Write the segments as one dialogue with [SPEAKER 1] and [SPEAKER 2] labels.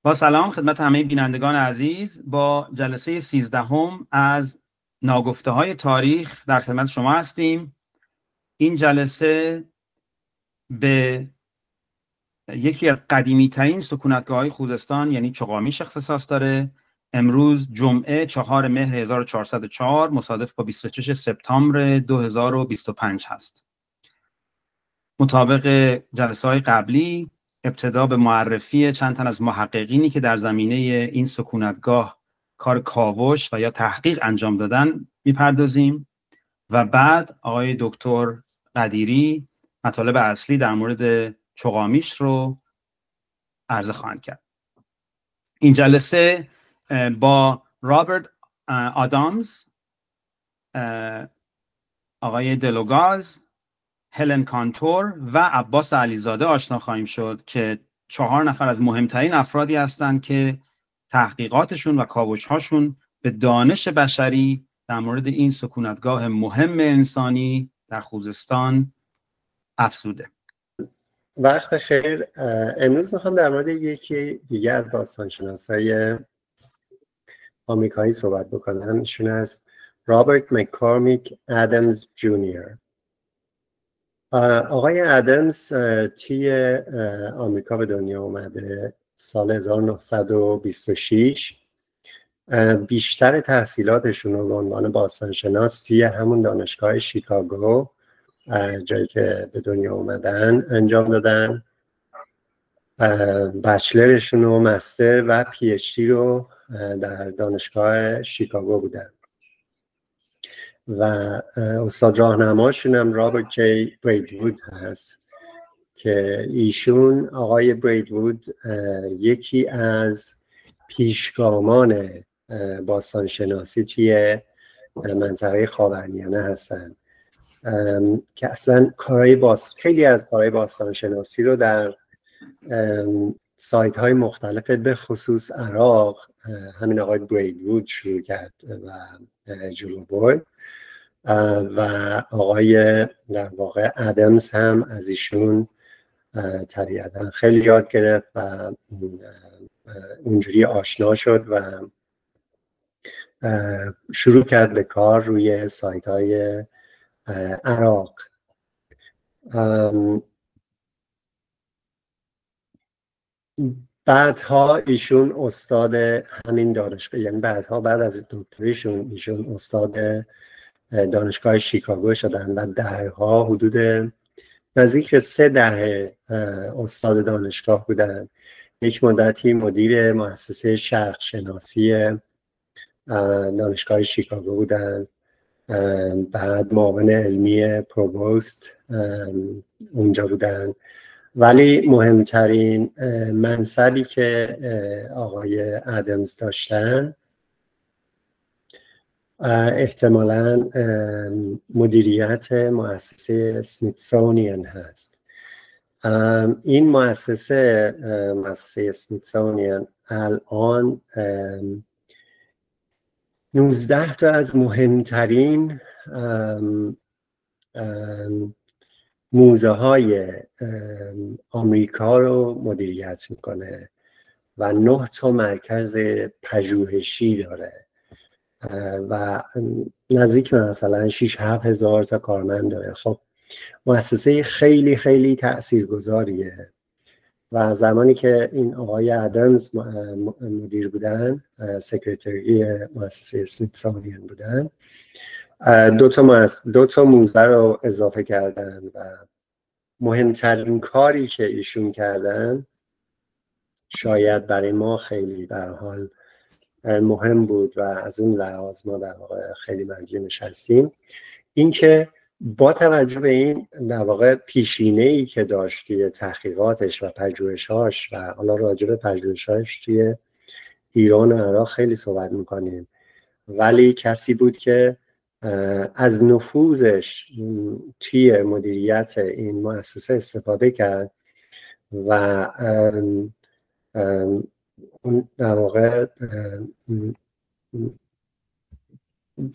[SPEAKER 1] با سلام خدمت همه بینندگان عزیز. با جلسه 13 از ناگفته های تاریخ در خدمت شما هستیم. این جلسه به یکی از قدیمی ترین سکونتگاه های خوزستان یعنی چغامیش اختصاص داره. امروز جمعه 4 مهر 1404 مصادف با 26 سپتامبر 2025 هست. مطابق جلسه های قبلی ابتدا به معرفی چند تن از محققینی که در زمینه این سکونتگاه کار کاوش و یا تحقیق انجام دادن میپردازیم و بعد آقای دکتر قدیری مطالب اصلی در مورد چغامیش رو عرضه خواهند کرد. این جلسه با رابرت آدامز، آقای دلوگاز، هلن کانتور و عباس علیزاده آشنا خواهیم شد که 4 نفر از مهمترین افرادی هستند که تحقیقاتشون و کاوش‌هاشون به دانش بشری در مورد این سکونتگاه مهم انسانی در خوزستان افزوده.
[SPEAKER 2] وقت خیر. امروز میخوام در مورد یکی دیگه از باستانشناسای آمریکایی صحبت بکنم. ایشون از رابرت مک‌کورمیک ادمز جونیور. آقای ادمز توی آمریکا به دنیا اومده سال 1926. بیشتر تحصیلاتشون رو به عنوان باستانشناس توی همون دانشگاه شیکاگو، جایی که به دنیا اومدن، انجام دادن. بچلرشون و مستر و پی اچ دی رو در دانشگاه شیکاگو بودن و استاد راهنماشون هم رابرت جی بریدوود هست که ایشون آقای بریدوود یکی از پیشگامان باستانشناسی توی منطقه خاورمیانه هستن که اصلا خیلی از کارهای باستانشناسی رو در سایت های مختلف به خصوص عراق همین آقای بریدوود شروع کرد و جلو برد و آقای در واقع ادمز هم از ایشون طبیعتا خیلی یاد گرفت و اونجوری آشنا شد و شروع کرد به کار روی سایت های عراق. بعدها ایشون استاد همین دانشگاه، یعنی بعد از دکتریشون ایشون استاد دانشگاه شیکاگو شدن و دهها حدود نزدیک 3 دهه استاد دانشگاه بودن. یک مدتی مدیر مؤسسه شرق شناسی دانشگاه شیکاگو بودن، بعد معاون علمی پرووست اونجا بودن. ولی مهمترین منصبی که آقای ادمز داشتن احتمالاً مدیریت مؤسسه اسمیتسونیان هست. این مؤسسه اسمیتسونیان الان 19 تا از مهمترین موزه های آمریکا رو مدیریت میکنه و 9 تا مرکز پژوهشی داره و نزدیک مثلا 6-7 هزار تا کارمند داره. خب مؤسسه خیلی خیلی تاثیرگذاریه و زمانی که این آقای ادمز مدیر بودن، سکرتری مؤسسه اسمیتسونیان بودن، 2 تا موزه رو اضافه کردن و مهمترین کاری که ایشون کردن شاید برای ما خیلی به هر حال مهم بود و از اون لحاظ ما در واقع خیلی مدیونش هستیم، این که با توجه به این در واقع پیشینه‌ای که داشت توی تحقیقاتش و پژوهش‌هاش و حالا راجع به پژوهش‌هاش توی ایران و عراق خیلی صحبت می‌کنیم، ولی کسی بود که از نفوذش توی مدیریت این مؤسسه استفاده کرد و اون در واقع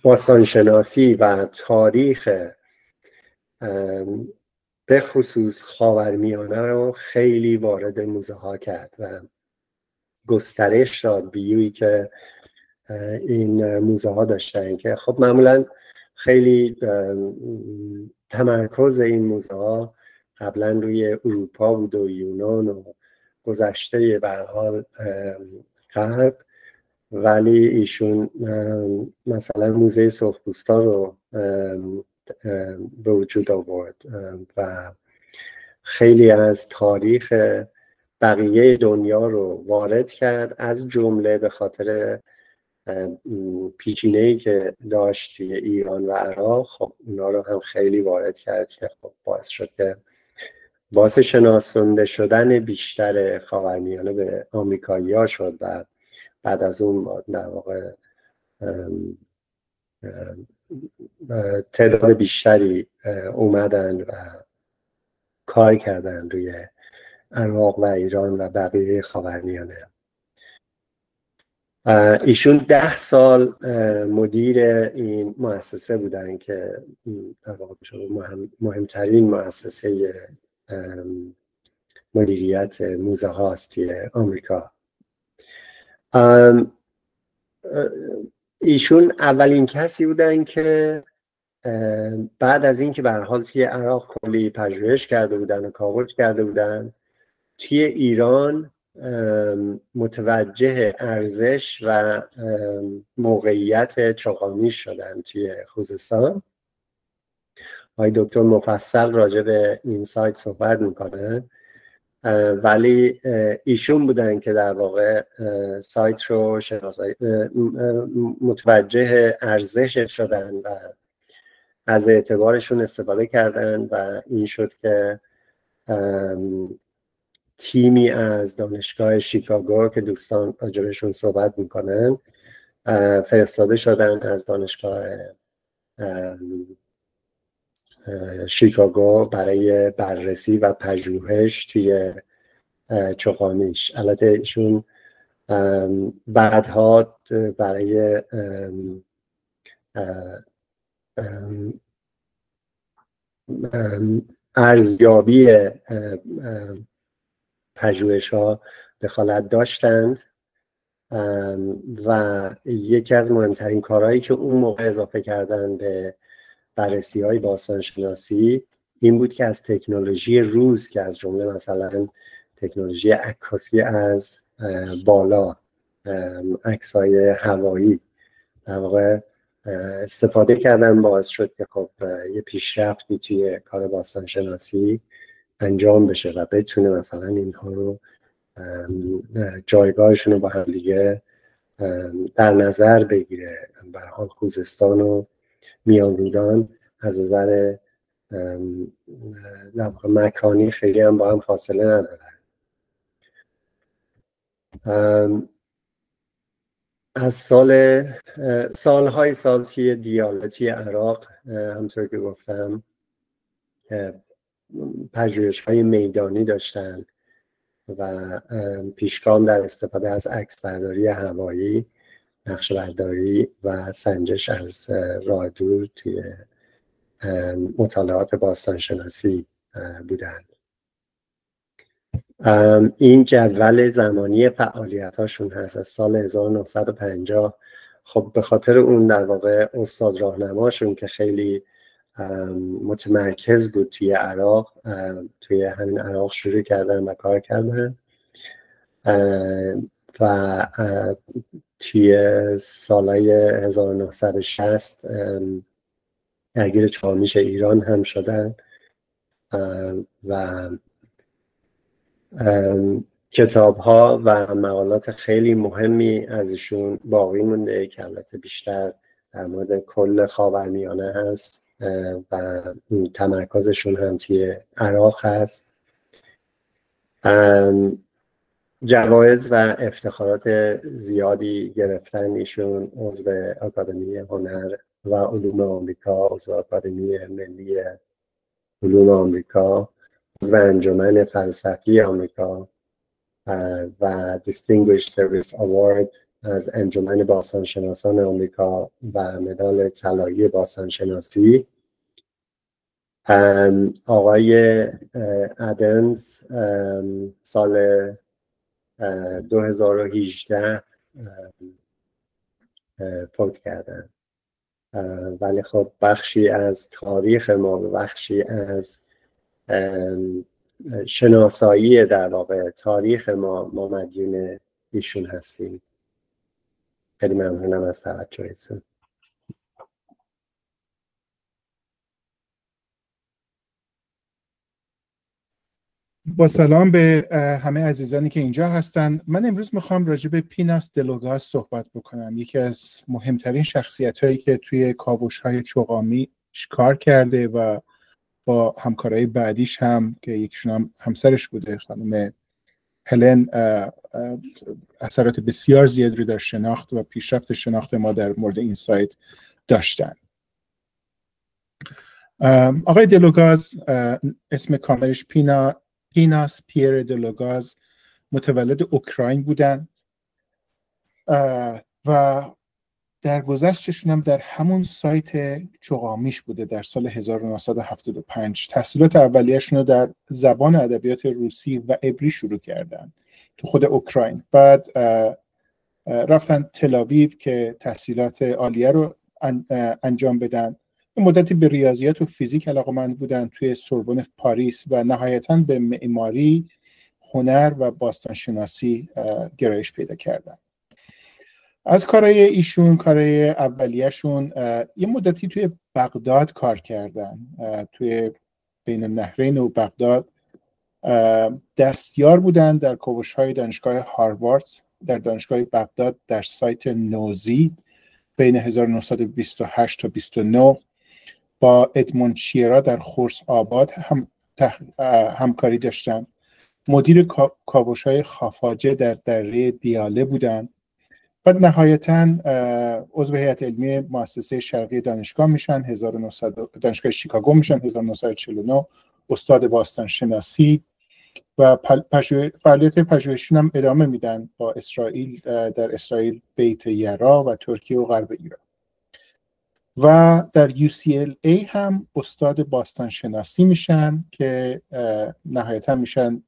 [SPEAKER 2] باستانشناسی و تاریخ به خصوص خاورمیانه رو خیلی وارد موزه ها کرد و گسترش داد بیویی که این موزه ها داشتن که خب معمولا خیلی تمرکز این موزه ها قبلا روی اروپا بود و یونان و گذشته به هر حال غرب، ولی ایشون مثلا موزه سرخپوستا رو به وجود آورد و خیلی از تاریخ بقیه دنیا رو وارد کرد، از جمله به خاطر پیشینه‌ای که داشت توی ایران و عراق. خب اونا رو هم خیلی وارد کرد که خب باعث شد که باعث شناسانده شدن بیشتر خاورمیانه به آمریکایی‌ها شد و بعد از اون در واقع تعداد بیشتری اومدن و کار کردن روی عراق و ایران و بقیه خاورمیانه. ایشون 10 سال مدیر این مؤسسه بودن که در واقع مهمترین مؤسسه مدیریت موزه هاست توی آمریکا. ایشون اولین کسی بودن که بعد از اینکه به هر حال توی عراق کلی پژوهش کرده بودن و کاوش کرده بودن، توی ایران متوجه ارزش و موقعیت چغانیش شدن توی خوزستان. آقای دکتر مفصل راجع به این سایت صحبت میکنه، ولی ایشون بودن که در واقع سایت رو متوجه ارزشش شدن و از اعتبارشون استفاده کردن و این شد که تیمی از دانشگاه شیکاگو که دوستان راجبشون صحبت میکنن فرستاده شدن از دانشگاه شیکاگو برای بررسی و پژوهش توی چغانیش. البته ایشون بعدها برای ارزیابی پژوهش ها دخالت داشتند و یکی از مهمترین کارهایی که اون موقع اضافه کردن به بررسی های باستانشناسی این بود که از تکنولوژی روز که از جمله مثلا تکنولوژی عکاسی از بالا، عکسای هوایی در واقع استفاده کردن، باعث شد که خب یه پیشرفتی توی کار باستانشناسی انجام بشه و بتونه مثلا اینها رو جایگاهشون رو با هم دیگه در نظر بگیره. به هر حال خوزستان و میان رودان از نظر مکانی خیلی هم با هم فاصله ندارن. از سالهای سال توی دیالتی عراق همطور که گفتم پژوهش‌های میدانی داشتن و پیشگام در استفاده از عکسبرداری هوایی، نقشه‌برداری و سنجش از راه دور توی مطالعات باستانشناسی بودند. این جدول زمانی فعالیتاشون هست از سال 1950. خب به خاطر اون در واقع استاد راهنماشون که خیلی متمرکز بود توی عراق، توی همین عراق شروع کردن و کار کردن و توی سالهای 1960 درگیر چهارمیش ایران هم شدن و کتاب ها و مقالات خیلی مهمی ازشون باقی مونده که البته بیشتر در مورد کل خاورمیانه هست و تمرکزشون هم توی عراق هست. جوایز و افتخارات زیادی گرفتن ایشون. عضو آکادمی هنر و علوم آمریکا، عضو آکادمی ملی علوم آمریکا، عضو انجمن فلسفی آمریکا و Distinguished Service Award از انجمن باستانشناسان آمریکا و مدال طلایی باستانشناسی. آقای ادمز سال 2018 فوت کردن. ولی خب بخشی از تاریخ ما و بخشی از شناسایی در واقع تاریخ ما مدیون ایشون هستیم. خیلی ممنونم از توجهتون.
[SPEAKER 3] با سلام به همه عزیزانی که اینجا هستن. من امروز میخوام راجع به پیناس دلوگاز صحبت بکنم، یکی از مهمترین شخصیت‌هایی که توی کاوش‌های چوغامی کار کرده و با همکارای بعدیش هم که یکیشون هم همسرش بوده، خانم هلن، اثرات بسیار زیاد رو در شناخت و پیشرفت شناخت ما در مورد این سایت داشتن. آقای دلوگاز اسم کاملش پیناس پیر دلوگاز، متولد اوکراین بودن و در گذشتشون هم در همون سایت چوغامیش بوده در سال 1975. تحصیلات اولیه‌شون رو در زبان ادبیات روسی و عبری شروع کردن تو خود اوکراین. بعد رفتن تل‌آویو که تحصیلات عالیه رو انجام بدن. مدتی به ریاضیات و فیزیک علاقه‌مند بودن توی سوربن پاریس و نهایتاً به معماری، هنر و باستانشناسی گرایش پیدا کردن. از کارهای ایشون، کارهای اولیه‌شون، یه مدتی توی بغداد کار کردن، توی بین النهرین و بغداد دستیار بودن در کاوش‌های دانشگاه هاروارد در دانشگاه بغداد در سایت نوزی بین 1928 تا 29. با ادموند شیرا در خرس آباد همکاری داشتن. مدیر کاوش‌های خافاجه در دره دیاله بودن. بعد نهایتاً عضو هیئت علمی مؤسسه شرقی دانشگاه میشن، دانشگاه شیکاگو میشن 1949. استاد باستانشناسی و فعالیت پژوهشی هم ادامه میدن با اسرائیل، در اسرائیل، بیت یرا و ترکیه و غرب ایران. و در UCLA هم استاد باستانشناسی میشن که نهایتا میشن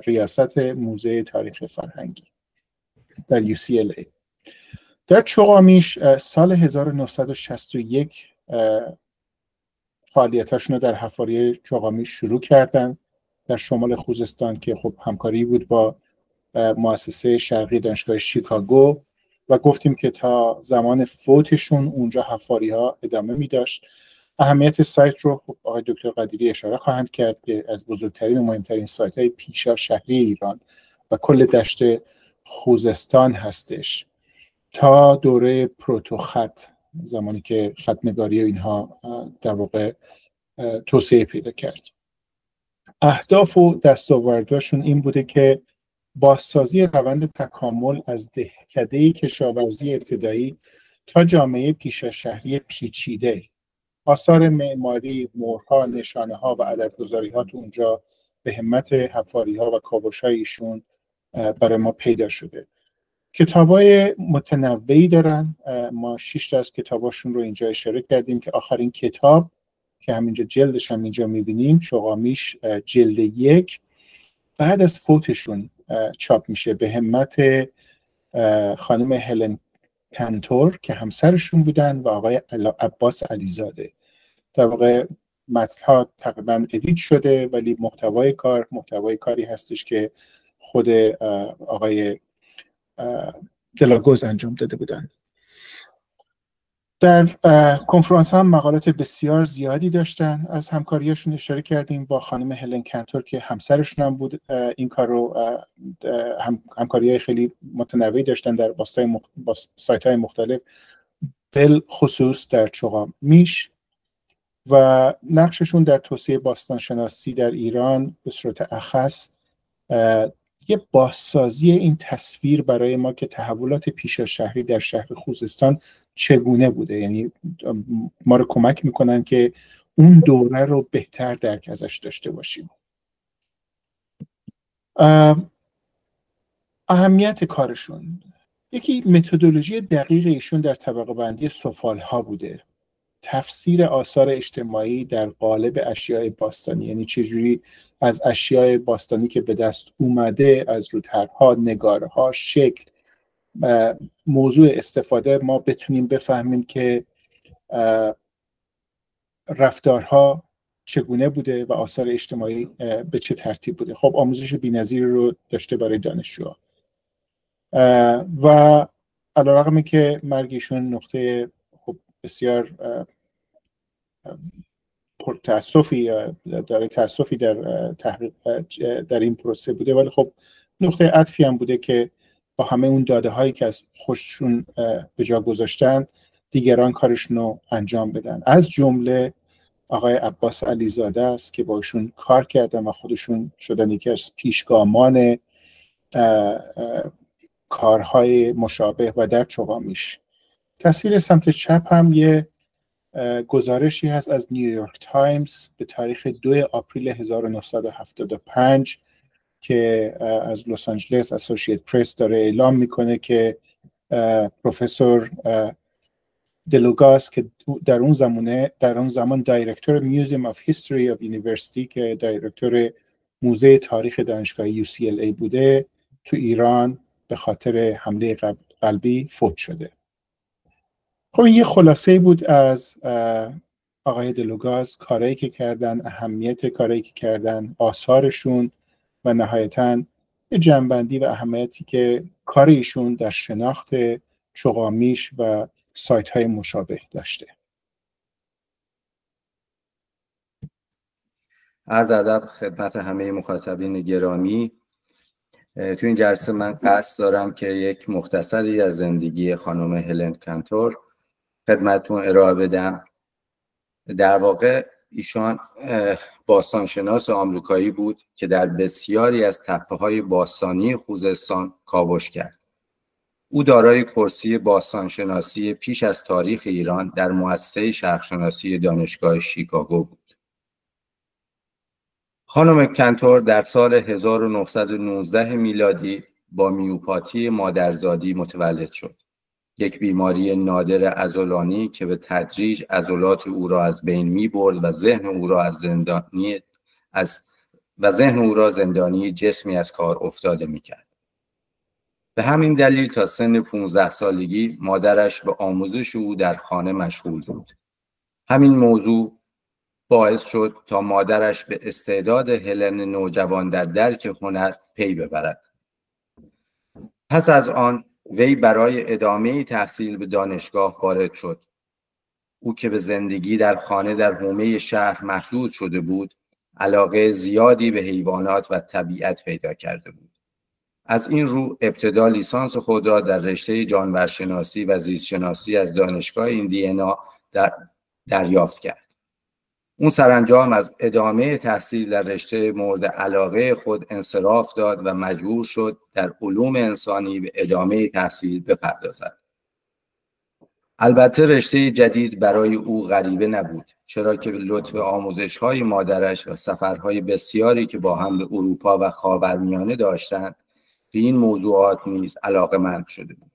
[SPEAKER 3] ریاست موزه تاریخ فرهنگی در UCLA. در چوغامیش سال 1961 فعالیتاشون رو در حفاری چوغامیش شروع کردن در شمال خوزستان که خب همکاری بود با مؤسسه شرقی دانشگاه شیکاگو و گفتیم که تا زمان فوتشون اونجا حفاری ها ادامه می داشت. اهمیت سایت رو خب آقای دکتر قدیری اشاره خواهند کرد که از بزرگترین و مهمترین سایت های پیشا شهری ایران و کل دشت خوزستان هستش تا دوره پروتوخط، زمانی که خط‌نگاری و اینها در واقع توسعه پیدا کرد. اهداف و دستاوردهاشون این بوده که بازسازی روند تکامل از دهکده کشاورزی ابتدایی تا جامعه پیشا شهری پیچیده. آثار معماری، مهرها، نشانه‌ها و عددگذاری‌ها تو اونجا به همت حفاری‌ها و کاوش‌های ایشون برای ما پیدا شده. کتابای متنوعی دارن. ما 6 تا از کتاباشون رو اینجا اشاره کردیم که آخرین کتاب که همینجا جلدش هم اینجا می‌بینیم، چوغامیش جلد 1 بعد از فوتشون چاپ میشه به همت خانم هلن کنتور که همسرشون بودن و آقای عباس علیزاده. در واقع متن‌ها تقریبا ادیت شده ولی محتوای کاری هستش که خود آقای دلاگوز انجام داده بودن. در کنفرانس هم مقالات بسیار زیادی داشتن. از همکاریاشون اشاره کردیم با خانم هلن کنتور که همسرشون هم بود. این کار رو همکاری‌های خیلی متنوعی داشتن در با سایت‌های مختلف، بالخصوص در چوغامیش، و نقششون در توسعه باستانشناسی در ایران به صورت اخص یه بازسازی این تصویر برای ما که تحولات پیشا شهری در شهر خوزستان چگونه بوده، یعنی ما رو کمک میکنن که اون دوره رو بهتر درک ازش داشته باشیم. اهمیت کارشون، یکی متدولوژی دقیق ایشون در طبقه بندی سفالها بوده تفسیر آثار اجتماعی در قالب اشیاء باستانی، یعنی چجوری از اشیاء باستانی که به دست اومده، از روترها، نگارها، شکل، موضوع استفاده، ما بتونیم بفهمیم که رفتارها چگونه بوده و آثار اجتماعی به چه ترتیب بوده. خب آموزش بی‌نظیر رو داشته برای دانشجوها و علیرغم که مرگ ایشون نقطه خب بسیار تأسفی در تحقیق در این پروسه بوده، ولی خب نقطه عطفی هم بوده که با همه اون داده هایی که از خودشون به جا گذاشتن دیگران کارشون رو انجام بدن. از جمله آقای عباس علیزاده است که با ایشون کار کردن و خودشون شدن یکی از پیشگامان کارهای مشابه و در چوگامیش. تصویر سمت چپ هم یه گزارشی هست از نیویورک تایمز به تاریخ 2 آپریل 1975 که از لس آنجلس اسوسییت پرس داره اعلام میکنه که پروفسور دلوگاس که در اون زمان دایرکتور میوزیم آف هیستوری آف یونیورسیتی که دایرکتور موزه تاریخ دانشگاه UCLA بوده، تو ایران به خاطر حمله قلبی فوت شده. خب یه خلاصه بود از آقای دلوگاز، کارهایی که کردن، اهمیت کارهایی که کردن، آثارشون و نهایتاً یه جنبندی و اهمیتی که کار ایشون در شناخت چوگامیش و سایت های مشابه داشته.
[SPEAKER 4] عرض ادب خدمت همه مخاطبین گرامی. تو این جلسه من قصد دارم که یک مختصری از زندگی خانم هلن کنتور خدمتتون ارائه بدم. در واقع ایشان باستانشناس آمریکایی بود که در بسیاری از تپه‌های باستانی خوزستان کاوش کرد. او دارای کرسی باستانشناسی پیش از تاریخ ایران در مؤسسه شرقشناسی دانشگاه شیکاگو بود. خانم کنتور در سال 1919 میلادی با میوپاتی مادرزادی متولد شد. یک بیماری نادر عضلانی که به تدریج عضلات او را از بین می‌برد و ذهن او را زندانی جسمی از کار افتاده می‌کرد. به همین دلیل تا سن 15 سالگی مادرش به آموزش او در خانه مشغول بود. همین موضوع باعث شد تا مادرش به استعداد هلن نوجوان در درک هنر پی ببرد. پس از آن وی برای ادامه تحصیل به دانشگاه وارد شد. او که به زندگی در خانه در حومه شهر محدود شده بود، علاقه زیادی به حیوانات و طبیعت پیدا کرده بود. از این رو ابتدا لیسانس خود را در رشته جانورشناسی و زیستشناسی از دانشگاه ایندیانا دریافت کرد. اون سرانجام از ادامه تحصیل در رشته مورد علاقه خود انصراف داد و مجبور شد در علوم انسانی به ادامه تحصیل بپردازد. البته رشته جدید برای او غریبه نبود، چرا که به لطف آموزش‌های مادرش و سفرهای بسیاری که با هم به اروپا و خاورمیانه داشتند، به این موضوعات نیز علاقه‌مند شده بود.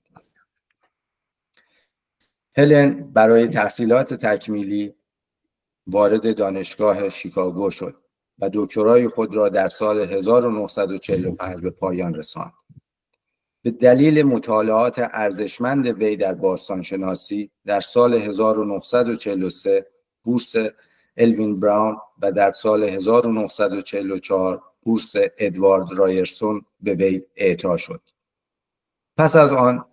[SPEAKER 4] هلن برای تحصیلات تکمیلی وارد دانشگاه شیکاگو شد و دکترای خود را در سال 1945 به پایان رساند. به دلیل مطالعات ارزشمند وی در باستانشناسی در سال 1943 بورس الوین براون و در سال 1944 بورس ادوارد رایرسون به وی اعطا شد. پس از آن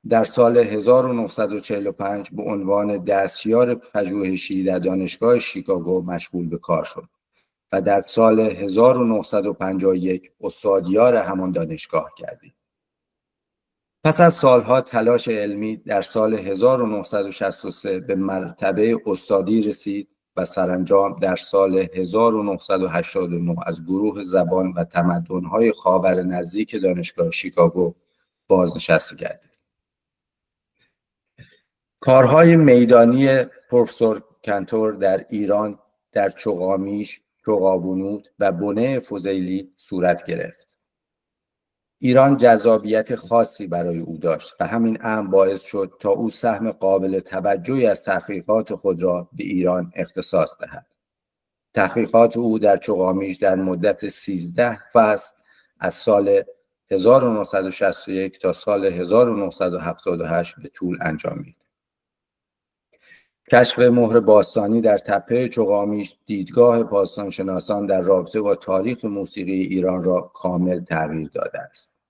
[SPEAKER 4] در سال 1945 به عنوان دستیار پژوهشی در دانشگاه شیکاگو مشغول به کار شد و در سال 1951 استادیار همان دانشگاه گردید. پس از سالها تلاش علمی در سال 1963 به مرتبه استادی رسید و سرانجام در سال 1989 از گروه زبان و تمدن‌های خاور نزدیک دانشگاه شیکاگو بازنشسته گردید. کارهای میدانی پروفسور کنتور در ایران در چوگامیش، چوگابونود و بنه فضیلی صورت گرفت. ایران جذابیت خاصی برای او داشت و همین امر باعث شد تا او سهم قابل توجهی از تحقیقات خود را به ایران اختصاص دهد. تحقیقات او در چغامیش در مدت 13 فصل از سال 1961 تا سال 1978 به طول انجامید. کشف مهر باستانی در تپه چغامیش دیدگاه باستانشناسان در رابطه با تاریخ موسیقی ایران را کامل تغییر داده است.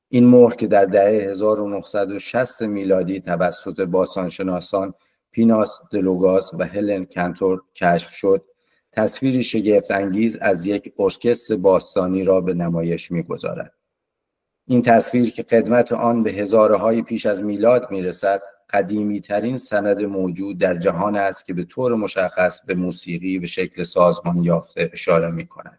[SPEAKER 4] این مهر که در دهه 1960 میلادی توسط باستانشناسان پیناس دلوگاس و هلن کانتور کشف شد، تصویری شگفت انگیز از یک ارکستر باستانی را به نمایش می‌گذارد. این تصویر که قدمت آن به هزاره‌های پیش از میلاد می‌رسد، قدیمی ترین سند موجود در جهان است که به طور مشخص به موسیقی به شکل سازمان یافته اشاره می‌کند.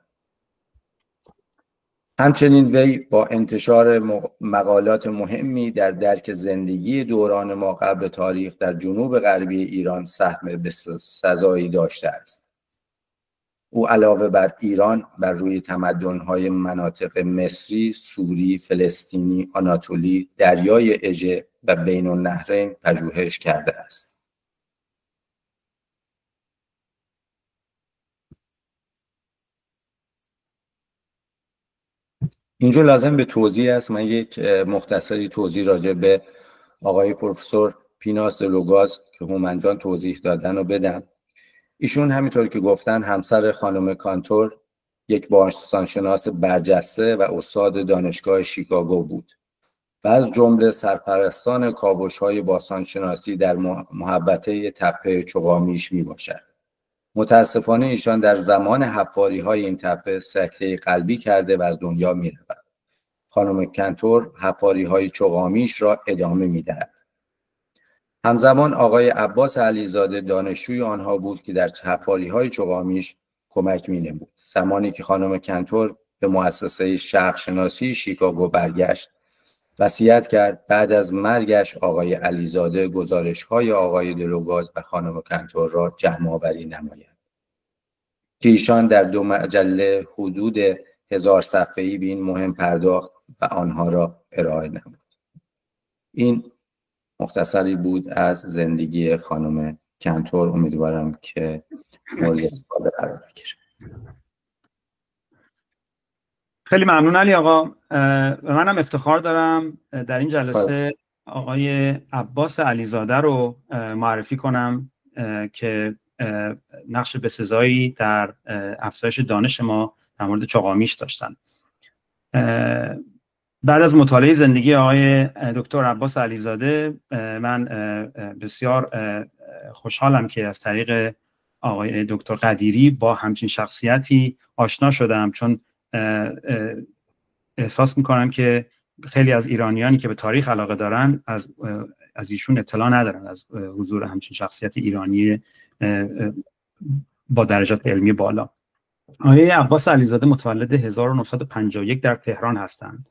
[SPEAKER 4] همچنین وی با انتشار مقالات مهمی در درک زندگی دوران ما قبل تاریخ در جنوب غربی ایران سهم بسزایی داشته است. او علاوه بر ایران بر روی تمدن‌های مناطق مصری، سوری، فلسطینی، آناتولی، دریای اژه و بین النهرین پژوهش کرده است. اینجا لازم به توضیح است، من یک مختصری توضیح راجع به آقای پروفسور پیناس دلوگاس که هومن جان توضیح دادن رو بدم. ایشون همینطور که گفتن همسر خانم کانتور یک باستانشناس برجسته و استاد دانشگاه شیکاگو بود و از جمله سرپرستان کاوش‌های باستانشناسی در محوطه تپه چغامیش می باشد. متاسفانه ایشان در زمان حفاری‌های این تپه سکته قلبی کرده و از دنیا می رود. خانم کانتور حفاری‌های چغامیش را ادامه می دهد. همزمان آقای عباس علیزاده دانشجوی آنها بود که در حفاری‌های چغامیش کمک می نمود. زمانی که خانم کانتور به مؤسسه شرقشناسی شیکاگو برگشت، وصیت کرد بعد از مرگش آقای علیزاده گزارش‌های آقای دلوگاس و خانم کانتور را جمع‌آوری نماید که ایشان در 2 مجله حدود 1000 صفحه‌ای به این مهم پرداخت و آنها را ارائه نمود. این مختصری بود از زندگی خانم کانتور. امیدوارم که مورد استفاده قرار بگیره.
[SPEAKER 1] خیلی ممنون علی آقا. منم افتخار دارم در این جلسه آقای عباس علیزاده رو معرفی کنم که نقش بسزایی در افزایش دانش ما در مورد چغامیش داشتن. بعد از مطالعه زندگی آقای دکتر عباس علیزاده من بسیار خوشحالم که از طریق آقای دکتر قدیری با همچین شخصیتی آشنا شدم، چون احساس میکنم که خیلی از ایرانیانی که به تاریخ علاقه دارن از ایشون اطلاع ندارن، از حضور همچین شخصیت ایرانی با درجات علمی بالا. آقای عباس علیزاده متولد 1951 در تهران هستند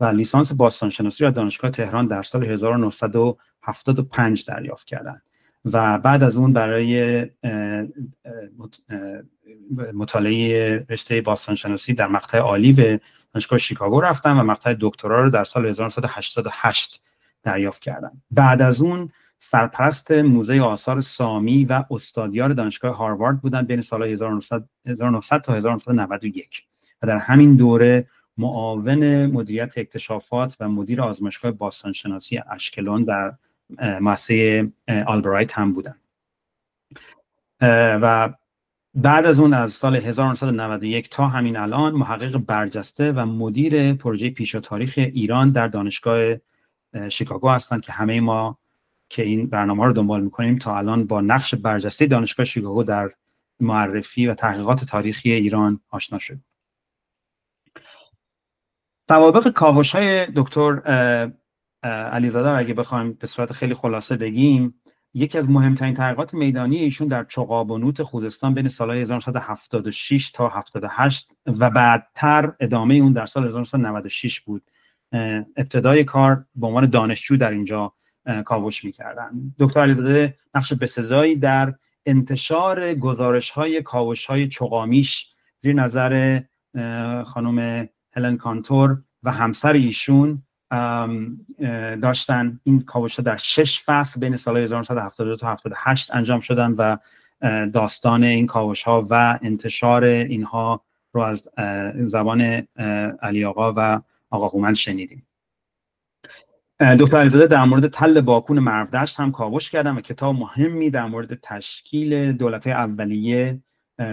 [SPEAKER 1] و لیسانس باستانشناسی را دانشگاه تهران در سال 1975 دریافت کردند و بعد از اون برای مطالعه رشته باستانشناسی در مقطع عالی به دانشگاه شیکاگو رفتن و مقطع دکترا رو در سال 1988 دریافت کردند. بعد از اون سرپرست موزه آثار سامی و استادیار دانشگاه هاروارد بودند بین سال 1900 تا 1991 و در همین دوره معاون مدیریت اکتشافات و مدیر آزمایشگاه باستانشناسی اشکلون در مؤسسه آلبرایت هم بودن و بعد از اون از سال 1991 تا همین الان محقق برجسته و مدیر پروژه پیشا تاریخ ایران در دانشگاه شیکاگو هستند که همه ما که این برنامه رو دنبال میکنیم تا الان با نقش برجسته دانشگاه شیکاگو در معرفی و تحقیقات تاریخی ایران آشنا شدیم. سوابق کاوش‌های دکتر علیزاده رو اگه بخوایم به صورت خیلی خلاصه بگیم، یکی از مهمترین تحقیقات میدانی ایشون در چغابنوت خوزستان بین سالهای 1976 تا 78 و بعدتر ادامه اون در سال 1996 بود. ابتدای کار به عنوان دانشجو در اینجا کاوش می‌کردن. دکتر علیزاده نقش بسزایی در انتشار گزارش‌های کاوش‌های چغامیش زیر نظر خانم هلن کانتور و همسر ایشون داشتن. این کاوش‌ها در 6 فصل بین سالهای 1972 تا 78 انجام شدن و داستان این کاوش‌ها و انتشار اینها رو از زبان علی آقا و آقا هومن شنیدیم. دکتر علیزاده در مورد تل باکون مرودشت هم کاوش کردن و کتاب مهمی در مورد تشکیل دولت‌های اولیه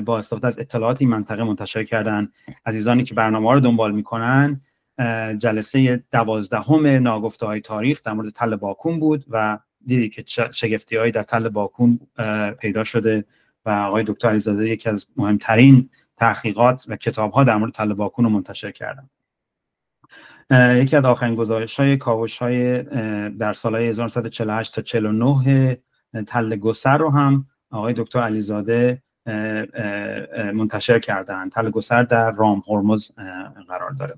[SPEAKER 1] با استفاده از اطلاعات این منطقه منتشر کردن. عزیزانی که برنامه رو دنبال میکنن، جلسه 12 ناگفته‌های تاریخ در مورد تل باکون بود و دیدی که شگفتی‌هایی در تل باکون پیدا شده و آقای دکتر علیزاده یکی از مهمترین تحقیقات و کتاب‌ها در مورد تل باکون رو منتشر کردن. یکی از آخرین گزارش‌های کاوش‌های در سالهای 1948 تا 49 تل گسر رو هم آقای دکتر علیزاده منتشر کردن. تل گسر در رام هرمز قرار داره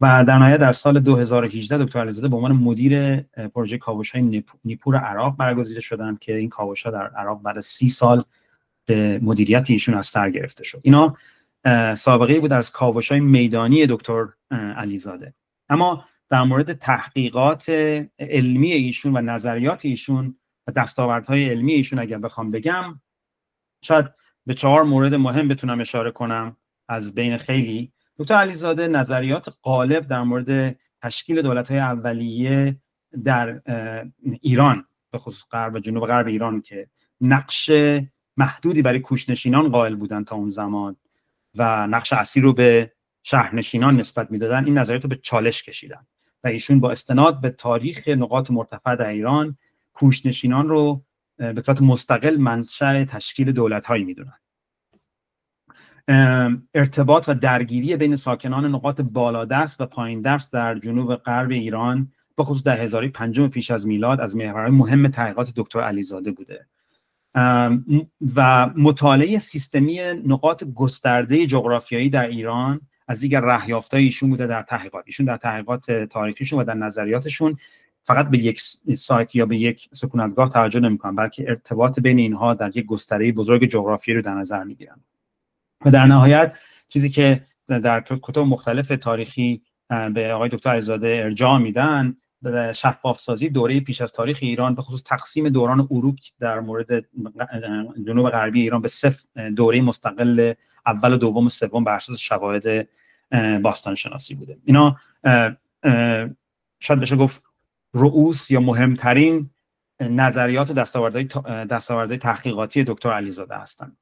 [SPEAKER 1] و در نهایت در سال 2018 دکتر علیزاده به عنوان مدیر پروژه کاوش‌های نیپور عراق برگزیده شدن که این کاوش‌ها در عراق بعد از 30 سال به مدیریت ایشون از سر گرفته شد. اینا سابقه بود از کاوش‌های میدانی دکتر علیزاده. اما در مورد تحقیقات علمی ایشون و نظریات ایشون و دستاوردهای علمی ایشون اگر بخوام بگم، شاید به 4 مورد مهم بتونم اشاره کنم از بین خیلی. دکتر علیزاده نظریات غالب در مورد تشکیل دولت‌های اولیه در ایران، به خصوص غرب و جنوب غرب ایران که نقش محدودی برای کوچ‌نشینان قائل بودن تا اون زمان و نقش اصلی رو به شهرنشینان نسبت میدادن، این نظریات رو به چالش کشیدن و ایشون با استناد به تاریخ نقاط مرتفع در ایران کوچ‌نشینان رو به صورت مستقل منشأ تشکیل دولت‌هایی میدونن. ارتباط و درگیری بین ساکنان نقاط بالادست و پاییندست در جنوب غرب ایران به خصوص در هزاره پنجم پیش از میلاد از محورهای مهم تحقیقات دکتر علیزاده بوده و مطالعه سیستمی نقاط گسترده جغرافیایی در ایران از دیگر رهیافت‌های ایشون بوده در تحقیقات. ایشون در تحقیقات تاریخیشون و در نظریاتشون فقط به یک سایت یا به یک سکونتگاه توجه نمی‌کنن، بلکه ارتباط بین اینها در یک گستره بزرگ جغرافیایی رو در نظر می‌گیرن. و در نهایت چیزی که در کتب مختلف تاریخی به آقای دکتر علیزاده ارجاع میدن، شفاف سازی دوره پیش از تاریخ ایران، به خصوص تقسیم دوران اروک در مورد جنوب غربی ایران به 3 دوره مستقل اول و دوم و سوم بر اساس شواهد باستان شناسی بوده. اینا شاید بشه گفت رؤوس یا مهمترین نظریات و دستاوردهای تحقیقاتی دکتر علیزاده هستند.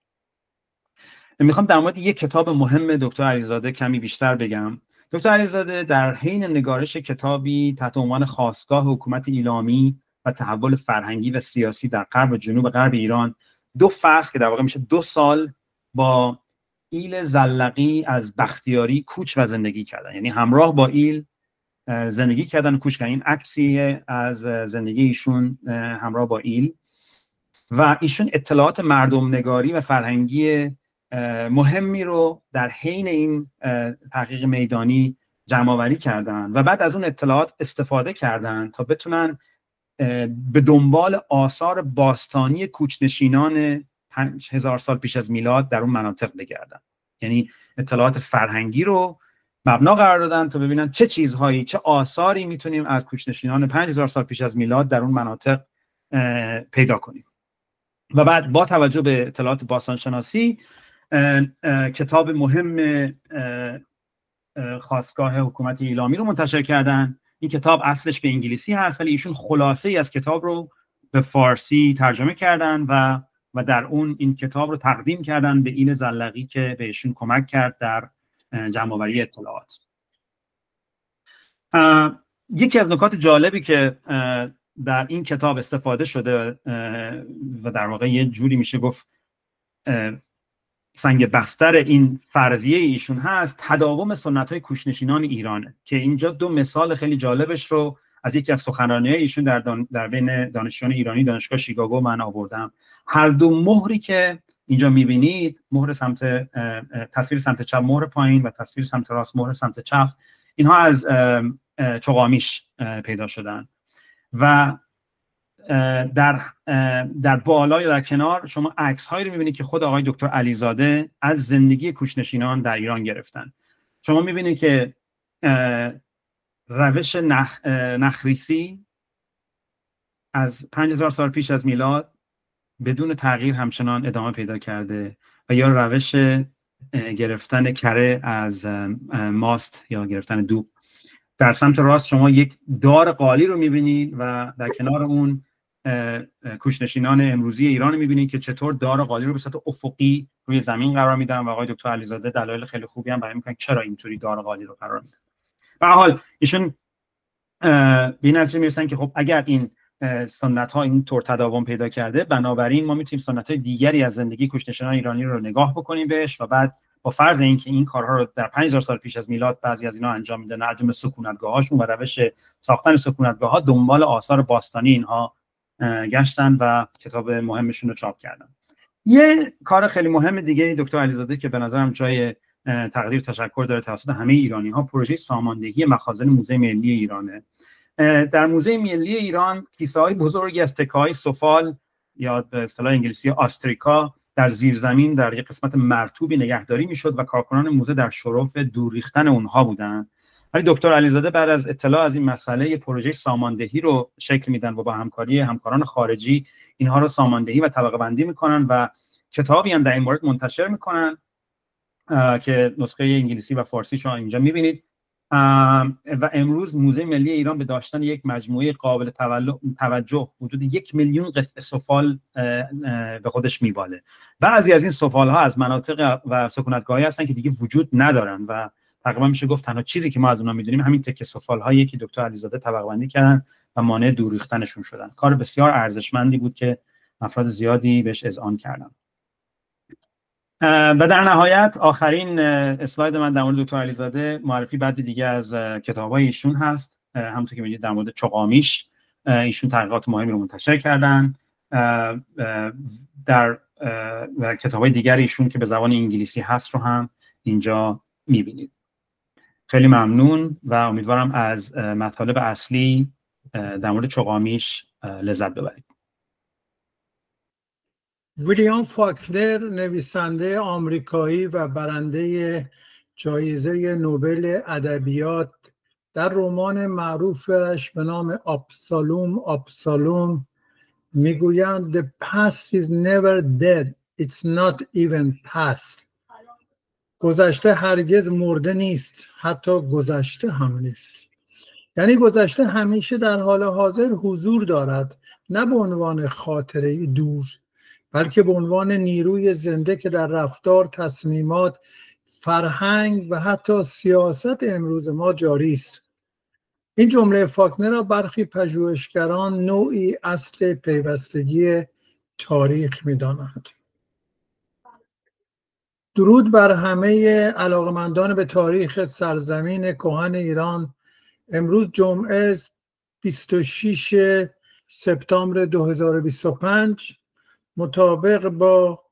[SPEAKER 1] میخوام در مورد یک کتاب مهم دکتر علیزاده کمی بیشتر بگم. دکتر علیزاده در حین نگارش کتابی تحت عنوان خاستگاه حکومت ایلامی و تحول فرهنگی و سیاسی در غرب و جنوب غرب ایران 2 فصل که در واقع میشه 2 سال با ایل زلقی از بختیاری کوچ و زندگی کردن، یعنی همراه با ایل زندگی کردن و کوچ کردن. این عکسی از زندگی ایشون همراه با ایل و ایشون اطلاعات مردم نگاری و فرهنگی مهمی رو در حین این تحقیق میدانی جمع آوری کردن و بعد از اون اطلاعات استفاده کردن تا بتونن به دنبال آثار باستانی کوچ‌نشینان 5000 سال پیش از میلاد در اون مناطق بگردن. یعنی اطلاعات فرهنگی رو مبنا قرار دادن تا ببینن چه چیزهایی، چه آثاری میتونیم از کوچ‌نشینان 5000 سال پیش از میلاد در اون مناطق پیدا کنیم. و بعد با توجه به اطلاعات باستانشناسی کتاب مهم خاستگاه حکومت ایلامی رو منتشر کردن. این کتاب اصلش به انگلیسی هست ولی ایشون خلاصه ای از کتاب رو به فارسی ترجمه کردن و در اون این کتاب رو تقدیم کردن به ایل زلقی که بهشون کمک کرد در جمع‌آوری اطلاعات. یکی از نکات جالبی که در این کتاب استفاده شده و در واقع یه جوری میشه گفت سنگ بستر این فرضیه ایشون هست، تداوم سنت‌های کوچ‌نشینان ایرانه که اینجا 2 مثال خیلی جالبش رو از یکی از سخنرانی‌های ایشون در بین دانشجویان ایرانی دانشگاه شیکاگو من آوردم. هر 2 مهری که اینجا می‌بینید، مهر سمت تصویر سمت چپ مهر پایین و تصویر سمت راست مهر سمت چپ، اینها از چغامیش پیدا شدن و در بالا یا در کنار شما عکس هایی رو میبینید که خود آقای دکتر علیزاده از زندگی کوچ‌نشینان در ایران گرفتن. شما میبینید که روش نخریسی از 5000 سال پیش از میلاد بدون تغییر همچنان ادامه پیدا کرده و یا روش گرفتن کره از ماست یا گرفتن دوب. در سمت راست شما یک دار قالی رو میبینید و در کنار اون کوچ‌نشینان امروزی ایران رو میبینید که چطور دار قالی رو به صورت افقی روی زمین قرار میدن و آقای دکتر علیزاده دلایل خیلی خوبی هم بیان میکنن چرا اینطوری دار قالی رو قرار میدن. به هر حال ایشون به این نتیجه میرسن که خب اگر این سنت ها اینطور تداوم پیدا کرده، بنابراین ما میتونیم سنت های دیگری از زندگی کوچ‌نشینان ایرانی رو نگاه بکنیم بهش و بعد با فرض اینکه این کارها رو در 5000 سال پیش از میلاد بعضی از اینا انجام میدن، از جمله سکونتگاه‌هاشون و روش ساختن سکونتگاه‌ها، دنبال آثار باستانی اینها گشتن و کتاب مهمشون رو چاپ کردن. یه کار خیلی مهم دیگه دکتر علیزاده که به نظرم جای تقدیر تشکر داره توسط همه ایرانی‌ها، پروژه ساماندهی مخازن موزه ملی ایرانه. در موزه ملی ایران کیسه‌های بزرگی از تکه‌های سفال یا به اصطلاح انگلیسی آستریکا در زیرزمین در یک قسمت مرطوبی نگهداری میشد و کارکنان موزه در شرف دور ریختن اونها بودن. ولی دکتر علیزاده بعد از اطلاع از این مسئله پروژه ساماندهی رو شکل میدن و با همکاری همکاران خارجی اینها رو ساماندهی و طبقه بندی میکنن و کتابی هم در این مورد منتشر میکنن که نسخه انگلیسی و فارسی شما اینجا میبینید و امروز موزه ملی ایران به داشتن یک مجموعه قابل توجه حدود 1 میلیون قطعه سفال به خودش میباله. بعضی از این سفال ها از مناطق و سکونتگاهی هستن که دیگه وجود ندارن و تقریبا میشه گفت تنها چیزی که ما از اونها میدونیم همین تکه سفال هایی که دکتر علیزاده طبقه بندی کردن و مانع دور ریختنشون شدن. کار بسیار ارزشمندی بود که افراد زیادی بهش اذعان کردن. و در نهایت آخرین اسلاید من در مورد دکتر علیزاده معرفی بعدی دیگه از کتابای ایشون هست. همونطور که می‌بینید در مورد چغامیش ایشون تحقیقات مهمی رو منتشر کردن. در کتابای دیگر ایشون که به زبان انگلیسی هست رو هم اینجا می‌بینید. خیلی ممنون و امیدوارم از مطالب اصلی در مورد چغامیش لذت ببرید.
[SPEAKER 5] ویلیام فاکنر، نویسنده آمریکایی و برنده جایزه نوبل ادبیات، در رمان معروفش به نام آبسالوم میگویند The past is never dead, it's not even past. گذشته هرگز مرده نیست، حتی گذشته هم نیست. یعنی گذشته همیشه در حال حاضر حضور دارد، نه به عنوان خاطره دور، بلکه به عنوان نیروی زنده که در رفتار، تصمیمات، فرهنگ و حتی سیاست امروز ما جاری است. این جمله فاکنر را برخی پژوهشگران نوعی اصل پیوستگی تاریخ می‌دانند. درود بر همه علاقمندان به تاریخ سرزمین کهن ایران. امروز جمعه 26 سپتامبر 2025 مطابق با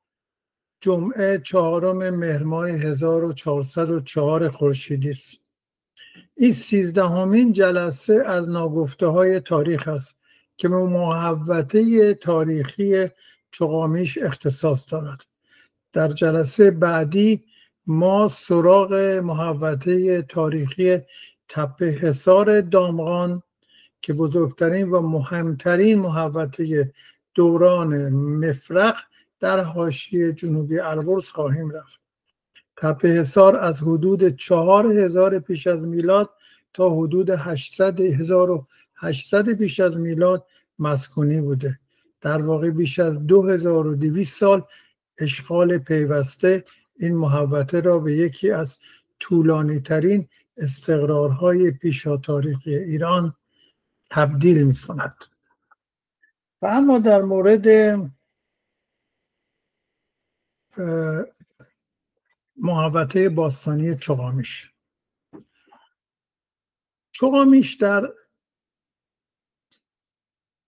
[SPEAKER 5] جمعه 4 مهر ماه 1404 خورشیدی است. این 13مین جلسه از ناگفته‌های تاریخ است که به محوطه تاریخی چغامیش اختصاص دارد. در جلسه بعدی ما سراغ محوطه تاریخی تپه حصار دامغان که بزرگترین و مهمترین محوطه دوران مفرق در حاشیه جنوبی البرز خواهیم رفت. تپه حصار از حدود 4000 پیش از میلاد تا حدود 1800 پیش از میلاد مسکونی بوده. در واقع بیش از 2200 سال اشغال پیوسته این محوطه را به یکی از طولانی ترین استقرارهای پیشا تاریخی ایران تبدیل می کند. و اما در مورد محوطه باستانی چغامیش در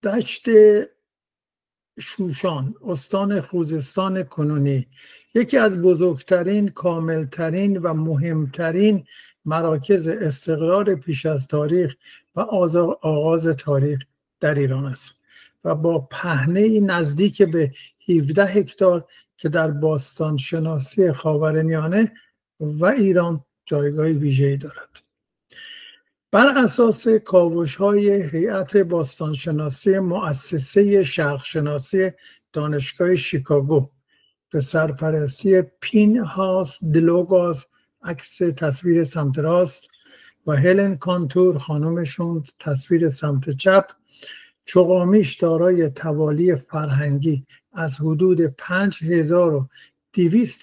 [SPEAKER 5] دشت شوشان، استان خوزستان کنونی، یکی از بزرگترین، کاملترین و مهمترین مراکز استقرار پیش از تاریخ و آغاز تاریخ در ایران است و با پهنه نزدیک به 17 هکتار که در باستان شناسی خاورمیانه و ایران جایگاه ویژه‌ای دارد. بر اساس کاوش‌های هیئت باستانشناسی مؤسسه شرقشناسی دانشگاه شیکاگو به سرپرستی پینهاس دلوگاز، عکس تصویر سمت راست، و هلن کانتور خانمشون تصویر سمت چپ، چوغامیش دارای توالی فرهنگی از حدود 5200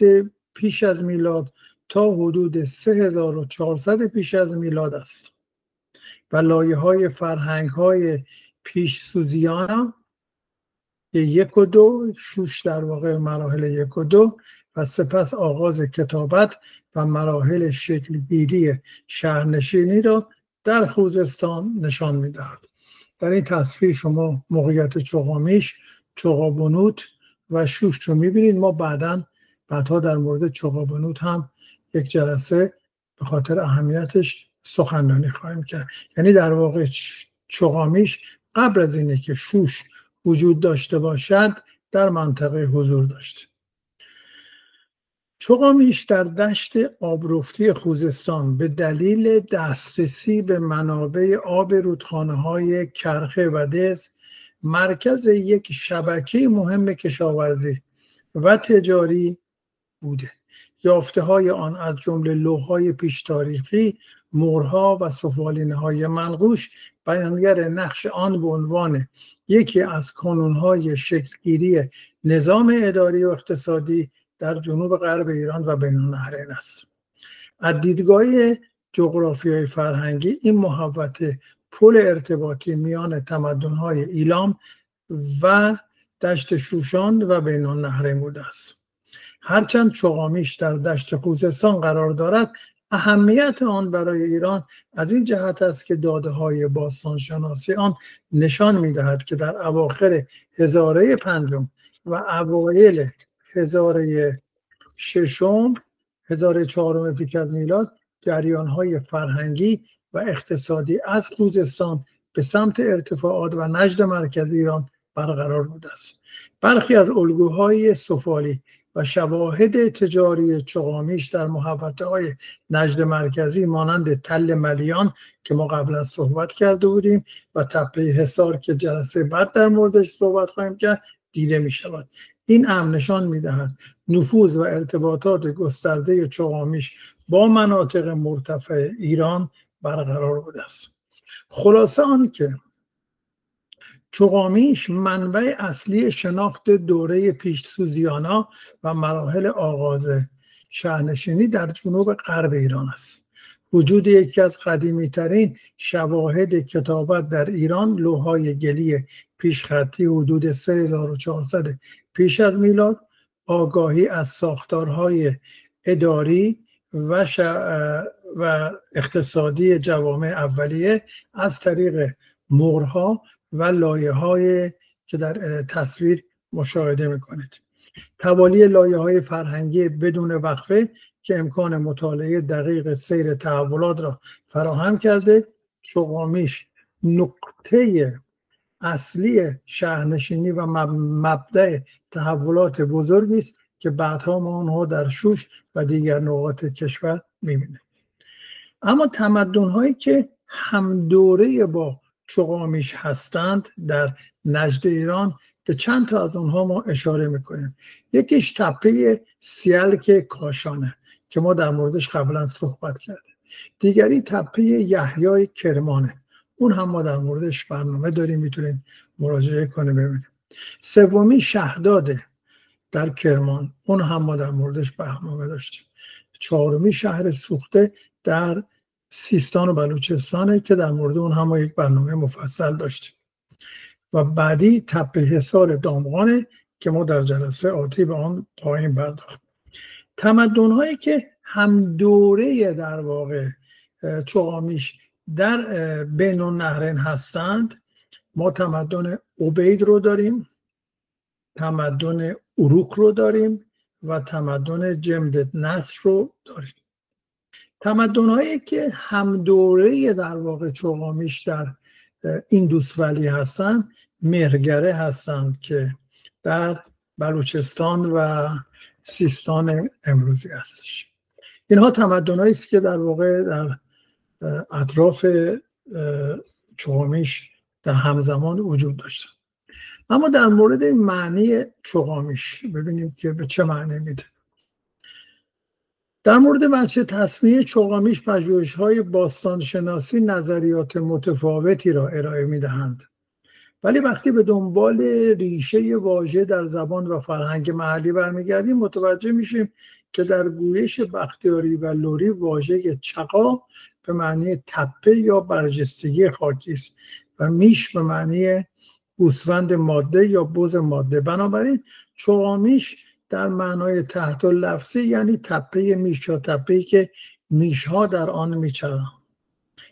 [SPEAKER 5] پیش از میلاد تا حدود 3400 پیش از میلاد است و لایه‌های فرهنگ‌های پیش سوزیانا 1 و 2، شوش در واقع مراحل 1 و 2 و سپس آغاز کتابت و مراحل شکلگیری شهرنشینی را در خوزستان نشان می‌دهد. در این تصویر شما موقعیت چوغامیش، چوغابنوت و شوش رو می‌بینید. ما بعدها در مورد چوغابنوت هم یک جلسه به خاطر اهمیتش سخنرانی خواهیم کرد. یعنی در واقع چوغامیش قبل از اینه که شوش وجود داشته باشد در منطقه حضور داشت. چوغامیش در دشت آبرفتی خوزستان به دلیل دسترسی به منابع آب رودخانه‌های کرخه و دز مرکز یک شبکه مهم کشاورزی و تجاری بوده. یافته‌های آن از جمله لوح‌های پیش تاریخی، مهرها و سفالینه‌های منقوش بیانگر نقش آن به عنوان یکی از کانون‌های شکلگیری نظام اداری و اقتصادی در جنوب غرب ایران و بین‌النهرین است. از دیدگاه جغرافیای فرهنگی این محوطه پل ارتباطی میان تمدن‌های ایلام و دشت شوشان و بین‌النهرین بوده است. هرچند چوغامیش در دشت خوزستان قرار دارد، اهمیت آن برای ایران از این جهت است که داده‌های باستانشناسی آن نشان می‌دهد که در اواخر هزاره پنجم و اوایل هزاره ششم، هزاره چهارم پیش از میلاد، جریان‌های فرهنگی و اقتصادی از خوزستان به سمت ارتفاعات و نجد مرکزی ایران برقرار بوده است. برخی از الگوهای سفالی و شواهد تجاری چوغامیش در محوطه‌های نجد مرکزی مانند تل ملیان که ما قبلا صحبت کرده بودیم و تپه حصار که جلسه بعد در موردش صحبت خواهیم کرد دیده می شود. این امر نشان می دهد نفوذ و ارتباطات گسترده چوغامیش با مناطق مرتفع ایران برقرار بوده است. خلاصه آن که چوغامیش منبع اصلی شناخت دوره پیش سوزیانا و مراحل آغاز شهرنشینی در جنوب غرب ایران است. وجود یکی از قدیمی‌ترین شواهد کتابت در ایران، لوح‌های گلی پیشخطی حدود 3400 پیش از میلاد، آگاهی از ساختارهای اداری و اقتصادی جوامع اولیه از طریق مهرها و لایه‌های که در تصویر مشاهده می‌کنید. توالی لایه‌های فرهنگی بدون وقفه که امکان مطالعه دقیق سیر تحولات را فراهم کرده. چوغامیش نقطه اصلی شهرنشینی و مبدأ تحولات بزرگی است که بعدها ما آنها در شوش و دیگر نقاط کشور می‌بینیم. اما تمدن‌هایی که هم دوره با چوغامیش هستند در نجد ایران، به چند تا از اونها ما اشاره میکنیم. یکیش تپه سیلک کاشانه که ما در موردش قبلا صحبت کردیم. دیگری تپه یحیای کرمانه، اون هم ما در موردش برنامه داریم، میتونیم مراجعه کنیم ببینیم. سومی شهرداد در کرمان، اون هم ما در موردش برنامه داشتیم. چهارمی شهر سوخته در سیستان و بلوچستانه که در مورد اون هم یک برنامه مفصل داشتیم. و بعدی تپه حصار دامغانه که ما در جلسه آتی به آن خواهیم پرداخت. تمدن‌هایی که هم دوره در واقع چوغامیش در بین‌النهرین هستند، ما تمدن عبید رو داریم، تمدن اروک رو داریم و تمدن جمدت نصر رو داریم. تمدن‌هایی که هم دوره در واقع چوغامیش در ایندوس ولی هستند، مهرگره هستند که در بلوچستان و سیستان امروزی هستش. اینها تمدن‌هایی است که در واقع در اطراف چوغامیش در همزمان وجود داشتن. اما در مورد معنی چوغامیش ببینیم که به چه معنی میده. در مورد بچه تسمیه چوغامیش پژوهش‌های باستانشناسی نظریات متفاوتی را ارائه میدهند، ولی وقتی به دنبال ریشه واژه در زبان و فرهنگ محلی برمیگردیم متوجه میشیم که در گویش بختیاری و لری واژه چقا به معنی تپه یا برجستگی خاکی است و میش به معنی گوسفند ماده یا بز ماده. بنابراین چوغامیش در معنای تحت لفظی یعنی تپه میش یا تپه‌ای که میش‌ها در آن میچرند.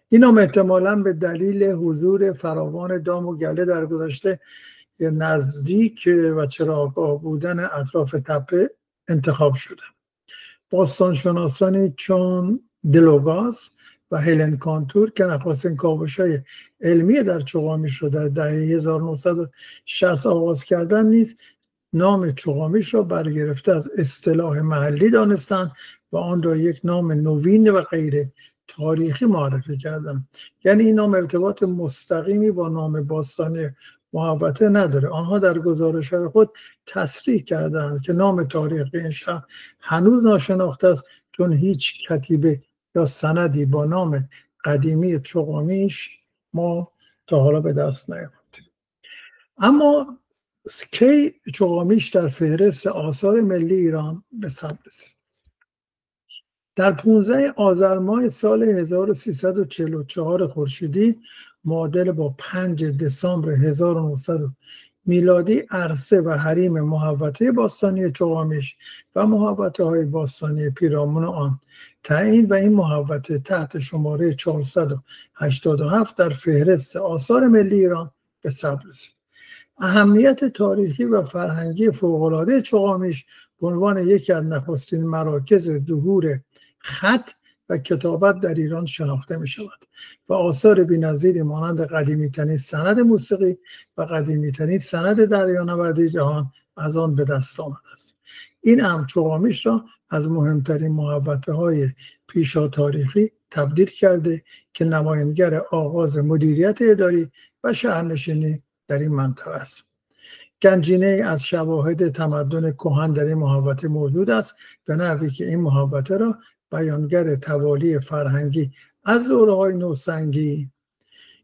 [SPEAKER 5] این هم احتمالاً به دلیل حضور فراوان دام و گله در گذشته نزدیک و چراگاه بودن اطراف تپه انتخاب شده. باستانشناسانی چون دلوگاز و هلن کانتور که نخستین کاوش‌های علمی در چوغامیش را در دهه 1960 آغاز کردن نیز نام چوغامیش را برگرفته از اصطلاح محلی دانستند و آن را یک نام نوین و غیر تاریخی معرفی کردند. یعنی این نام ارتباط مستقیمی با نام باستانی محوطه نداره. آنها در گزارش‌های خود تصریح کردند که نام تاریخی این شهر هنوز ناشناخته است، چون هیچ کتیبه یا سندی با نام قدیمی چوغامیش ما تا حالا به دست نیاوردیم. اما کی چوغامیش در فهرست آثار ملی ایران به ثبت رسید؟ در 15 آذر ماه سال 1344 خورشیدی معادل با 5 دسامبر 1900 میلادی عرصه و حریم محوطه باستانی چوغامیش و محوطه های باستانی پیرامون آن تعیین و این محوطه تحت شماره 487 در فهرست آثار ملی ایران به ثبت رسید. اهمیت تاریخی و فرهنگی فوق‌العاده چوغامیش به عنوان یکی از نخستین مراکز ظهور خط و کتابت در ایران شناخته می شود و آثار بی‌نظیری مانند قدیمی‌ترین سند موسیقی و قدیمی‌ترین سند دریانوردی جهان از آن به دست آمده است. این امر چوغامیش را از مهمترین محوطه‌های پیشا تاریخی تبدیل کرده که نماینگر آغاز مدیریت اداری و شهرنشینی در این منطقه است. گنجینه از شواهد تمدن کهن در این محوطه موجود است به نحوی که این محوطه را بیانگر توالی فرهنگی از دوره‌های نوسنگی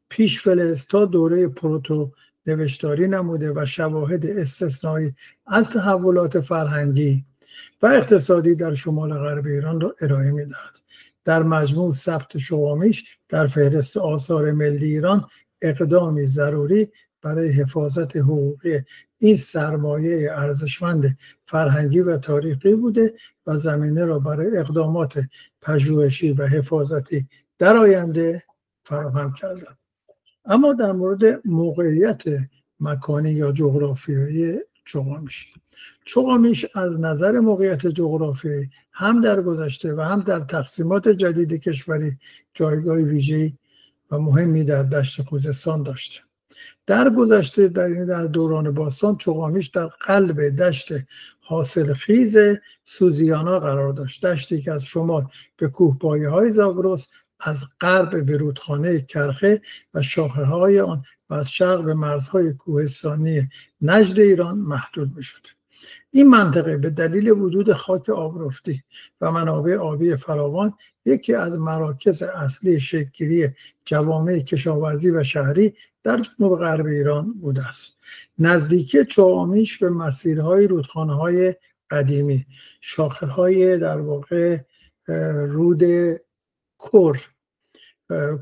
[SPEAKER 5] پیش فلز تا دوره پروتو نوشتاری نموده و شواهد استثنایی از تحولات فرهنگی و اقتصادی در شمال غرب ایران را ارائه می‌دهد. در مجموع ثبت چوغامیش در فهرست آثار ملی ایران اقدامی ضروری برای حفاظت حقوقی این سرمایه ارزشمند فرهنگی و تاریخی بوده و زمینه را برای اقدامات پژوهشی و حفاظتی در آینده فراهم کرده. اما در مورد موقعیت مکانی یا جغرافیایی چوغامیش از نظر موقعیت جغرافیایی هم در گذشته و هم در تقسیمات جدید کشوری جایگاه ویژه‌ای و مهمی در دشت خوزستان داشته. در گذشته در دوران باستان چوغامیش در قلب دشت حاصلخیز سوزیانا قرار داشت، دشتی که از شمال به کوهپایه‌های زاگرس، از غرب به رودخانه کرخه و شاخه‌های آن و از شرق به مرزهای کوهستانی نجد ایران محدود می‌شد. این منطقه به دلیل وجود خاک آبرفتی و منابع آبی فراوان یکی از مراکز اصلی شکل‌گیری جوامع کشاورزی و شهری در جنوب غرب ایران بوده است. نزدیکی چوغامیش به مسیرهای رودخانه‌های قدیمی، شاخه‌های در واقع رود کر،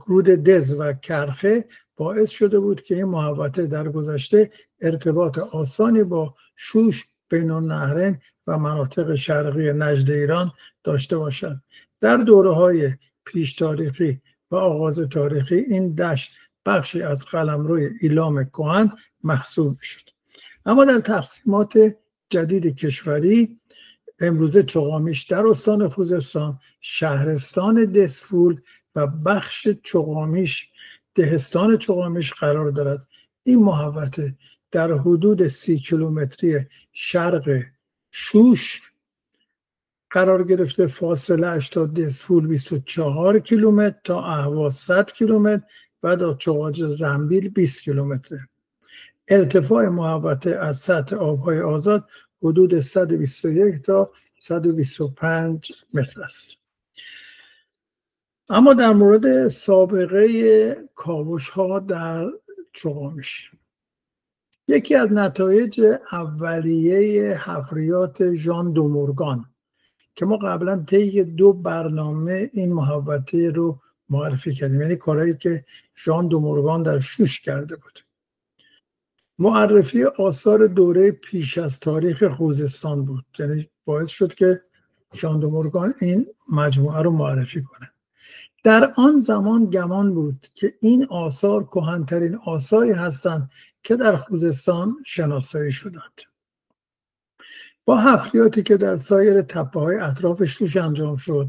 [SPEAKER 5] رود دز و کرخه باعث شده بود که این محوطه در گذشته ارتباط آسانی با شوش، بین النهرین و مناطق شرقی نجد ایران داشته باشد. در دوره‌های پیش تاریخی و آغاز تاریخی این دشت بخشی از قلمروی ایلام کهن محسوب شد. اما در تقسیمات جدید کشوری امروزه چوغامیش در استان خوزستان، شهرستان دسفول و بخش چوغامیش دهستان چوغامیش قرار دارد. این محوطه در حدود 30 کیلومتری شرق شوش قرار گرفته، فاصله اش تا دسفول 24 کیلومتر، تا اهواز 100 کیلومتر و تا چغاج زنبیل 20 کیلومتر. ارتفاع محوطه از سطح آبهای آزاد حدود 121 تا 125 متر است. اما در مورد سابقه کاوش ها در چغامیش، یکی از نتایج اولیه حفریات ژان دومورگان که ما قبلا طی 2 برنامه این محوطه رو معرفی کردیم، یعنی کارهایی که ژان دومورگان در شوش کرده بود، معرفی آثار دوره پیش از تاریخ خوزستان بود. یعنی باعث شد که ژان دومورگان این مجموعه رو معرفی کنه. در آن زمان گمان بود که این آثار کهن‌ترین آثاری هستند که در خوزستان شناسایی شدند. با حفریاتی که در سایر تپه‌های اطراف شوش انجام شد،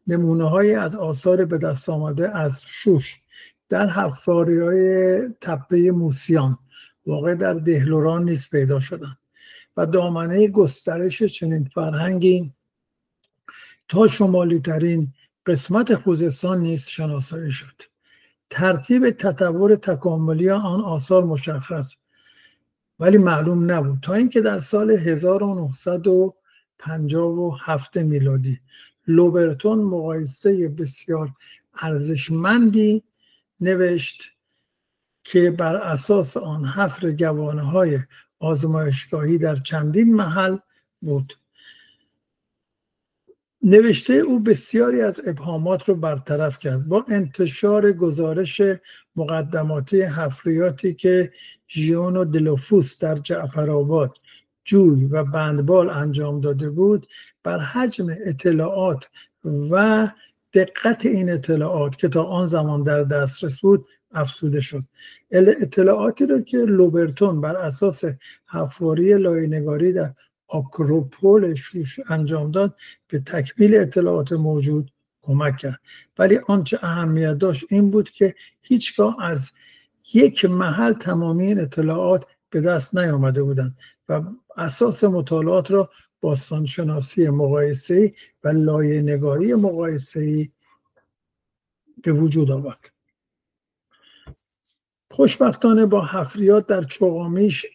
[SPEAKER 5] نمونه‌هایی از آثار به دست آمده از شوش در حفاری‌های تپه موسیان واقع در دهلوران نیز پیدا شدند و دامنه گسترش چنین فرهنگی تا شمالی ترین قسمت خوزستان نیز شناسایی شد. ترتیب تطور تکاملی آن آثار مشخص ولی معلوم نبود تا اینکه در سال 1957 میلادی لوبرتون مقایسه بسیار ارزشمندی نوشت که بر اساس آن حفر گوانه‌های آزمایشگاهی در چندین محل بود. نوشته او بسیاری از ابهامات را برطرف کرد. با انتشار گزارش مقدماتی حفریاتی که ژیونو دلوفوس در جعفرآباد، جوی و بندبال انجام داده بود، بر حجم اطلاعات و دقت این اطلاعات که تا آن زمان در دسترس بود افزوده شد. اطلاعاتی را که لوبرتون بر اساس حفاری لایه‌نگاری در آکروپول شوش انجام داد به تکمیل اطلاعات موجود کمک کرد، ولی آنچه اهمیت داشت این بود که هیچگاه از یک محل تمامی این اطلاعات به دست نیامده بودند و اساس مطالعات را باستانشناسی مقایسه‌ای و لایه‌نگاری مقایسه‌ای به وجود آورد. خوشبختانه با حفریات در چغامیش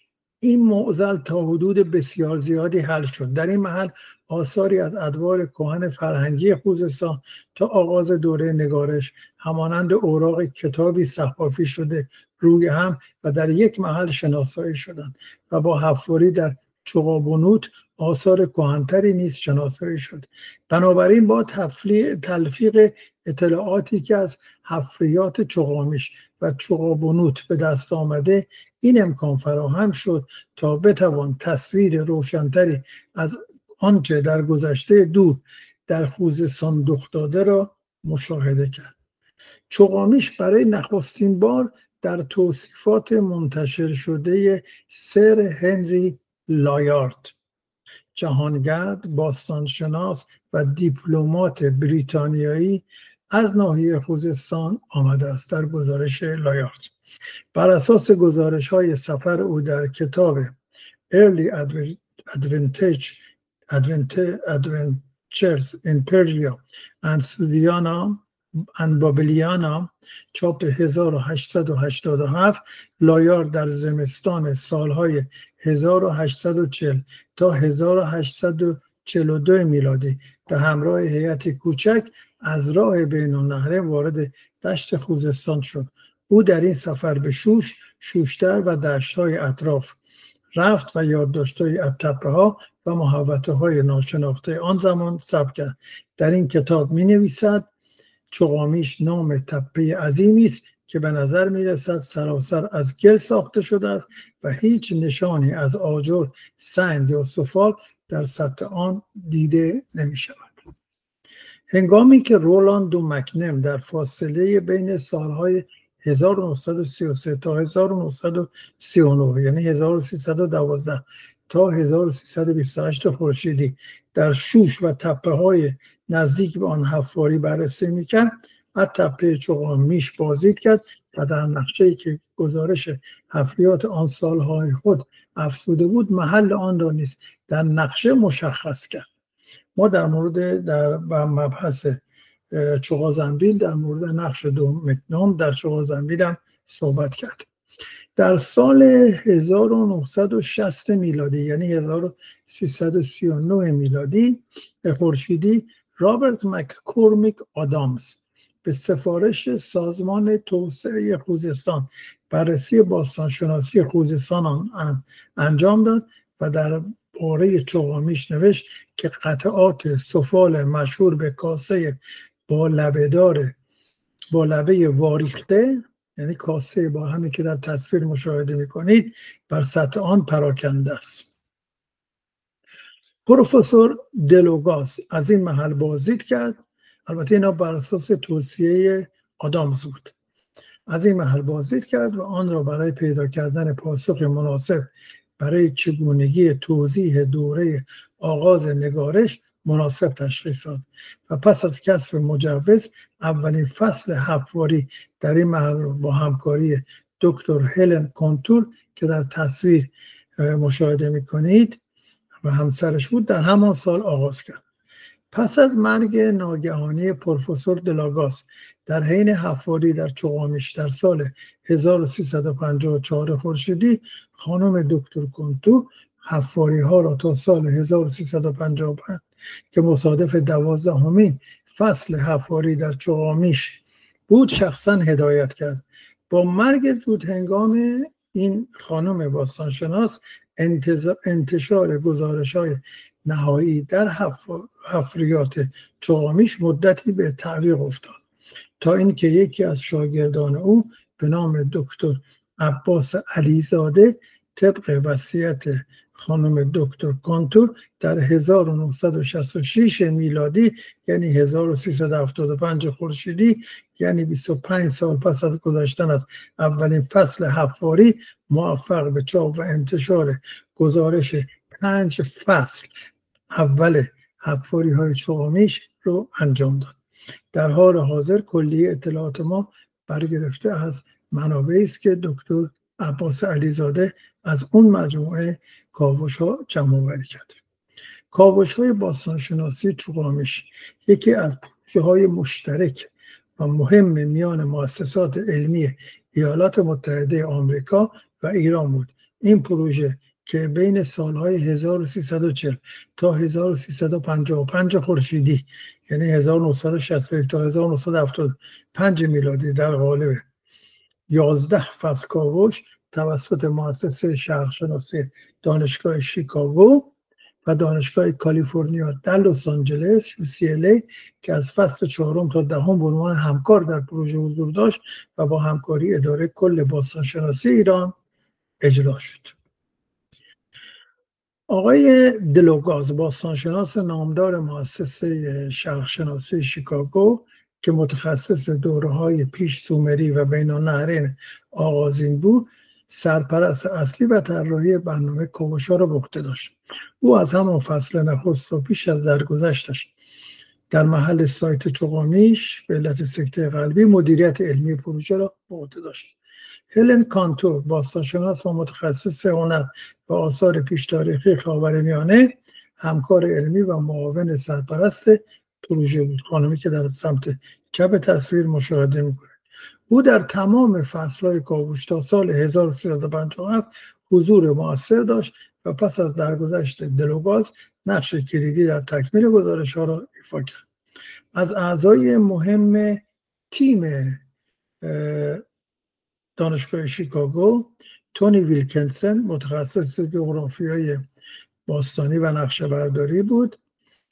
[SPEAKER 5] این معضل تا حدود بسیار زیادی حل شد. در این محل آثاری از ادوار کهن فرهنگی خوزستان تا آغاز دوره نگارش همانند اوراق کتابی صحافی شده روی هم و در یک محل شناسایی شدند و با حفاری در چغابونوت آثار کهن‌تری نیز شناسایی شد. بنابراین با تلفیق اطلاعاتی که از حفریات چغامیش و چغابونوت به دست آمده، این امکان فراهم شد تا بتوان تصویر روشن‌تری از آنچه در گذشته دور در خوزستان رخ داده را مشاهده کرد. چغامیش برای نخستین بار در توصیفات منتشر شده سر هنری لایارد، جهانگرد، باستانشناس و دیپلمات بریتانیایی از ناحیه خوزستان آمده است. در گزارش لایارد بر اساس گزارش‌های سفر او در کتاب Early Adventures in Persia and Sudiana and Babylonia چاپ 1887، لایارد در زمستان سالهای 1840 تا 1842 میلادی به همراه هیئتی کوچک از راه بین النهرین وارد دشت خوزستان شد. او در این سفر به شوش، شوشتر و دشت‌های اطراف رفت و یادداشت‌هایی از تپه‌ها و محوطه‌های ناشناخته آن زمان ثبت کرد. در این کتاب می‌نویسد چغامیش نام تپه عظیمی است که به نظر می‌رسد سراسر از گل ساخته شده است و هیچ نشانی از آجر، سنگ یا سفال در سطح آن دیده نمی‌شود. هنگامی که رولاند و مکنم در فاصله بین سالهای 1933 تا 1939 یعنی 1312 تا 1328 خورشیدی در شوش و تپه‌های نزدیک به آن حفاری بررسی می‌کرد، از تپه چغامیش بازدید کرد و در نقشه‌ای که گزارش حفریات آن سالهای خود افزوده بود محل آن را نیز در نقشه مشخص کرد. ما در مورد در مبحث چغازنبیل در مورد نقش دومتنوم در چغازنبیل هم صحبت کرد. در سال 1960 میلادی یعنی 1339 میلادی خورشیدی رابرت مککورمیک آدامز به سفارش سازمان توسعه خوزستان بررسی باستانشناسی خوزستان انجام داد و در باره چغامیش نوشت که قطعات سفال مشهور به کاسه با لبه واریخته، یعنی کاسه با همین که در تصویر مشاهده میکنید، بر سطح آن پراکنده است. پروفسور دلوگاس از این محل بازدید کرد، البته اینا بر اساس توصیه آدامز بود. از این محل بازدید کرد و آن را برای پیدا کردن پاسخ مناسب برای چگونگی توضیح دوره آغاز نگارش مناسب تشخیص داد و پس از کسب مجوز اولین فصل حفاری در این محل با همکاری دکتر هلن کنتور که در تصویر مشاهده میکنید و همسرش بود در همان سال آغاز کرد. پس از مرگ ناگهانی پروفسور دلاگاس در حین حفاری در چغامیش در سال 1354 خورشیدی، خانم دکتر کنتو حفاری ها را تا سال 1355 که مصادف 12مین فصل حفاری در چغامیش بود شخصا هدایت کرد. با مرگ زود هنگام این خانم باستانشناس انتشار گزارش‌های نهایی در حفریات چغامیش مدتی به تعویق افتاد تا اینکه یکی از شاگردان او به نام دکتر عباس علیزاده طبق وصیت خانم دکتر کنتور در 1966 میلادی یعنی 1375 خورشیدی یعنی 25 سال پس از گذشتن از اولین فصل حفاری موفق به چاپ و انتشار گزارش 5 فصل اول حفاری های چغامیش رو انجام داد. در حال حاضر کلیه اطلاعات ما برگرفته از منابعی است که دکتر عباس علیزاده از اون مجموعه کاوش ها جمع آوری کرده. کاوش های باستانشناسی چغامیش یکی از پروژه های مشترک و مهم میان مؤسسات علمی ایالات متحده آمریکا و ایران بود. این پروژه که بین سالهای 1340 تا 1355 خورشیدی یعنی 1961 تا 1975 میلادی در قالب 11 فصل کاوش توسط مؤسسه شرقشناسی دانشگاه شیکاگو و دانشگاه کالیفرنیا در لس آنجلس UCLA که از فصل 4 تا 10 به عنوان همکار در پروژه حضور داشت و با همکاری اداره کل باستانشناسی ایران اجرا شد. آقای دلوگاز باستانشناس نامدار مؤسسه شرقشناسی شیکاگو که متخصص دوره‌های پیش سومری و بین النهرین آغازین بود، سرپرست اصلی و طراحی برنامه کاوش‌ها را به عهده داشت. او از همان فصل نخست و پیش از درگذشتش در محل سایت چغامیش به علت سکته قلبی مدیریت علمی پروژه را به عهده داشت. هلن کانتور باستانشناس و متخصص هنر و آثار پیش تاریخی خاورمیانه همکار علمی و معاون سرپرست پروژه بود، خانمی که در سمت چپ تصویر مشاهده می‌کنید. او در تمام فصل‌های کاوش تا سال 1357 حضور مؤثر داشت و پس از درگذشت دلوگاز نقش کلیدی در تکمیل گزارش‌ها را ایفا کرد. از اعضای مهم تیم دانشگاه شیکاگو تونی ویلکنسن متخصص جغرافیای باستانی و نقشه‌برداری بود.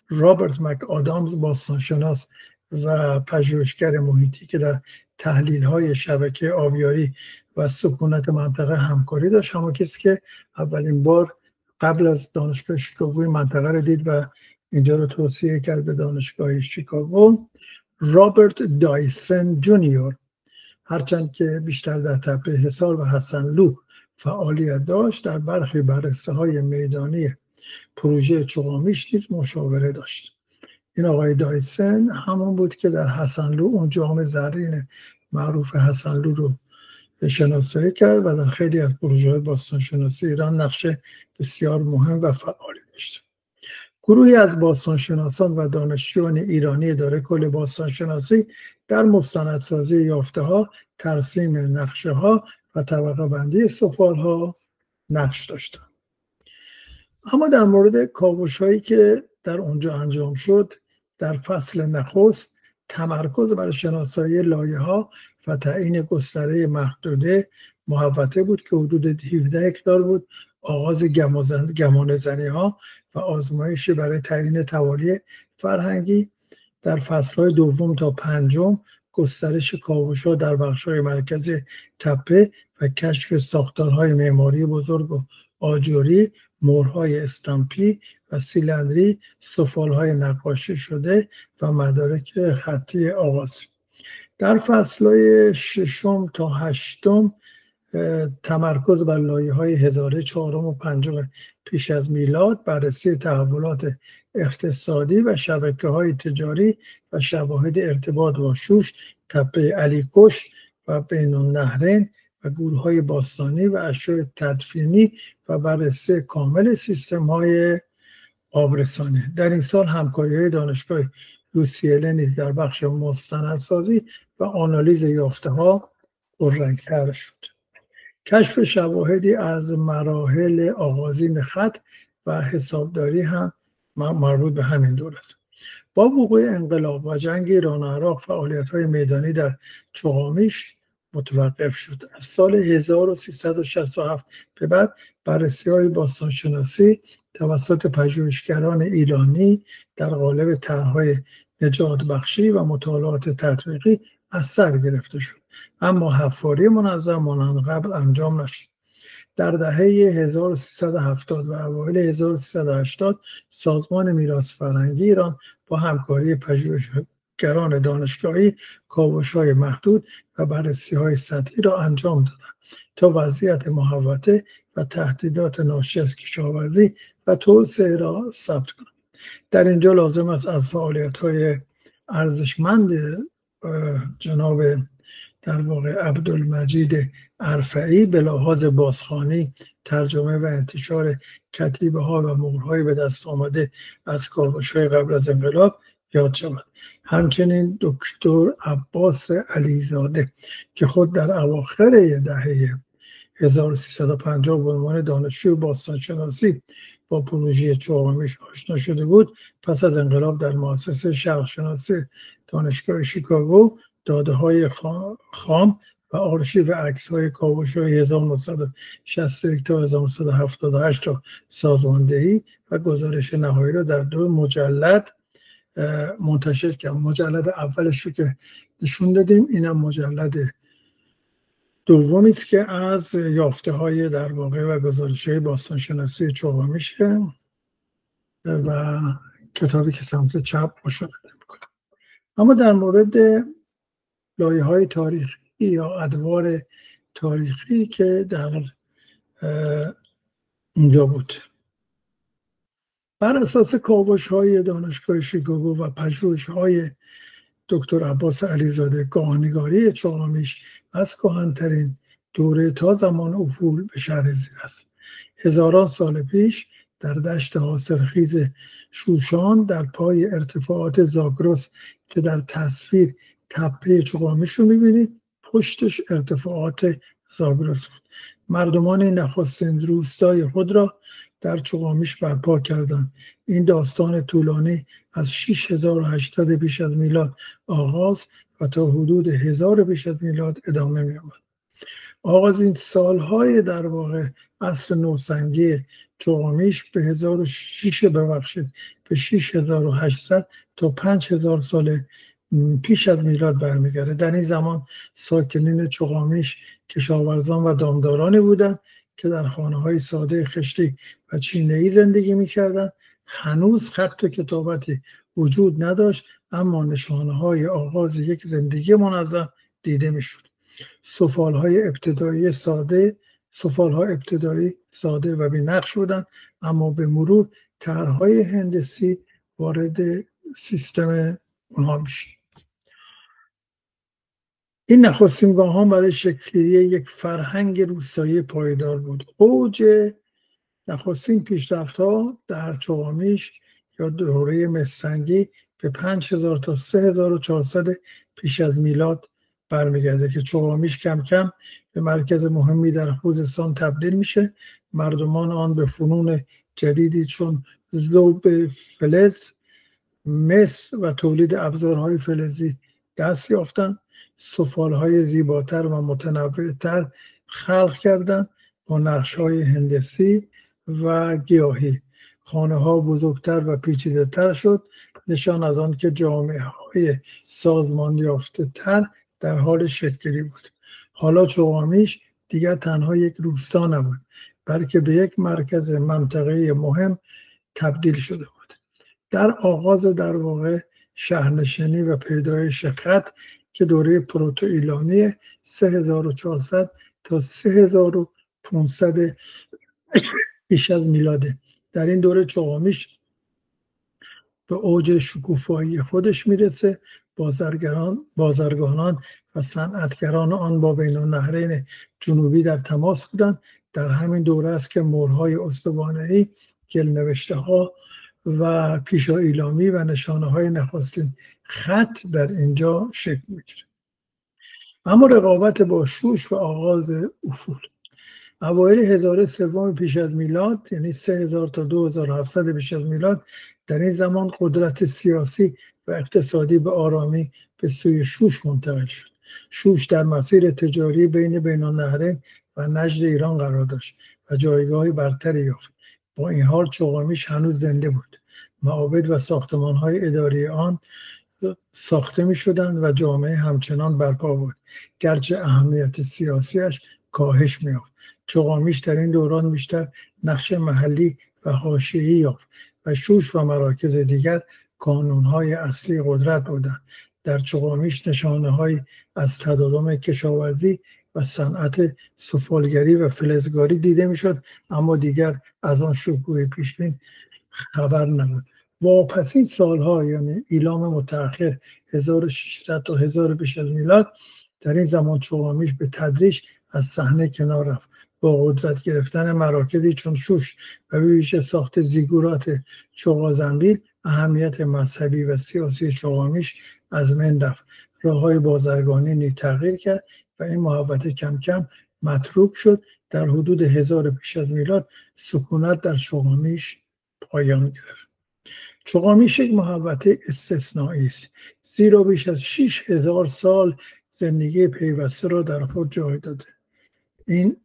[SPEAKER 5] رابرت مک آدامز باستانشناس و پژوهشگر محیطی که در تحلیل‌های شبکه آبیاری و سکونت منطقه همکاری داشت، همون کسی که اولین بار قبل از دانشگاه شیکاگو منطقه رو دید و اینجا رو توصیه کرد به دانشگاه شیکاگو. رابرت دایسن جونیور هرچند که بیشتر در تپه حصار و حسنلو فعالیت داشت، در برخی بررسی‌های میدانی پروژه چغامیش نیز مشاوره داشت. این آقای دایسن همون بود که در حسنلو اون جام زرین معروف حسنلو رو شناسایی کرد و در خیلی از پروژه‌های باستانشناسی ایران نقش بسیار مهم و فعالی داشت. گروهی از باستانشناسان و دانشجویان ایرانی اداره کل باستانشناسی در مستندسازی یافته‌ها، ترسیم نقشه‌ها و طبقه بندی سفال‌ها نقش داشتند. اما در مورد کاوش‌هایی که در اونجا انجام شد، در فصل نخست تمرکز بر شناسایی لایه‌ها و تعیین گستره محدوده محوطه بود که حدود 17 هکتار بود. آغاز گمانه‌زنی‌ها و آزمایشی برای تعیین توالی فرهنگی. در فصل‌های دوم تا پنجم گسترش کاوش‌ها در بخش‌های مرکزی تپه و کشف ساختارهای معماری بزرگ و آجوری، مهرهای استامپی و سیلندری، سفالهای نقاشی شده و مدارک خطی آغازی. در فصل‌های ششم تا هشتم تمرکز بر لایه‌های هزاره، چهارم و پنجم پیش از میلاد، بررسی تحولات اقتصادی و شبکه‌های تجاری و شواهد ارتباط با شوش، تپه علیکش و بین النهرین و گورهای باستانی و اشیاء تدفینی و بررسی کامل سیستم‌های آبرسانی. در این سال همکاری‌های دانشگاه UCLA نیز در بخش مستندسازی و آنالیز یافته‌ها پررنگ‌تر شد. کشف شواهدی از مراحل آغازین خط و حسابداری هم مربوط به همین دور است. با وقوع انقلاب و جنگ ایران و عراق، فعالیت‌های میدانی در چغامیش متوقف شد. از سال 1367 به بعد بررسی‌های باستانشناسی توسط پژوهشگران ایرانی در قالب طرح‌های نجات بخشی و مطالعات تطبیقی از سر گرفته شد، اما حفاری منظم مانند قبل انجام نشد. در دهه 1370 و اوایل 1380 سازمان میراث فرهنگی ایران با همکاری پژوهشگران دانشگاهی کاوش‌های محدود و بررسی‌های سطحی را انجام دادند تا وضعیت محوطه و تهدیدات ناشی از کشاورزی و توسعه را ثبت کنند. در اینجا لازم است از فعالیت‌های ارزشمند جناب در واقع عبدالمجید ارفعی به لحاظ بازخوانی، ترجمه و انتشار کتیبه ها و مهرهای به دست آمده از کاوش‌های قبل از انقلاب یاد شود. همچنین دکتر عباس علیزاده که خود در اواخر دهه 1350 به عنوان دانشجوی باستانشناسی با پروژه چغامیش آشنا شده بود، پس از انقلاب در مؤسسه شرقشناسی دانشگاه شیکاگو داده‌های خام و آرشیو عکس‌های کاوش‌های 1961 تا 1978 را سازماندهی و گزارش نهایی را در 2 مجلد منتشر کرد. مجلد اولش رو که نشون دادیم، اینم مجلد دومی است که از یافته‌های در واقع و گزارش‌های باستانشناسی چغامیشه و کتابی که سمت چپ مشاهده می‌کنه. اما در مورد لایه‌های تاریخی یا ادوار تاریخی که در اینجا بود، بر اساس کاوش‌های دانشگاه شیکاگو و پژوهش‌های دکتر عباس علیزاده، کاهنگاری چغامیش از کهن‌ترین دوره تا زمان افول به شرح زیر است. هزاران سال پیش در دشت حاصلخیز شوشان در پای ارتفاعات زاگرس که در تصویر تپه چغامیش رو می‌بینید، پشتش ارتفاعات زاگرس بود. مردمان نخستین روستای خود را در چغامیش برپا کردند. این داستان طولانی از 6800 پیش از میلاد آغاز و تا حدود 1000 پیش از میلاد ادامه می‌یابد. آغاز این سالهای در واقع عصر نوسنگی چغامیش به 6800 تا 5000 سال پیش از میلاد برمیگرده. در این زمان ساکنین چغامیش کشاورزان و دامدارانی بودند که در خانه‌های ساده خشتی و چینه‌ای زندگی می‌کردند. هنوز خط و کتابتی وجود نداشت، اما نشانه‌های آغاز یک زندگی منظم دیده می‌شد. سفال‌های ابتدایی ساده و بی‌نقش بودند، اما به مرور طرح‌های هندسی وارد سیستم اونها میشه. این نخستین گام برای شکل‌گیری یک فرهنگ روستایی پایدار بود. اوج نخستین پیشرفت‌ها در چغامیش یا دوره مسنگی به 5000 تا 3400 پیش از میلاد برمیگرده که چوغامیش کم کم به مرکز مهمی در خوزستان تبدیل میشه. مردمان آن به فنون جدیدی چون ذوب فلز، مس و تولید ابزارهای فلزی دست یافتند. سفالهای زیباتر و متنوعتر خلق کردند با نقش‌های هندسی و گیاهی. خانه‌ها بزرگتر و پیچیده‌تر شد، نشان از آن که جامعه‌های سازمان یافته‌تر در حال شکل‌گیری بود. حالا چوغامیش دیگر تنها یک روستا نبود، بلکه به یک مرکز منطقه‌ای مهم تبدیل شده بود. در آغاز در واقع شهرنشینی و پیدایش خط که دوره پروتو ایلانی 3400 تا 3500 پیش از میلاده. در این دوره چوغامیش به اوج شکوفایی خودش میرسه. بازرگانان و صنعتگران آن با بین النهرین جنوبی در تماس بودند. در همین دوره است که مهرهای استوانه‌ای، گل‌نوشته‌ها و پیشا ایلامی و نشانه‌های نخستین خط در اینجا شکل میگیره. اما رقابت با شوش و آغاز افول اوایل 1003 پیش از میلاد، یعنی 3000 تا 2700 پیش از میلاد، در این زمان قدرت سیاسی و اقتصادی به آرامی به سوی شوش منتقل شد. شوش در مسیر تجاری بین النهرین و نجد ایران قرار داشت و جایگاهی برتری یافت. با این حال چوغامیش هنوز زنده بود. معابد و ساختمان‌های اداری آن ساخته می‌شدند و جامعه همچنان برپا بود، گرچه اهمیت سیاسیش کاهش می‌یافت. چوغامیش در این دوران بیشتر نقش محلی و حاشیه‌ای یافت و شوش و مراکز دیگر کانون‌های اصلی قدرت بودند. در چوغامیش نشانه‌هایی از تداوم کشاورزی و صنعت سفالگری و فلزگاری دیده می‌شد، اما دیگر از آن شکوه پیشین خبر نبود. واپسین سالها، یعنی ایلام متأخر 1600 تا 1000 پیش از میلاد، در این زمان چوغامیش به تدریج از صحنه کنار رفت. با قدرت گرفتن مراکزی چون شوش و به ویژه ساخت زیگورات چوغازنبیل، اهمیت مذهبی و سیاسی چوغامیش از من رفت. راه‌های بازرگانی نیز تغییر کرد و این محوطه کم کم متروک شد. در حدود 1000 پیش از میلاد سکونت در چوغامیش پایان گرفت. چوغامیش یک محوطه استثنایی است، زیرا بیش از 6000 سال زندگی پیوسته را در خود جای داده. این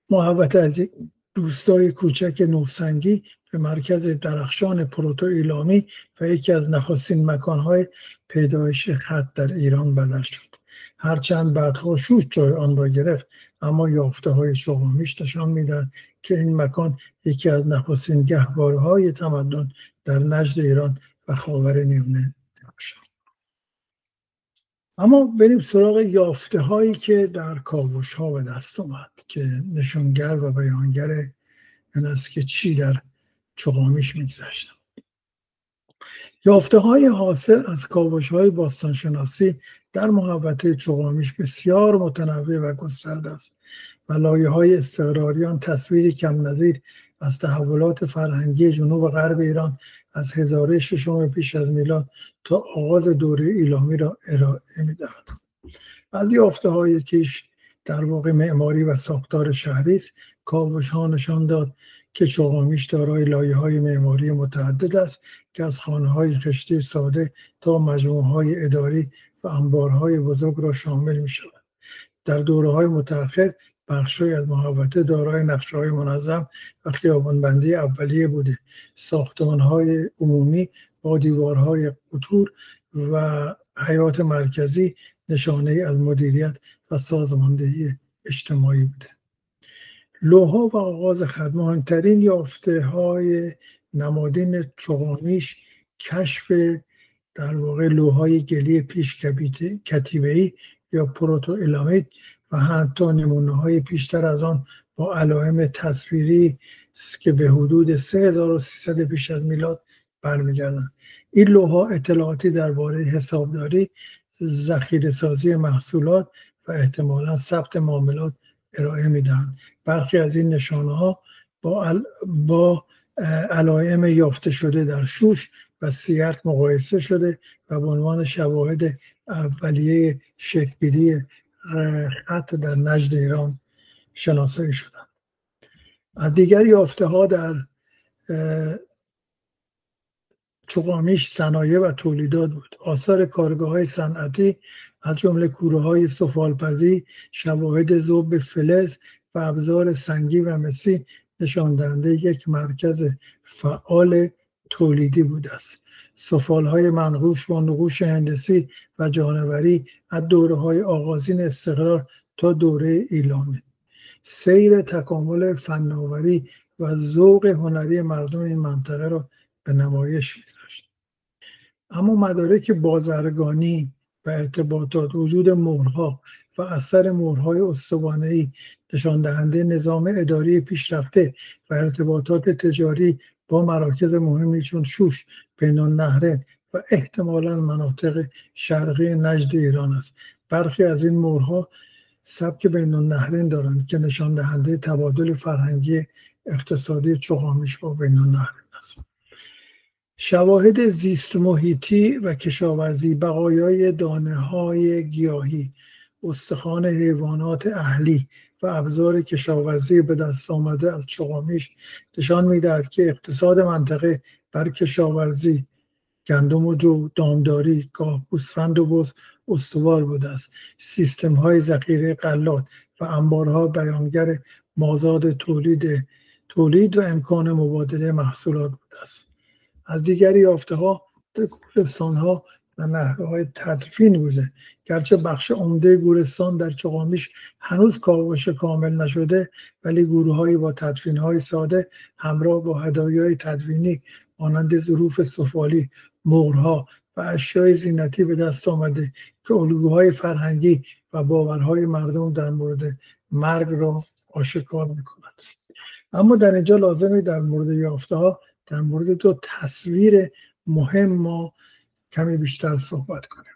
[SPEAKER 5] محوطه از یک روستای کوچک نوسنگی به مرکز درخشان پروتو ایلامی و یکی از نخستین مکانهای پیدایش خط در ایران بدل شد. هرچند بعدها شوش جای آن را گرفت، اما یافته‌های چوغامیش نشان می‌دهد که این مکان یکی از نخستین گهواره‌های تمدن در نجد ایران و خاورمیانه باشد. اما بریم سراغ یافته‌هایی که در کاوش‌ها به دست اومد که نشانگر و بیانگر این است که چی در چوغامیش می‌گذشت. یافته‌های حاصل از کاوش‌های باستانشناسی در محوطه چوغامیش بسیار متنوع و گسترده است و لایه‌های استقراریان تصویری کم نظیر از تحولات فرهنگی جنوب و غرب ایران از هزاره ششم پیش از میلاد تا آغاز دوره ایلامی را ارائه می‌دهد. از یافته‌های کیش در واقع معماری و ساختار شهری است. کاوش‌ها نشان داد که چوغامیش دارای لایه‌های معماری متعدد است که از خانه‌های خشتی ساده تا مجموعه‌های اداری و انبارهای بزرگ را شامل می‌شود. در دوره‌های متأخر بخش‌هایی از محوطه دارای نقشه‌های منظم و خیابان‌بندی اولیه بوده. ساختمان‌های عمومی با دیوارهای قطور و حیاط مرکزی نشانه‌ای از مدیریت و سازماندهی اجتماعی بوده. لوح‌ها و آغاز خط مهمترین یافته‌های نمادین چوغامیش کشف در واقع لوح‌های گلی پیش کتیبه‌ای یا پروتو ایلامیت و حتی نمونه‌های پیشتر از آن با علائم تصویری که به حدود 3300 پیش از میلاد برمیگردند. این لوح‌ها اطلاعاتی درباره حسابداری، ذخیره‌سازی محصولات و احتمالاً ثبت معاملات ارائه می‌دهند. برخی از این نشانه‌ها با علائم یافته شده در شوش و سیرک مقایسه شده و به عنوان شواهد اولیه شکل‌گیری خط در نجد ایران شناسایی شدند. از دیگر یافته ها در چوغامیش صنایع و تولیدات بود. آثار کارگاه‌های صنعتی از جمله کوره‌های سفالپزی، شواهد ذوب فلز و ابزار سنگی و مسی نشان دهنده یک مرکز فعال تولیدی بوده است. سفالهای منقوش و نقوش هندسی و جانوری از دوره‌های آغازین استقرار تا دوره ایلامی، سیر تکامل فناوری و ذوق هنری مردم این منطقه را به نمایش می‌گذاشت. اما مدارک بازرگانی و ارتباطات، وجود مهرها و اثر مهرهای استوانه‌ای نشان دهنده نظام اداری پیشرفته و ارتباطات تجاری با مراکز مهمی چون شوش، بین‌النهرین و احتمالاً مناطق شرقی نجد ایران است. برخی از این مهرها سبک بین‌النهرین دارند که نشان دهنده تبادل فرهنگی اقتصادی چوغامیش با بین‌النهرین است. شواهد زیست محیطی و کشاورزی، بقایای دانه‌های گیاهی، استخوان حیوانات اهلی و ابزار کشاورزی به دست آمده از چوغامیش نشان می‌دهد که اقتصاد منطقه بر کشاورزی، گندم و جو، دامداری، گاو، گوسفند و بز استوار بوده است. سیستم‌های ذخیره غلات و انبارها بیانگر مازاد تولید و امکان مبادله محصولات بوده است. از دیگری یافته‌ها در گورستان‌ها و نهرهای تدفین بوده. گرچه بخش عمده گورستان در چوغامیش هنوز کاوش کامل نشده، ولی گروه‌هایی با تدفین‌های ساده همراه با هدایای تدفینی مانند ظروف سفالی، مهرها و اشیای زینتی به دست آمده که الگوهای فرهنگی و باورهای مردم در مورد مرگ را آشکار می‌کند. اما در اینجا لازمه در مورد یافته‌ها در مورد دو تصویر مهم ما کمی بیشتر صحبت کنیم.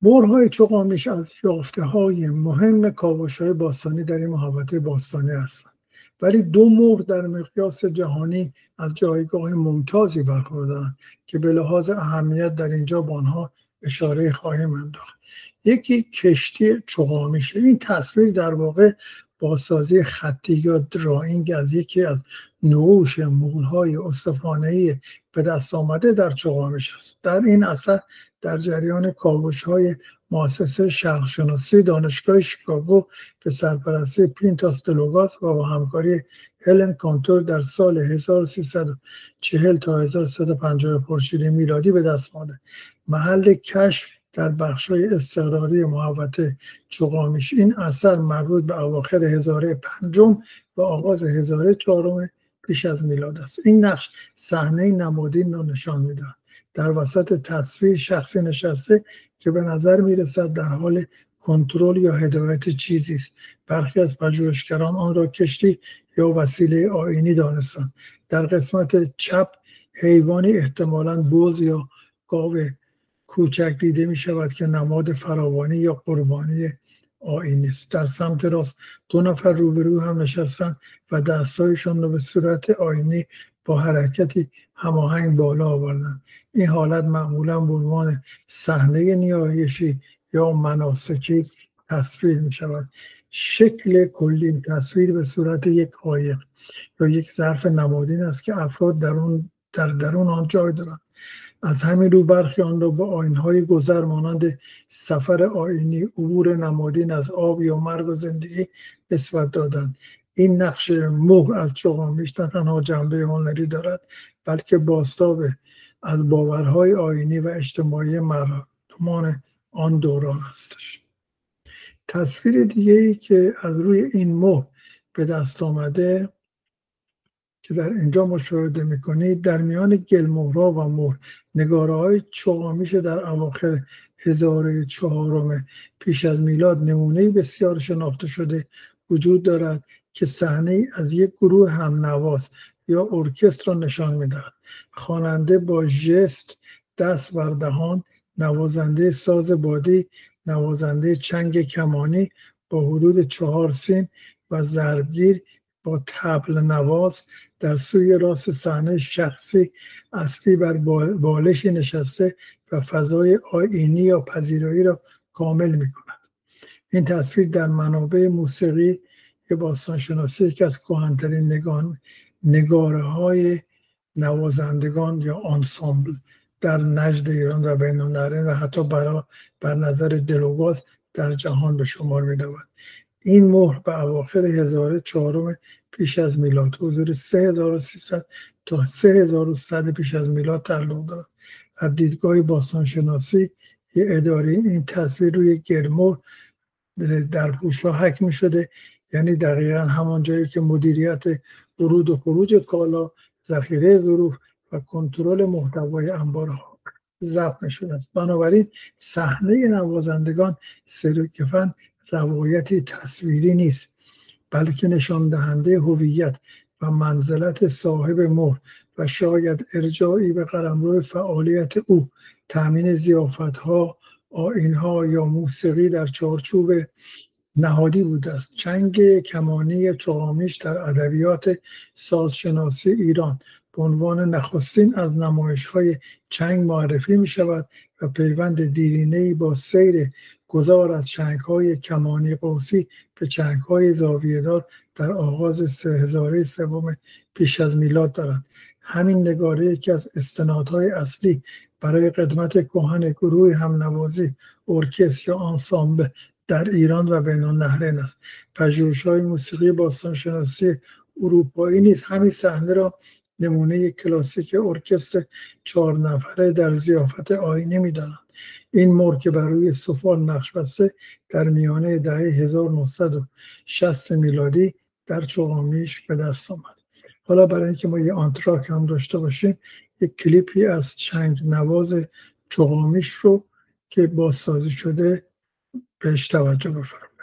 [SPEAKER 5] مهرهای چوغامیش از یافته‌های مهم کاوش‌های باستانی در این محوطه باستانی هستند، ولی دو مهر در مقیاس جهانی از جایگاه ممتازی برخوردارند که به لحاظ اهمیت در اینجا به آنها اشاره خواهیم انداخت. یکی کشتی چوغامیش. این تصویر در واقع بازسازی خطی یا دراینگ از یکی از نقوش مهرهای استوانه‌ای به دست آمده در چوغامیش است. در این اثر در جریان کاوش‌های مؤسسه شرق‌شناسی دانشگاه شیکاگو به سرپرستی پینتاس دلوگاس و با همکاری هلن کانتور در سال 1340 تا 1350 خورشیدی میلادی به دست آمده. محل کشف در بخش‌های استقراری محوطه چوغامیش. این اثر مربوط به اواخر هزاره پنجم و آغاز هزاره چهارم پیش از میلاد است. این نقش صحنه نمادین را نشان می‌دهد. در وسط تصویر شخصی نشسته که به نظر می‌رسد در حال کنترل یا هدایت چیزی است. برخی از پژوهشگران آن را کشتی یا وسیله آیینی دانستند. در قسمت چپ حیوانی احتمالاً بز یا گاو کوچک دیده می شود که نماد فراوانی یا قربانی آیینی است. در سمت راست دو نفر روبرو هم نشستند و دستایشان را به صورت آیینی با حرکتی هماهنگ بالا آوردند. این حالت معمولا به عنوان صحنه نیایشی یا مناسکی تصویر می شود. شکل کلی تصویر به صورت یک قایق یا یک ظرف نمادین است که افراد در درون آن جای دارند. از همین رو برخی آن را به آیین‌های گذر مانند سفر آیینی، عبور نمادین از آب یا مرگ و زندگی نسبت دادند. این نقش مهر از چوغامیش نه تنها جنبه هنری دارد، بلکه بازتاب از باورهای آیینی و اجتماعی مردمان آن دوران هستش. تصویر دیگه‌ای که از روی این مهر به دست آمده که در اینجا مشاهده می‌کنید، در میان گلمهرها و مهر نگاره‌های چوغامیش در اواخر هزاره چهارم پیش از میلاد نمونه بسیار شناخته شده وجود دارد که صحنه از یک گروه همنواز یا ارکستر را نشان می‌دهد. خواننده با ژست دست بر دهان، نوازنده ساز بادی، نوازنده چنگ کمانی با حدود 4 سیم و ضربگیر با طبل نواز در سوی راست صحنه شخصی اصلی بر بالش نشسته و فضای آیینی یا پذیرایی را کامل می کند. این تصویر در منابع موسیقی باستانشناسی یکی از کهن‌ترین نگاره های نوازندگان یا آنسامبل در نجد ایران و بین النهرین و حتی بر نظر دلوگاز در جهان به شمار می رود. این مهر به اواخر هزاره چهارم پیش از میلاد حدود 3300 تا 3100 پیش از میلاد تعلق دارد. از دیدگاه باستانشناسی اداری این تصویر روی گرمور در پوشا حک شده، یعنی دقیقا همان جایی که مدیریت ورود و خروج کالا، ذخیره ظروف و کنترل محتوای انبارها ضبط شده است. بنابراین صحنه نوازندگان صرفاً روایتی تصویری نیست، بلکه نشان دهنده هویت و منزلت صاحب مهر و شاید ارجاعی به قلمرو فعالیت او، تامین ضیافت‌ها، آیین‌ها یا موسیقی در چارچوب نهادی بوده است. چنگ کمانی چغامیش در ادبیات سازشناسی ایران به عنوان نخستین از نمایش‌های چنگ معرفی می شود و پیوند دیرینه‌ای با سیر گذار از چنگ‌های کمانی قوسی به چنگ‌های زاویه‌دار در آغاز هزاره سوم پیش از میلاد دارند. همین نگاره یکی از استنادهای اصلی برای قدمت کهن گروه همنوازی، ارکستر یا آنسامبل در ایران و بین النهرین است. پژوهش‌های موسیقی باستانشناسی اروپایی نیز همین صحنه را نمونه کلاسیک ارکستر 4 نفره در ضیافت آیینی می‌دانند. این مهر که بر روی سفال نقش بسته در میانه دهه 1960 میلادی در چغامیش به دست آمد. حالا برای اینکه ما یه آنتراک هم داشته باشیم، یک کلیپی از چنگ نواز چغامیش رو که بازسازی شده بهش توجه بفرمایید.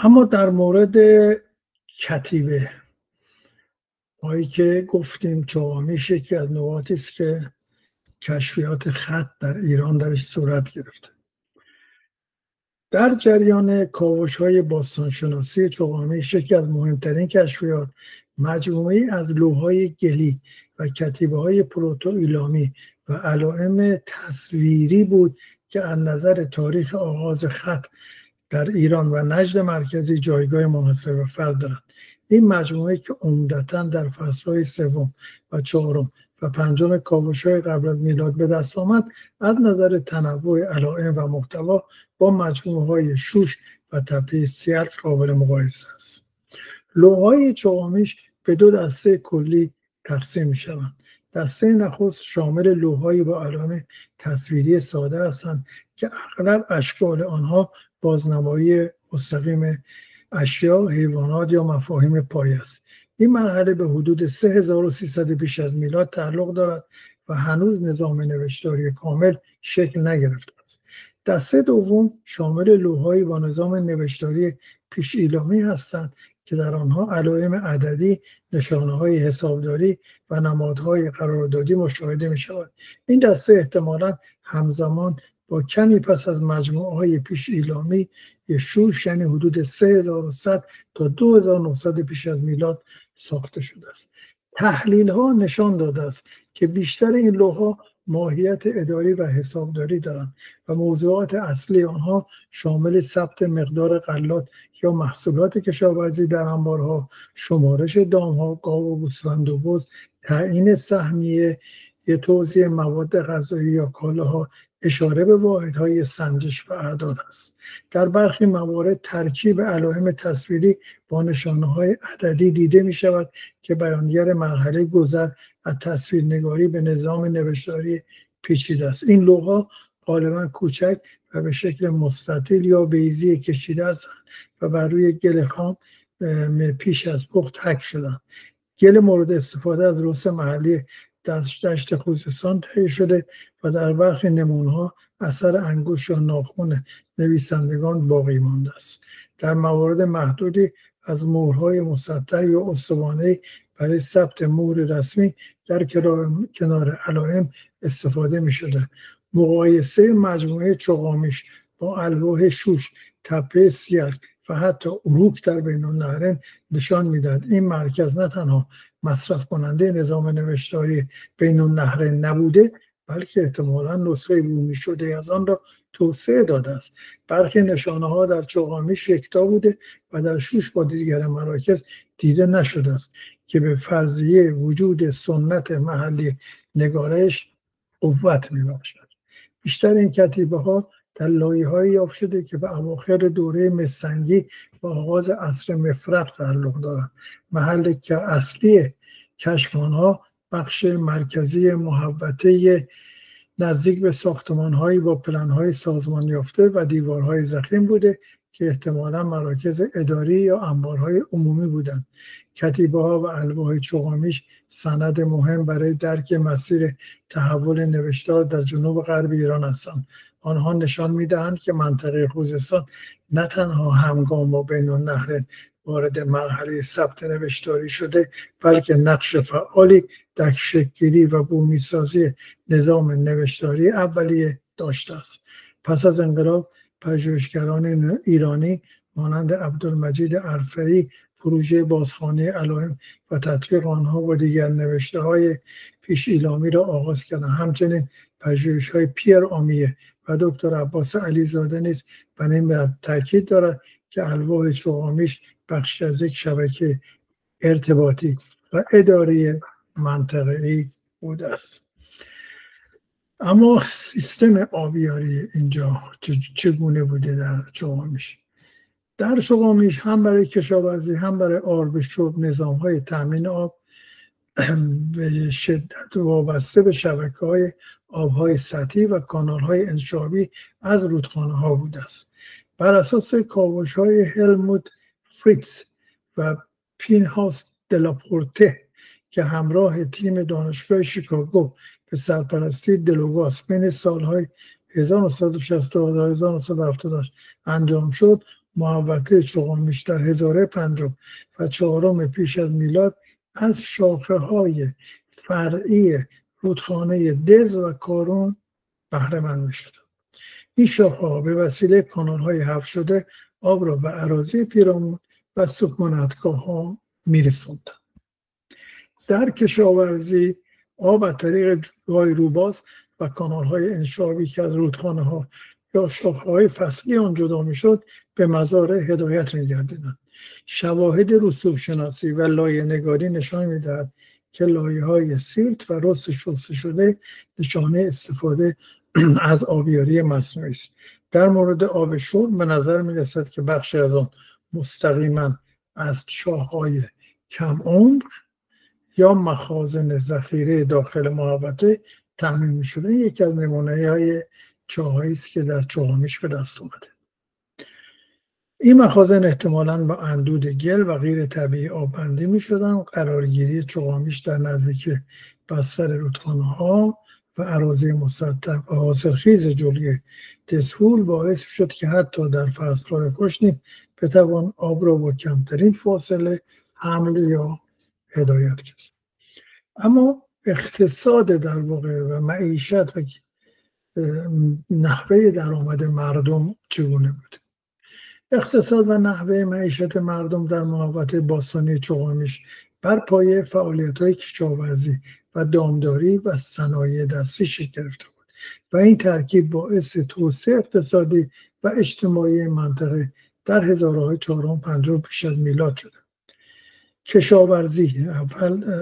[SPEAKER 5] اما در مورد کتیبه هایی که گفتیم چاقامیش یکی از نقاطی است که کشفیات خط در ایران درش صورت گرفته. در جریان کاوش‌های باستانشناسی چاقامیش یکی از مهمترین کشفیات مجموعه‌ای از لوح‌های گلی و کتیبه‌های پروتو ایلامی و علائم تصویری بود که از نظر تاریخ آغاز خط در ایران و نجد مرکزی جایگاه منحصر به فرد دارد. این مجموعه که عمدتاً در فصل‌های سوم و چهارم و پنجم کاوش‌های قبل از میلاد به دست آمد، از نظر تنوع علائم و محتوا با مجموعه‌های شوش و تپه سیلک قابل مقایسه است. لوح‌های چاقامیش به دو دسته کلی تقسیم می‌شوند. دسته نخست شامل لوح‌هایی با علائم تصویری ساده هستند که اغلب اشکال آنها بازنمایی مستقیم اشیا، حیوانات یا مفاهیم پایه است. این مرحله به حدود 3300 پیش از میلاد تعلق دارد و هنوز نظام نوشتاری کامل شکل نگرفته است. دسته دوم شامل لوح‌هایی با نظام نوشتاری پیش ایلامی هستند که در آنها علائم عددی، نشانه‌های حسابداری و نمادهای قراردادی مشاهده می‌شود. این دسته احتمالاً همزمان با کمی پس از مجموعه‌های پیش ایلامی شوش، یعنی حدود 3100 تا 2900 پیش از میلاد ساخته شده است. تحلیل‌ها نشان داده است که بیشتر این لوح‌ها ماهیت اداری و حسابداری دارند و موضوعات اصلی آنها شامل ثبت مقدار غلات یا محصولات کشاورزی در انبارها، شمارش دام‌ها، گاو و گوسفند و بز، تعیین سهمیه، توزیع مواد غذایی یا کالاها، اشاره به واحدهای سنجش و اعداد است. در برخی موارد ترکیب علائم تصویری با نشانه‌های عددی دیده می شود که بیانگر مرحله گذر از تصویرنگاری به نظام نوشتاری پیچیده است. این لوح‌ها غالباً کوچک و به شکل مستطیل یا بیضی کشیده هستند و بر روی گل خام پیش از پخت حک شدند. گل مورد استفاده از رس محلی دشت خوزستان تهیه شده و در برخی نمونه‌ها اثر انگشت یا ناخن نویسندگان باقی مانده است. در موارد محدودی از مهرهای مسطح یا استوانه‌ای برای ثبت مهر رسمی در کنار علائم استفاده می شده. مقایسه مجموعه چاقامیش با الواح شوش، تپه سیلک و حتی اروک در بین النهرین نشان میدهد این مرکز نه تنها مصرف کننده نظام نوشتاری بین النهرین نبوده، بلکه احتمالاً نسخه بومی شده از آن را توسعه داده است. برخی نشانه ها در چاقامیش یکتا بوده و در شوش با دیگر مراکز دیده نشده است که به فرضیه وجود سنت محلی نگارش قوت می‌بخشد. بیشتر این کتیبه ها در لایه‌هایی یافت شده که به اواخر دوره مسنگی و آغاز عصر مفرق تعلق دارند. محل که اصلی کشف آنها بخش مرکزی محوطه نزدیک به ساختمان‌هایی با پلن‌های سازمان یافته و دیوارهای ضخیم بوده که احتمالاً مراکز اداری یا انبارهای عمومی بودند. کتیبه‌ها و الواح چاقامیش سند مهم برای درک مسیر تحول نوشتار در جنوب غرب ایران هستند. آنها نشان می‌دهند که منطقه خوزستان نه تنها همگام با بین النهرین وارد مرحله ثبت نوشتاری شده، بلکه نقش فعالی در شکل‌گیری و بومی‌سازی نظام نوشتاری اولیه داشته است. پس از انقلاب پژوهشگران ایرانی مانند عبدالمجید عرفه‌ای پروژه بازخوانی علائم و تطبیق آنها با دیگر نوشته‌های پیش ایلامی را آغاز کردند. همچنین پژوهش‌های پیر آمیه و دکتر عباس علیزاده نیز بر این تاکید دارد که الواح چاقامیش بخش از یک شبکه ارتباطی و اداری منطقه‌ای بوده است. اما سیستم آبیاری اینجا چگونه بوده در چاقامیش؟ در چاقامیش هم برای کشاورزی هم برای آرد و شرب نظام‌های تامین آب به شدت وابسته به شبکه‌های آب‌های سطحی و کانال‌های انشابی از رودخانه‌ها بوده است. بر اساس کاوش‌های هلموت فریتز و پینهاوس دلاپورته که همراه تیم دانشگاه شیکاگو به سرپرستی دلوگاس بین سالهای 1960 تا 1970 انجام شد، محوطه چغامیش در 1050 و 4 پیش از میلاد از شاخه های فرعی رودخانه دز و کارون بهره مند می‌شد. این شاخه ها به وسیله کانال های حفر شده آب را به اراضی پیرامون و سکونتگاه ها می‌رساندند. در کشاورزی آب از طریق جویه‌های روباز و کانال‌های انشابی که از رودخانه ها یا شاخه‌های فصلی آن جدا می‌شد به مزارع هدایت می‌گردیدند. شواهد رسوب شناسی و لایه‌نگاری نشان می‌دهد که لایه‌های سیلت و رس شسته شده نشانه استفاده از آبیاری مصنوعی است. در مورد آب شرب به نظر می‌رسد که بخشی از آن مستقیما از چاه‌های کم عمق یا مخازن ذخیره داخل محوطه تامین می‌شده. یکی از نمونه‌های چاه‌هایی است که در چغامیش به دست اومده. این مخازن احتمالاً با اندود گل و غیر طبیعی آببندی می‌شدن. قرارگیری چغامیش در نزدیکی بستر رودخانه‌ها و اراضی مسطح و حاصلخیز جلوی دسفول باعث شد که حتی در فصل‌های خشک بتوان آب را با کمترین فاصله حمل یا هدایت کرد. اما اقتصاد در واقع و معیشت و نحوه درآمد مردم چگونه بود؟ اقتصاد و نحوه معیشت مردم در محوطه باستانی چغامیش بر پایه فعالیت‌های کشاورزی و دامداری و صنایع دستی شکل گرفته بود و این ترکیب باعث توسعه اقتصادی و اجتماعی منطقه در هزاره‌های 450 پیش از میلاد شده. کشاورزی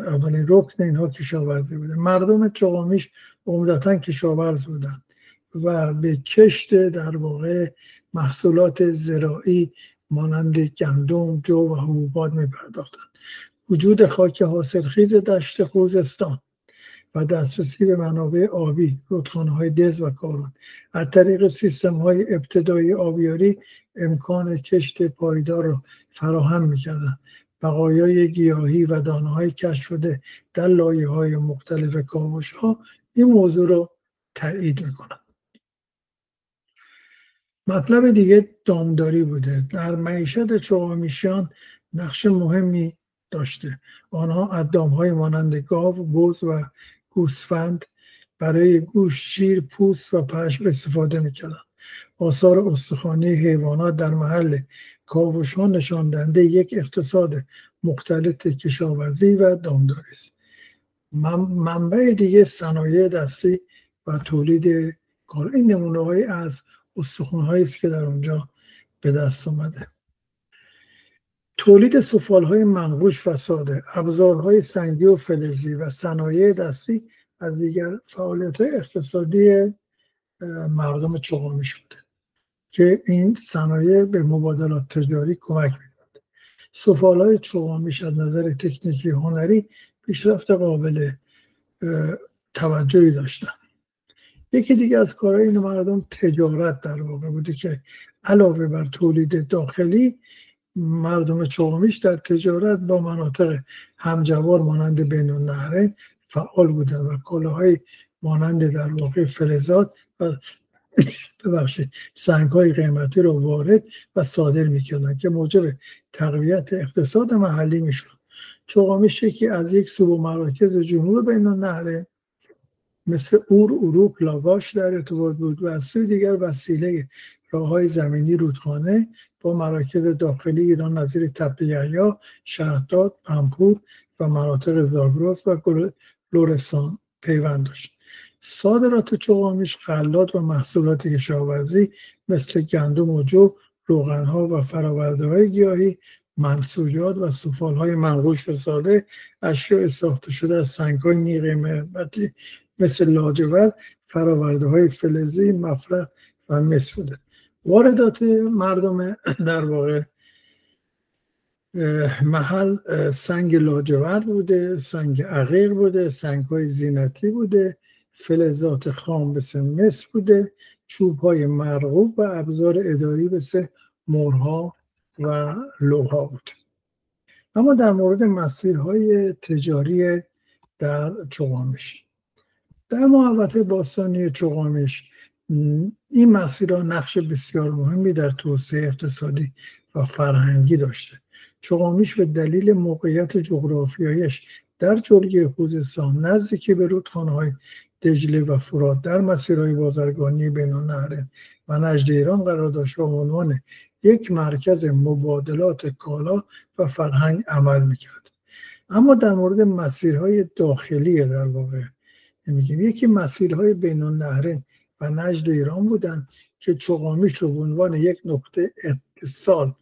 [SPEAKER 5] اولین رکن اینها کشاورزی بوده. مردم چغامیش عمدتاً کشاورز بودند و به کشت در واقع محصولات زراعی مانند گندم، جو و حبوبات می‌پرداختند. وجود خاک حاصلخیز دشت خوزستان و دسترسی به منابع آبی، رودخانه‌های دز و کارون از طریق سیستم‌های ابتدایی آبیاری امکان کشت پایدار را فراهم می‌کردند. بقایای گیاهی و دانه‌های کشف شده در لایه‌های مختلف کاوش‌ها این موضوع را تایید می‌کنند. مطلب دیگه دامداری بوده. در معیشت چغامیشیان نقش مهمی داشته. آنها از دام‌های مانند گاو، بز و گوسفند برای گوشت، شیر، پوست و پشم استفاده می‌کردند. آثار استخوانی حیوانات در محل کاوش‌ها نشان دهنده یک اقتصاد مختلط کشاورزی و دامداری است. منبع دیگه صنایع دستی و تولید کار. این نمونه‌هایی از استخوان‌هایی است که در اونجا به دست اومده. تولید سفال‌های منقوش و ساده، ابزارهای سنگی و فلزی و صنایع دستی از دیگر فعالیت‌های اقتصادی مردم چغامیش بوده که این صنایع به مبادلات تجاری کمک می‌کرد. سفال‌های چغامیش از نظر تکنیکی هنری پیشرفت قابل توجهی داشتند. یکی دیگه از کارهای این مردم تجارت در واقع بوده که علاوه بر تولید داخلی مردم چغامیش در تجارت با مناطق همجوار مانند بین النهرین فعال بودند و کالاهای مانند در واقع فلزات و سنگ‌های قیمتی را وارد و صادر می‌کردند که موجب تقویت اقتصاد محلی می‌شد. چغامیش یکی از یک صوب مراکز جنوب بین النهرین مثل اروک، لاواش در ارتباط بود و از سوی دیگر وسیله راه‌های زمینی رودخانه با مراکز داخلی ایران نظیر تپه یحیی، شهداد، پنپور و مناطق زاگرس و لرستان پیوند داشت. صادرات چغامیش غلات و محصولات کشاورزی مثل گندم و جو، روغن‌ها و فرآورده‌های گیاهی، منسوجات و سفال‌های منقوش و ساده، اشیاء ساخته شده از سنگ‌های نیقیمتی مثل لاجورد، فرآورده‌های فلزی، مفرق و مس بوده. واردات مردم در واقع محل سنگ لاجورد بوده، سنگ عقیق بوده، سنگ‌های زینتی بوده، فلزات خام مثل مس بوده، چوب‌های مرغوب و ابزار اداری مثل مهرها و لوها بود. اما در مورد مسیرهای تجاری در چغامیش، در محوطه باستانی چغامیش این مسیرها نقش بسیار مهمی در توسعه اقتصادی و فرهنگی داشته. چغامیش به دلیل موقعیت جغرافیایش در جلگه خوزستان نزدیکی به رودخانه‌های دجله و فرات در مسیرهای بازرگانی بین‌النهرین و نجد ایران قرار داشت و به عنوان یک مرکز مبادلات کالا و فرهنگ عمل میکرد. اما در مورد مسیرهای داخلی در واقع میگیم یکی مسیرهای بین‌النهرین و نجد ایران بودن که چغامیش رو به عنوان یک نقطه اتصال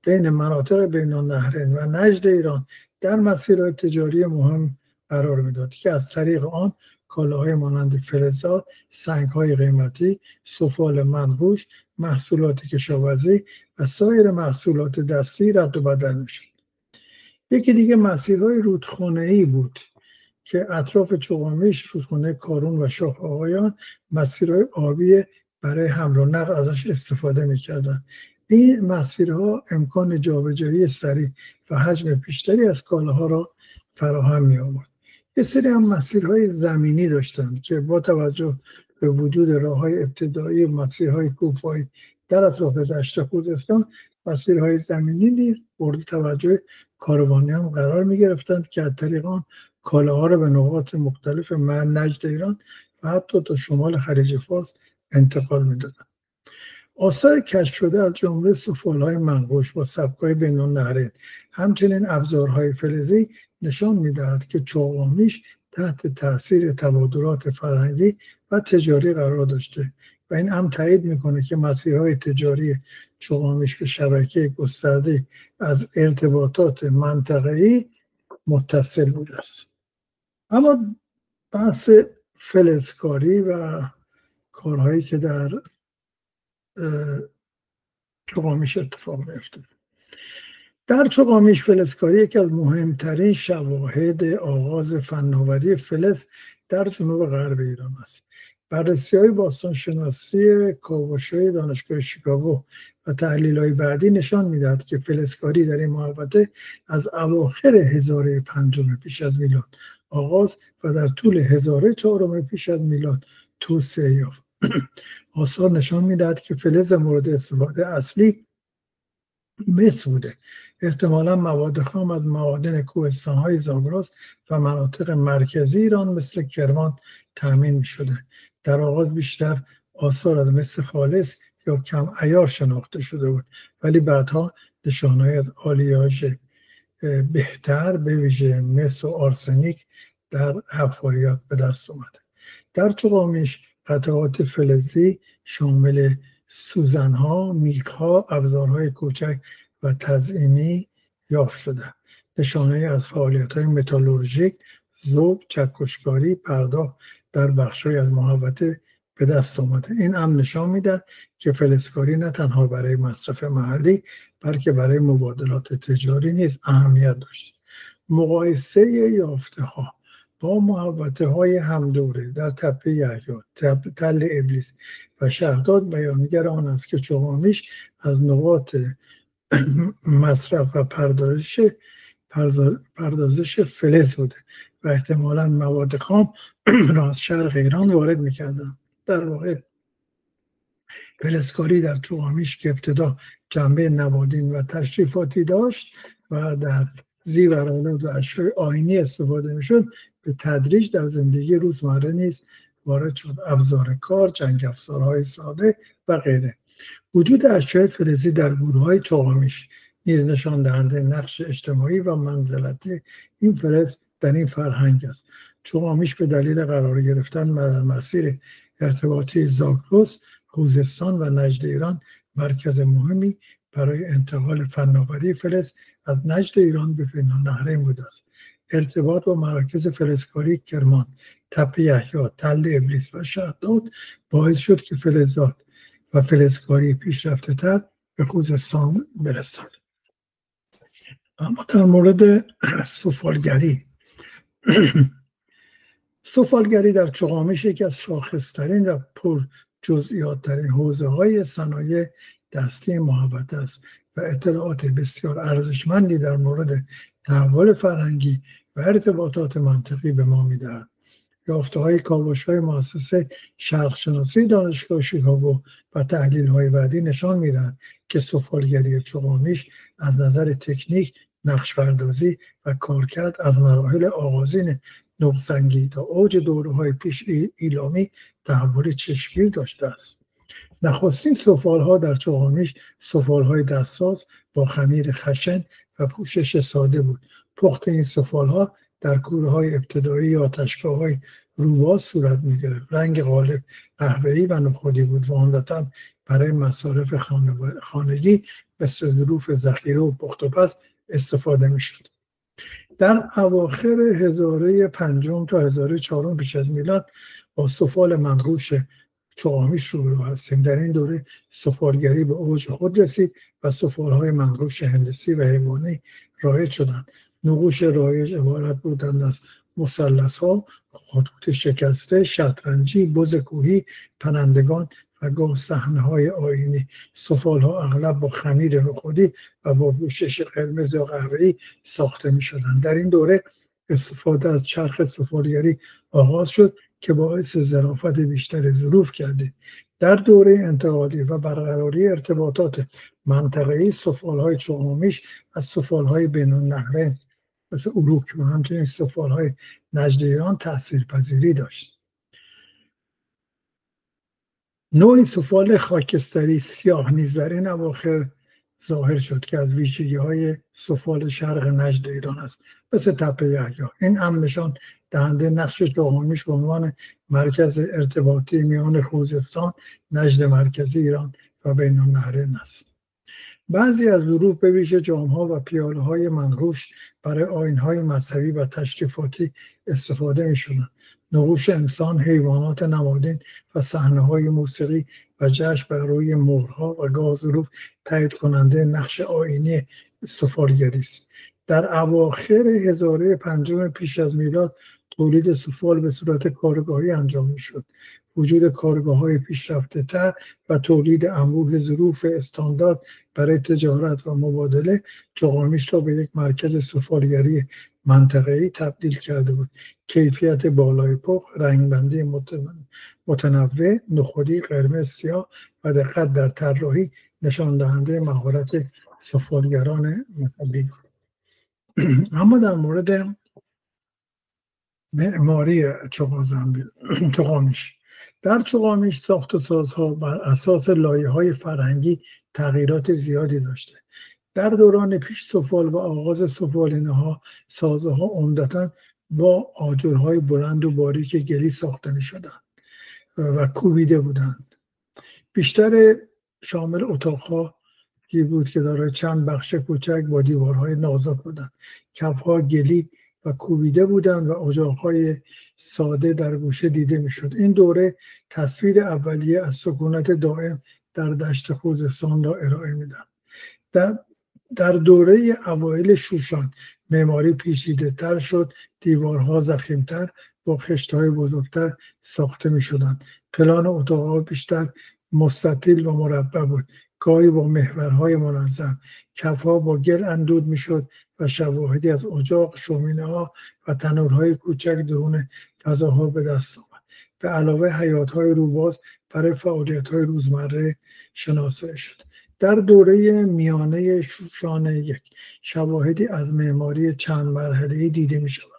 [SPEAKER 5] بین مناطق بین‌النهرین و نجد ایران در مسیرهای تجاری مهم قرار میداد که از طریق آن کالاهای مانند فلزات، سنگ‌های قیمتی، سفال منقوش، محصولات کشاورزی و سایر محصولات دستی رد و بدل میشد. یکی دیگه مسیرهای رودخانه‌ای بود که اطراف چغامیش، رودخانه کارون و شاه آقایان، مسیرهای آبی برای حمل و نقل ازش استفاده میکردن. این مسیرها امکان جابجایی سریع و حجم بیشتری از کالاها را فراهم می آورد. یه سری هم مسیرهای زمینی داشتن که با توجه به وجود راههای ابتدایی مسیرهای کوهپایی در اطراف دشت خوزستان، مسیرهای زمینی نیز مورد توجه کاروانیان قرار می گرفتند که از طریق آن کالاها را به نقاط مختلف نجد ایران و حتی تا شمال خلیج فارس انتقال می دادند. آثار کشف شده از جمله سفالهای منقوش با سبک‌های بین‌النهرین، همچنین ابزارهای فلزی نشان می‌دهد که چغامیش تحت تاثیر تبادلات فرهنگی و تجاری قرار داشته و این هم تایید می‌کنه که مسیرهای تجاری چغامیش به شبکه گسترده از ارتباطات منطقه‌ای متصل بوده است. اما بحث فلزکاری و کارهایی که در چغامیش اتفاق میفته. در چغامیش فلزکاری یکی از مهمترین شواهد آغاز فناوری فلز در جنوب غرب ایران است. بررسی‌های باستانشناسی کاوش‌های دانشگاه شیکاگو و تحلیل‌های بعدی نشان می‌دهد که فلزکاری در این محوطه از اواخر هزاره پنجم پیش از میلاد آغاز و در طول هزاره چهارم پیش از میلاد توسعه یافت. آثار نشان می‌دهد که فلز مورد استفاده اصلی مس بوده. احتمالاً مواد خام از معادن کوهستان‌های زاگرس و مناطق مرکزی ایران مثل کرمان تامین می‌شده. در آغاز بیشتر آثار از مس خالص یا کم عیار شناخته شده بود، ولی بعدها نشانه‌ای از آلیاژ بهتر به ویژه مس و آرسنیک در حفاریات به دست اومد. در چغامیش قطعات فلزی شامل سوزن‌ها، میخ‌ها، ابزارهای کوچک و تزئینی یافت شده. نشانه‌ای از فعالیت‌های متالورژیک، ذوب، چکشکاری، پرداخت در بخش‌های از محوطه به دست آمده. این هم نشان می‌دهد که فلزکاری نه تنها برای مصرف محلی بلکه برای مبادلات تجاری نیز اهمیت داشت. مقایسه یافته‌ها با محوطه‌های همدوره در تپه یحیی، تل ابلیس و شهرداد بیانگر آن است که چغامیش از نقاط مصرف و پردازش فلز بوده و احتمالاً مواد خام را از شرق ایران وارد می‌کردند. در واقع فلزکاری در چغامیش که ابتدا جنبه نمادین و تشریفاتی داشت و در زیورآلود و اشیاء آیینی استفاده می‌شد، به تدریج در زندگی روزمره نیز وارد شد. ابزار کار، جنگ افزارهای ساده و غیره. وجود اشیاء فلزی در گروه‌های چغامیش نیز نشان دهنده نقش اجتماعی و منزلتی این فلز در این فرهنگ است. چغامیش به دلیل قرار گرفتن در مسیر ارتباطی زاگرس، خوزستان و نجد ایران مرکز مهمی برای انتقال فناوری فلز از نجد ایران به بین‌النهرین بوده است. ارتباط با مراکز فلزکاری کرمان، تپه یحیی، تل ابلیس و شهرداد باعث شد که فلزات و فلزکاری پیشرفته تر به خوزستان برسد. اما در مورد سفالگری سفالگری در چغامیش یکی از شاخصترین و پر جزئیات ترین حوزه‌های صنایع دستی محوطه است و اطلاعات بسیار ارزشمندی در مورد تحول فرهنگی و ارتباطات منطقی به ما می‌دهد. یافته‌های کاوش‌های مؤسسه شرق‌شناسی دانشگاه شیکاگو و تحلیل‌های بعدی نشان می‌دهند که سفالگری چوغامیش از نظر تکنیک، نقش‌پردازی و کارکرد از مراحل آغازین نوسنگی تا اوج دوره‌های پیش ایلامی تحول چشمگیر داشته است. نخستین سفال‌ها در چوغامیش سفال‌های دستساز با خمیر خشن و پوشش ساده بود. پخت این سفال‌ها در کوره‌های ابتدایی یا آتشگاه‌های روباز صورت می‌گرفت. رنگ غالب قهوه‌ای و نخودی بود و عمدتاً برای مصارف خانگی به ظروف ذخیره و پخت و پز استفاده می‌شد. در اواخر هزاره پنجم تا هزاره چهارم پیش از میلاد با سفال منقوش چوغامیش روبرو هستیم. در این دوره سفالگری به اوج خود رسید و سفال‌های منقوش هندسی و حیوانی رایج شدند. نقوش رایج عبارت بودند از مثلث‌ها، خطوط شکسته، شطرنجی، بز کوهی، پرندگان و گاه صحنه‌های آیینی. سفال‌ها اغلب با خمیر نخودی و با پوشش قرمز یا قهوه‌ای ساخته می‌شدند. در این دوره استفاده از چرخ سفالگری آغاز شد که باعث ظرافت بیشتر ظروف کرده. در دوره انتقالی و برقراری ارتباطات منطقه‌ای سفال‌های چوغامیش از سفال‌های بین‌النهرین مثل اروک و همچنین سفال‌های نجد ایران تأثیرپذیری داشت. نوعی سفال خاکستری سیاه نیز در این اواخر ظاهر شد که از ویژگی‌های سفال شرق نجد ایران است، مثل تپه یحیی. این هم نشان دهنده نقش چوغامیش به عنوان مرکز ارتباطی میان خوزستان، نجد مرکزی ایران و بین‌النهرین است. بعضی از ظروف به ویژه جام‌ها و پیاله‌های منقوش برای آیین‌های مذهبی و تشریفاتی استفاده می‌شدند. نقوش انسان، حیوانات نمادین و صحنه‌های موسیقی و جشن بر روی مهرها و گاه ظروف تایید کننده نقش آیینی سفالگری است. در اواخر هزاره پنجم پیش از میلاد تولید سفال به صورت کارگاهی انجام می‌شد. وجود کارگاه‌های پیشرفته‌تر و تولید انبوه ظروف استاندارد برای تجارت و مبادله چوغامیش را به یک مرکز سفالگری منطقه‌ای تبدیل کرده بود. کیفیت بالای پخت، رنگبندی متنوع، نخودی، قرمز، سیاه و دقت در طراحی نشان دهنده مهارت سفالگران محلی بود. اما در مورد معماری چوغامیش، در چوغامیش ساخت و سازها بر اساس لایه‌های فرهنگی تغییرات زیادی داشته. در دوران پیش سفال و آغاز سفالینه‌ها سازها عمدتاً با آجرهای بلند و باریک گلی ساخته می‌شدند و کوبیده بودند. بیشتر شامل اتاق‌ها بود که دارای چند بخش کوچک با دیوارهای نازک بودند. کف‌ها گلی و کوبیده بودند و اجاق‌های ساده در گوشه دیده می‌شد. این دوره تصویر اولیه از سکونت دائم در دشت خوزستان را ارائه می‌دهد. در دوره اوایل شوشان معماری پیچیده‌تر شد، دیوارها ضخیم‌تر با خشت‌های بزرگتر ساخته می‌شدند. پلان اتاق‌ها بیشتر مستطیل و مربع بود، گاهی با محورهای منظم. کف‌ها با گل اندود می‌شد و شواهدی از اجاق، شومینه‌ها و تنورهای کوچک درون فضاها به دست آمد. به علاوه حیاط‌های روباز برای فعالیت‌های روزمره شناسایی شد. در دوره میانه شوشان یک شواهدی از معماری چند مرحله‌ای دیده می‌شود.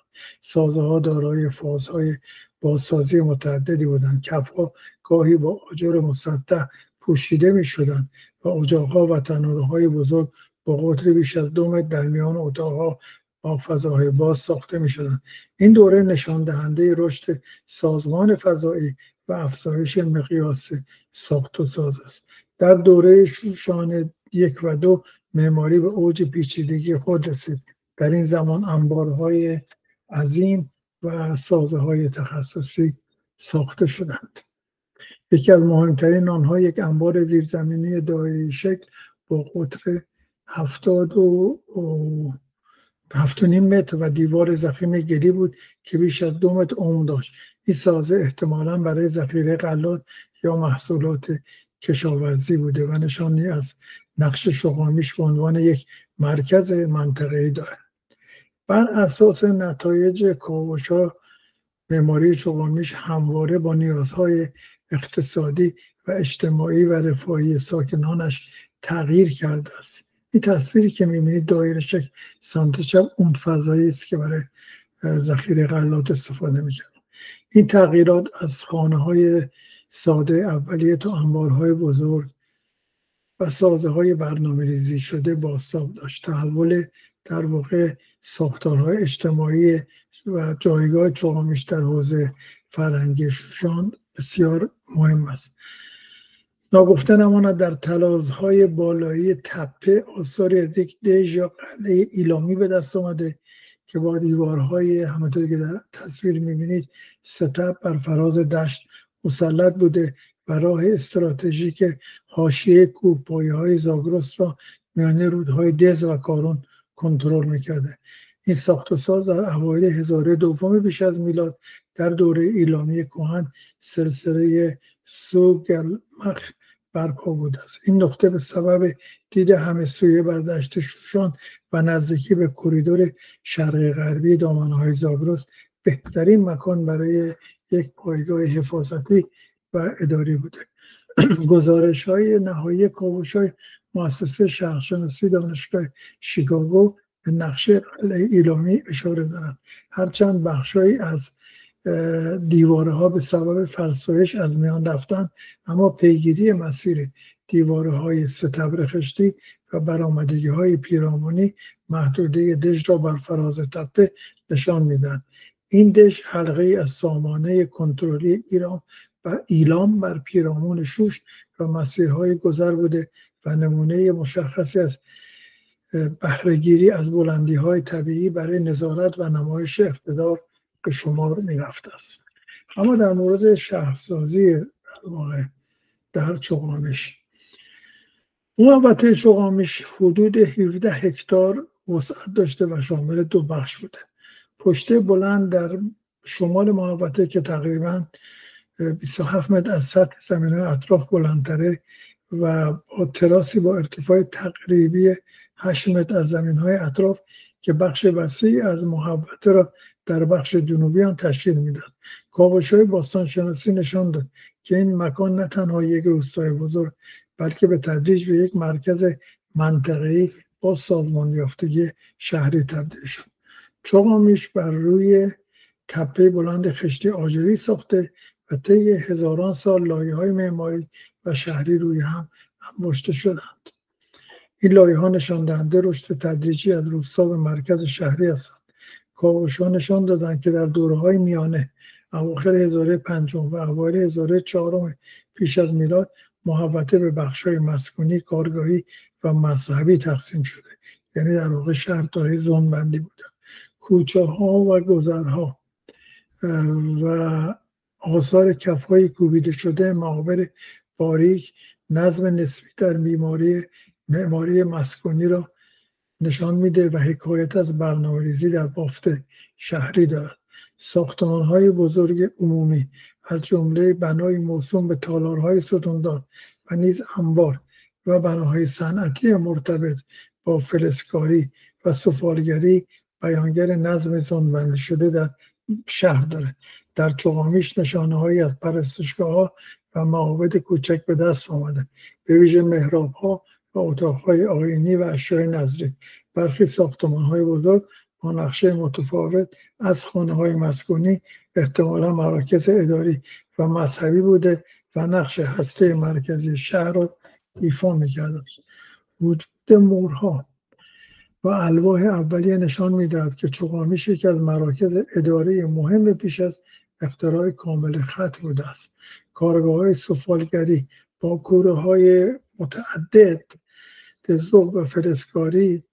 [SPEAKER 5] سازه‌ها دارای فازهای بازسازی متعددی بودند. کف‌ها گاهی با آجر مسطح پوشیده می‌شدند و اجاق‌ها و تنورهای بزرگ با قطر بیش از 2 متر در میان اتاق‌ها با فضاهای باز ساخته می‌شدند. این دوره نشان دهنده رشد سازمان فضایی و افزایش مقیاس ساخت و ساز است. در دوره شوشان 1 و 2 معماری به اوج پیچیدگی خود رسید. در این زمان انبارهای عظیم و سازه‌های تخصصی ساخته شدند. یکی از مهمترین آنها یک انبار زیرزمینی دایره‌ای شکل با قطر 7.5 متر و دیوار ضخیم گلی بود که بیش از 2 متر عمق داشت. این سازه احتمالاً برای ذخیره غلات یا محصولات کشاورزی بوده و نشانی از نقش چوغامیش به عنوان یک مرکز منطقه‌ای دارد. بر اساس نتایج کاوش‌ها معماری چوگامیش همواره با نیازهای اقتصادی و اجتماعی و رفاهی ساکنانش تغییر کرده است. این تصویری که می‌بینید دایره شکل سمت چپ اون فضایی است که برای ذخیره غلات استفاده می‌کرد. این تغییرات از خانه‌های ساده اولیه تا انبارهای بزرگ و سازه‌های برنامه‌ریزی شده بازتاب داشت. تحول در واقع ساختارهای اجتماعی و جایگاه چوگامیش در حوزه فرهنگی شوشان بسیار مهم است. ناگفته نماند در تلازهای بالایی تپه آثاری از یک دژ یا قلعه ایلامی به دست آمده که با دیوارهای همونطور که در تصویر می‌بینید ستپ بر فراز دشت مسلط بوده و راه استراتژیک حاشیه کوه پایه‌های زاگرس را میان رودهای دز و کارون کنترل می‌کرده. این ساخت و ساز در اوایل هزاره دوم پیش از میلاد در دوره ایلامی کهن سلسله سوگلمخ برپا بوده است. این نقطه به سبب دید همه سویه بر دشت شوشان و نزدیکی به کریدور شرقی غربی دامنه‌های زاگرس بهترین مکان برای یک پایگاه حفاظتی و اداری بوده. گزارش‌های نهایی کاوش‌های مؤسسه شرق‌شناسی دانشگاه شیکاگو به نقشه قلعه ایلامی اشاره دارند. هرچند بخش‌هایی از دیوارها به سبب فرسایش از میان رفتن، اما پیگیری مسیر دیوارهای ستبر خشتی و برآمدگی‌های پیرامونی محدوده دژ را بر فراز تپه نشان میدن. این دژ حلقه‌ای از سامانه کنترلی ایلام بر پیرامون شوش و مسیرهای گذر بوده و نمونه مشخصی از بهره‌گیری از بلندی‌های طبیعی برای نظارت و نمایش اقتدار به شمار می‌رفته است. اما در مورد شهرسازی در چوگامیش، محوطه چوگامیش حدود 17 هکتار وسعت داشته و شامل 2 بخش بوده. پشته بلند در شمال محوطه که تقریباً 27 متر از سطح زمین‌های اطراف بلندتره و با تراسی با ارتفاع تقریبی 8 متر از زمین‌های اطراف که بخش وسیعی از محوطه را در بخش جنوبی آن تشکیل میداد. کاوش‌های باستانشناسی نشان داد که این مکان نه تنها یک روستای بزرگ بلکه به تدریج به یک مرکز منطقه‌ای با سازمان یافتگی شهری تبدیل شد. چوگامیش بر روی تپه بلند خشتی آجری ساخته و طی هزاران سال لایه‌های معماری و شهری روی هم انباشته شدند. این لایه‌ها نشان دهنده رشد تدریجی از روستا به مرکز شهری هستند. کاوش‌ها نشان دادند که در دوره‌های میانه اواخر هزاره پنجم و اوایل هزاره چهارم پیش از میلاد محوطه به بخش‌های مسکونی، کارگاهی و مذهبی تقسیم شده. یعنی در واقع شهر دارای زون بندی بوده. کوچه‌ها و گذرها و آثار کف‌های کوبیده شده، معابر باریک، نظم نسبی در معماری مسکونی را نشان میده و حکایت از برنامه‌ریزی در بافت شهری دارد. ساختمان‌های بزرگ عمومی از جمله بنای موسوم به تالارهای ستوندار و نیز انبار و بناهای صنعتی مرتبط با فلزکاری و سفالگری بیانگر نظم زونبندی شده در شهر داره. در چوگامیش نشانه‌هایی از پرستشگاه‌ها و معابد کوچک به دست آمده، به ویژه محراب‌ها و اتاق‌های آیینی و اشیاء نظری. برخی ساختمان‌های بزرگ با نقشه متفاوت از خانه‌های مسکونی احتمالاً مراکز اداری و مذهبی بوده و نقش هسته مرکزی شهر را ایفا می‌کردند. وجود مورها و الواح اولیه نشان می‌دهد که چوگامیش یکی از مراکز اداری مهم پیش از اختراع کامل خط بوده است. کارگاه‌های سفالگری با کوره‌های متعدد ذوق و فلزکاری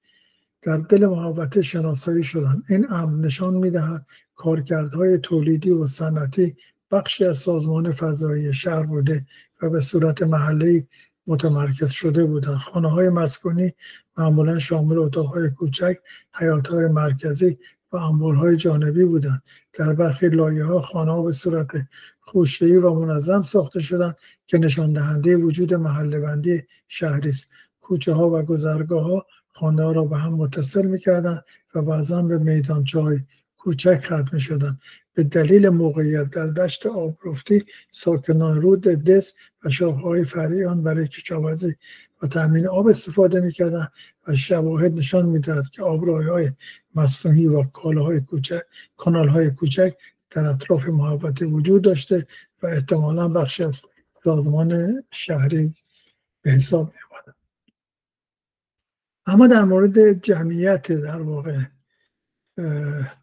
[SPEAKER 5] در دل محوطه شناسایی شدند. این امر نشان می‌دهد کارکردهای تولیدی و صنعتی بخشی از سازمان فضایی شهر بوده و به صورت محلی متمرکز شده بودند. خانه‌های مسکونی معمولاً شامل اتاق‌های کوچک، حیاط‌های مرکزی و انبارهای جانبی بودند. در برخی لایه‌ها خانه‌ها به صورت خوشه‌ای و منظم ساخته شدند که نشان دهنده وجود محله‌بندی شهری است. کوچه‌ها و گذرگاه‌ها خانه‌ها را به هم متصل می‌کردند و بعضاً به میدانچه‌های کوچک ختم می‌شدند. به دلیل موقعیت در دشت آبرفتی ساکنان رود دس و شاخه‌های فرعی آن برای کشاورزی و تامین آب استفاده می‌کردند و شواهد نشان می‌دهد که آبراهی‌های مصنوعی و کانال‌های کوچک در اطراف محوطه وجود داشته و احتمالاً بخشی از سازمان شهری به حساب می‌آمد. اما در مورد جمعیت در واقع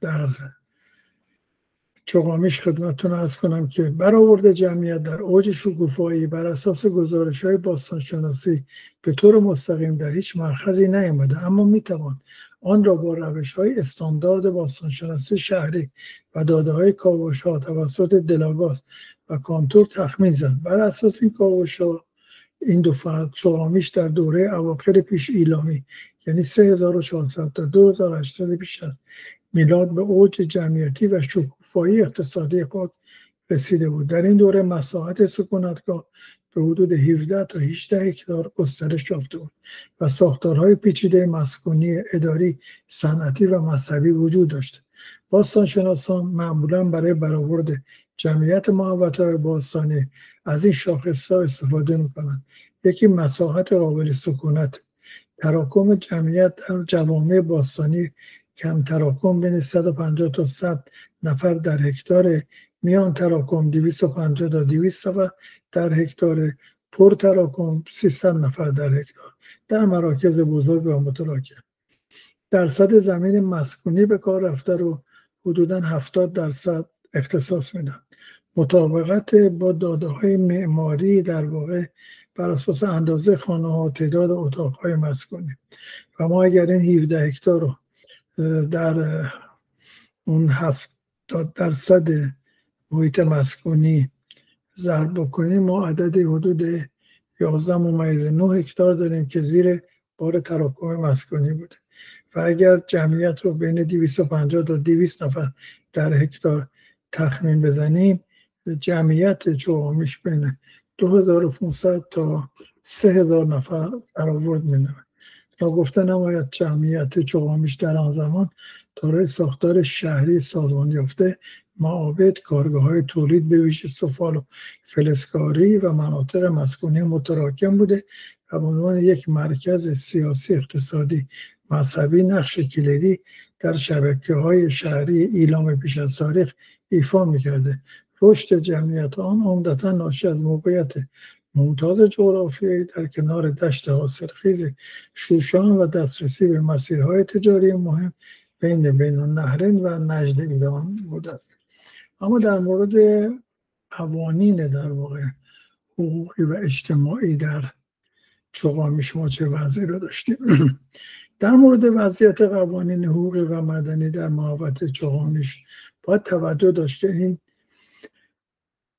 [SPEAKER 5] در چوغامیش خدمتتون عرض کنم که برآورد جمعیت در اوج شکوفایی بر اساس گزارش‌های باستانشناسی به طور مستقیم در هیچ مأخذی نیامده، اما میتوان آن را با روش‌های استاندارد باستانشناسی شهری و داده‌های کاوش‌ها توسط دلاگاس و کانتور تخمین زد. بر اساس این کاوش‌ها این دو فرد چوغامیش در دوره اواخر پیش ایلامی یعنی 3400 تا 2800 پیش از میلاد به اوج جمعیتی و شکوفایی اقتصادی خود رسیده بود. در این دوره مساحت سکونتگاه به حدود 17 تا 18 هکتار گسترش یافته بود و ساختارهای پیچیده مسکونی، اداری، صنعتی و مذهبی وجود داشت. باستانشناسان معمولا برای برآورد جمعیت محوطه‌های باستانی از این شاخص‌ها استفاده می‌کنند. یکی مساحت قابل سکونت، تراکم جمعیت در جوامع باستانی کم تراکم بین 150 تا 100 نفر در هکتار، میان تراکم 250 تا 200 نفر در هکتار، پر تراکم 300 نفر در هکتار در مراکز بزرگ و متلاکم. درصد زمین مسکونی به کار رفته رو حدوداً 70% اختصاص میدن. مطابقت با داده‌های معماری در واقع بر اساس اندازه خانه‌ها و تعداد اتاق‌های مسکونی و ما اگر این 17 هکتار رو در اون 70% محیط مسکونی ضرب بکنیم ما عددی حدود 11.9 هکتار داریم که زیر بار تراکم مسکونی بوده و اگر جمعیت رو بین 250 تا 200 نفر در هکتار تخمین بزنیم جمعیت چوغامیش بین 2500 تا 3000 نفر برآورد می‌نماید. تا گفته نماید جمعیت چوغامیش در آن زمان دارای ساختار شهری سازمان یافته، معابد، کارگاه‌های تولید به ویژه سفال و فلزکاری و مناطق مسکونی متراکم بوده و به عنوان یک مرکز سیاسی، اقتصادی، مذهبی نقش کلیدی در شبکه‌های شهری ایلام پیش از تاریخ ایفا می‌کرده. رشد جمعیت آن عمدتاً ناشی از موقعیت ممتاز جغرافیایی در کنار دشت حاصلخیز شوشان و دسترسی به مسیرهای تجاری مهم بین النهرین و نجد ایران بوده است. اما در مورد قوانین در واقع حقوقی و اجتماعی در چوغامیش ما چه وضعی رو داشتیم؟ در مورد وضعیت قوانین حقوقی و مدنی در محوطه چوغامیش باید توجه داشت که این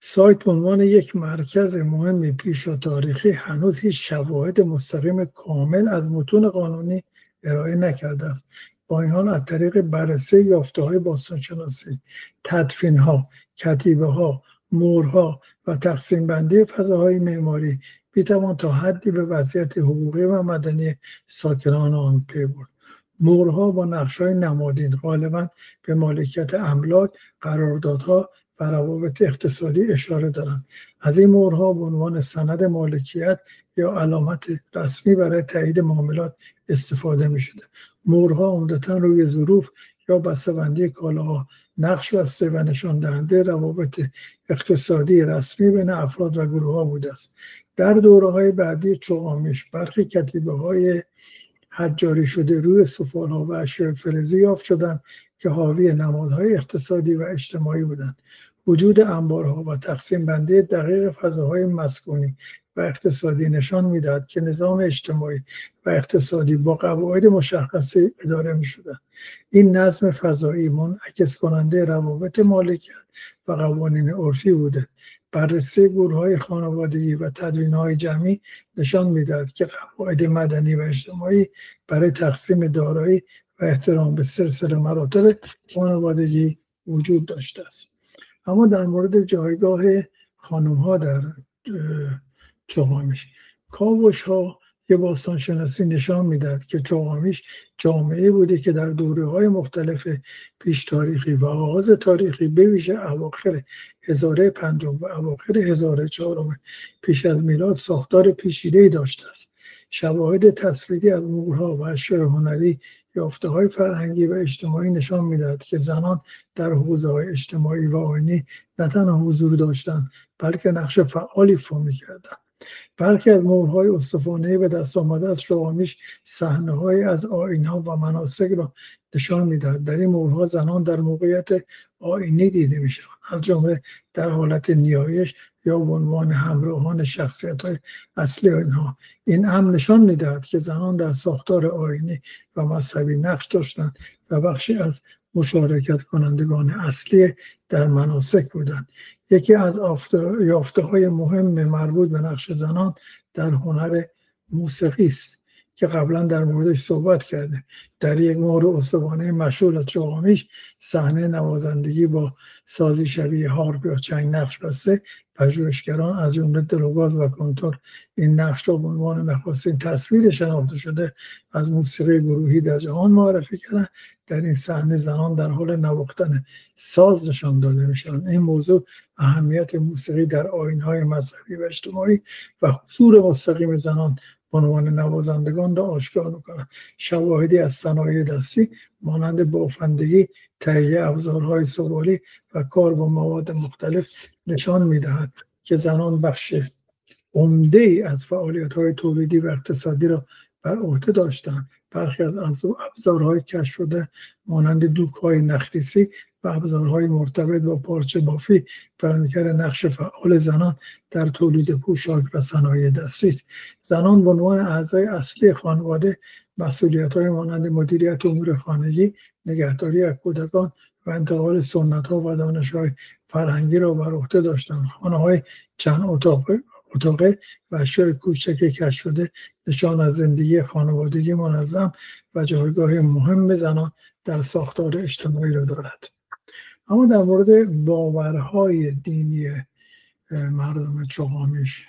[SPEAKER 5] سایت به عنوان یک مرکز مهم پیشا تاریخی هنوز هیچ شواهد مستقیم کامل از متون قانونی ارائه نکرده است. با این حال از طریق بررسی یافته‌های باستانشناسی، تدفین‌ها، کتیبه‌ها، مهرها و تقسیم بندی فضاهای معماری می‌توان تا حدی به وضعیت حقوقی و مدنی ساکنان آن پی برد. مهرها با نقش‌های نمادین غالباً به مالکیت املاک، قراردادها و روابط اقتصادی اشاره دارند. از این مهرها به عنوان سند مالکیت یا علامت رسمی برای تایید معاملات استفاده می‌شده. مهرها عمدتاً روی ظروف یا بسته‌بندی کالاها نقش بسته و نشان دهنده روابط اقتصادی رسمی بین افراد و گروه‌ها بوده است. در دوره‌های بعدی چوغامیش برخی کتیبه‌های حجاری شده روی سفال‌ها و اشیاء فلزی یافت شدند که حاوی نمادهای اقتصادی و اجتماعی بودند. وجود انبارها و تقسیم بندی دقیق فضاهای مسکونی و اقتصادی نشان می‌دهد که نظام اجتماعی و اقتصادی با قواعد مشخصی اداره می‌شدند. این نظم فضایی منعکس کننده روابط مالکیت و قوانین عرفی بوده. بررسی گروه‌های خانوادگی و تدوین‌های جمعی نشان می‌دهد که قواعد مدنی و اجتماعی برای تقسیم دارایی و احترام به سلسله مراتب خانوادگی وجود داشته است. اما در مورد جایگاه خانم‌ها در چوغامیش، کاوش‌ها یه باستانشناسی نشان میداد که چوغامیش جامعه بوده که در دوره‌های مختلف پیش تاریخی و آغاز تاریخی به ویژه اواخر هزاره پنجم و اواخر هزاره چهارم پیش از میلاد ساختار پیچیده‌ای داشته است. شواهد تصویری از مورها و اشیاء هنری، یافته‌های فرهنگی و اجتماعی نشان می‌دهد که زنان در حوزه‌های اجتماعی و آیینی نه تنها حضور داشتند بلکه نقش فعالی ایفا می‌کردند. برخی از مهرهای استوانه‌ای به دست آمده از چوغامیش صحنه‌هایی از آیین‌ها و مناسک را نشان می‌دهد. در این مهرها زنان در موقعیت آیینی دیده می‌شوند، از جمله در حالت نیایش یا به عنوان همراهان شخصیت‌های اصلی آنها. این امر نشان می‌دهد که زنان در ساختار آیینی و مذهبی نقش داشتند و بخشی از مشارکت کنندگان اصلی در مناسک بودند. یکی از یافته‌های مهم مربوط به نقش زنان در هنر موسیقی است که قبلا در موردش صحبت کرده. در یک مهر استوانه مشهور از چوغامیش صحنه نوازندگی با سازی شبیه هارپ یا چنگ نقش بسته، پژوهشگران از جمله دروگاز و کنتور این نقش را به عنوان نخستین تصویر شناخته شده از موسیقی گروهی در جهان معرفی کردند. در این صحنه زنان در حال نواختن ساز نشان داده میشوند. این موضوع اهمیت موسیقی در آیین‌های مذهبی و اجتماعی و حضور مستقیم زنان به عنوان نوازندگان را آشکار می‌کند. شواهدی از صنایع دستی مانند بافندگی، تهیه ابزارهای سوالی و کار با مواد مختلف نشان می‌دهد که زنان بخش عمده‌ای از فعالیت‌های تولیدی و اقتصادی را بر عهده داشتند. برخی از ابزارهای کشف شده مانند دوک‌های نخریسی و ابزارهای مرتبط با پارچه بافی بیانگر نقش فعال زنان در تولید پوشاک و صنایع دستی است. زنان به عنوان اعضای اصلی خانواده مسئولیت‌های مانند مدیریت امور خانگی، نگهداری از کودکان و انتقال سنت‌ها و دانش‌های فرهنگی را بر عهده داشتند. خانه‌های چند اتاقه و اشیاء کوچک کشف شده نشان از زندگی خانوادگی منظم و جایگاه مهم زنان در ساختار اجتماعی را دارد. اما در مورد باورهای دینی مردم چوغامیش،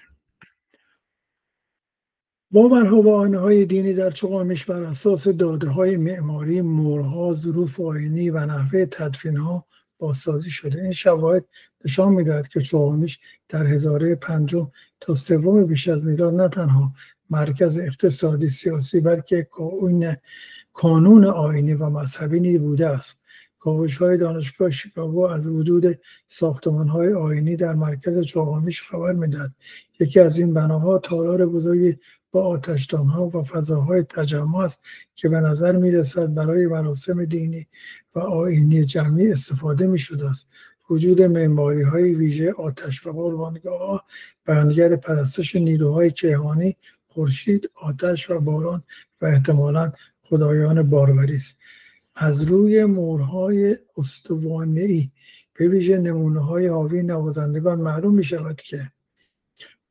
[SPEAKER 5] باورها و آیین‌های دینی در چوغامیش بر اساس داده‌های معماری، مهرها، ظروف آیینی و نحوه تدفین‌ها بازسازی شده. این شواهد نشان می‌دهد که چوغامیش در هزاره پنجم تا سوم پیش از میلاد نه تنها مرکز اقتصادی سیاسی بلکه کانون آیینی و مذهبی نیز بوده است. کاوش‌های دانشگاه شیکاگو از وجود ساختمان‌های آیینی در مرکز چوغامیش خبر می‌دهد. یکی از این بناها تالار بزرگی با آتشدان‌ها و فضاهای تجمع است که به نظر می‌رسد برای مراسم دینی و آیینی جمعی استفاده می‌شده است. وجود معماری‌های ویژه آتش و قربانگاه‌ها بیانگر پرستش نیروهای کیهانی، خورشید، آتش و باران و احتمالاً خدایان باروری است. از روی مهرهای استوانه‌ای به ویژه نمونه‌های حاوی نوازندگان معلوم می‌شود که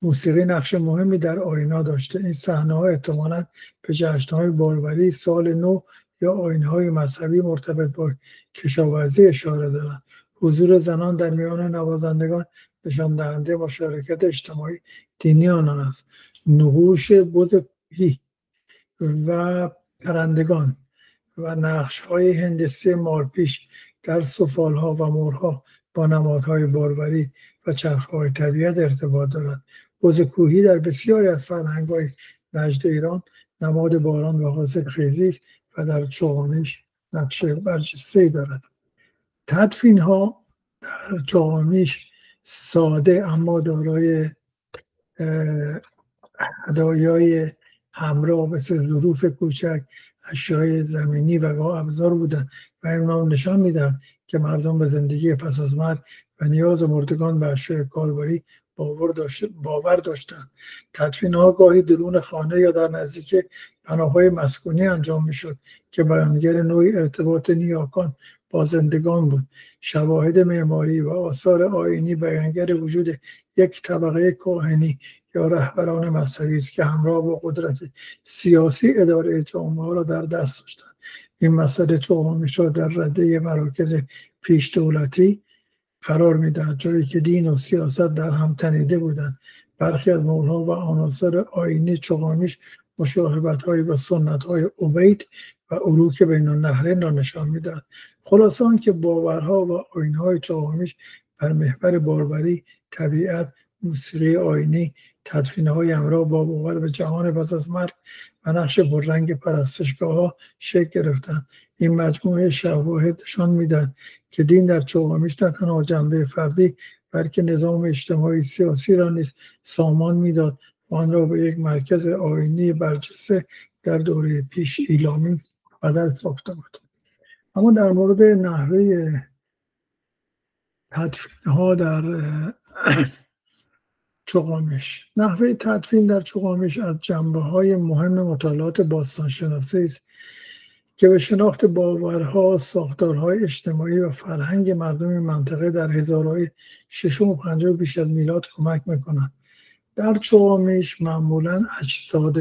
[SPEAKER 5] موسیقی نقش مهمی در آیین‌ها داشته. این صحنه‌ها احتمالاً به جشن‌های باروری، سال نو یا آیین‌های مذهبی مرتبط با کشاورزی اشاره دارند. حضور زنان در میان نوازندگان نشان دهنده مشارکت اجتماعی دینی آنان است. نقوش بزرگی و پرندگان و نقش‌های هندسی مارپیش در سفال‌ها و مهرها با نمادهای باروری و چرخه‌های طبیعت ارتباط دارد. بز کوهی در بسیاری از فرهنگ‌های نجد ایران نماد باران و حاصل خیزی است و در چوغامیش نقش برجسته‌ای دارد. تدفین‌ها در چوغامیش ساده اما دارای هدایای همراه مثل ظروف کوچک، اشیای زمینی و ابزار بودند و این نشان میدن که مردم به زندگی پس از مرگ و نیاز مردگان به اشیای کاربری باور داشتند. تدفین‌ها گاهی درون خانه یا در نزدیکی بناهای مسکونی انجام میشد که بیانگر نوعی ارتباط نیاکان با زندگان بود. شواهد معماری و آثار آیینی بیانگر وجود یک طبقه کاهنی یا رهبران مذهبی است که همراه با قدرت سیاسی اداره جامعه را در دست داشتند. این مسئله چوغامیش را در رده مراکز پیش دولتی قرار می‌دهد، جایی که دین و سیاست در هم تنیده بودند. برخی از مهرها و عناصر آیینی چوغامیش مشاهبت‌های و سنت‌های عبید و عروک بین النهرین را نشان می‌دهد. خلاصه آنکه باورها و آیین‌های چاقامیش بر محور باربری، طبیعت، موسیقی آیینی، تدفین‌های همراه با باور به جهان پس از مرگ و نقش پررنگ پرستشگاه‌ها شکل گرفتند. این مجموعه شواهد نشان می‌دهد که دین در چاقامیش نه تنها جنبه فردی بلکه نظام اجتماعی سیاسی را نیز سامان می‌داد و آن را به یک مرکز آیینی برجسته در دوره پیش ایلامی بدل ساخته بود. اما در مورد نحوه تدفین‌ها در چاقامیش، نحوه تدفین در چاقامیش از جنبه‌های مهم مطالعات باستانشناسی است که به شناخت باورها، ساختارهای اجتماعی و فرهنگ مردم منطقه در هزارهای ششم و پنجم پیش از میلاد کمک می‌کنند. در چاقامیش معمولاً اجساد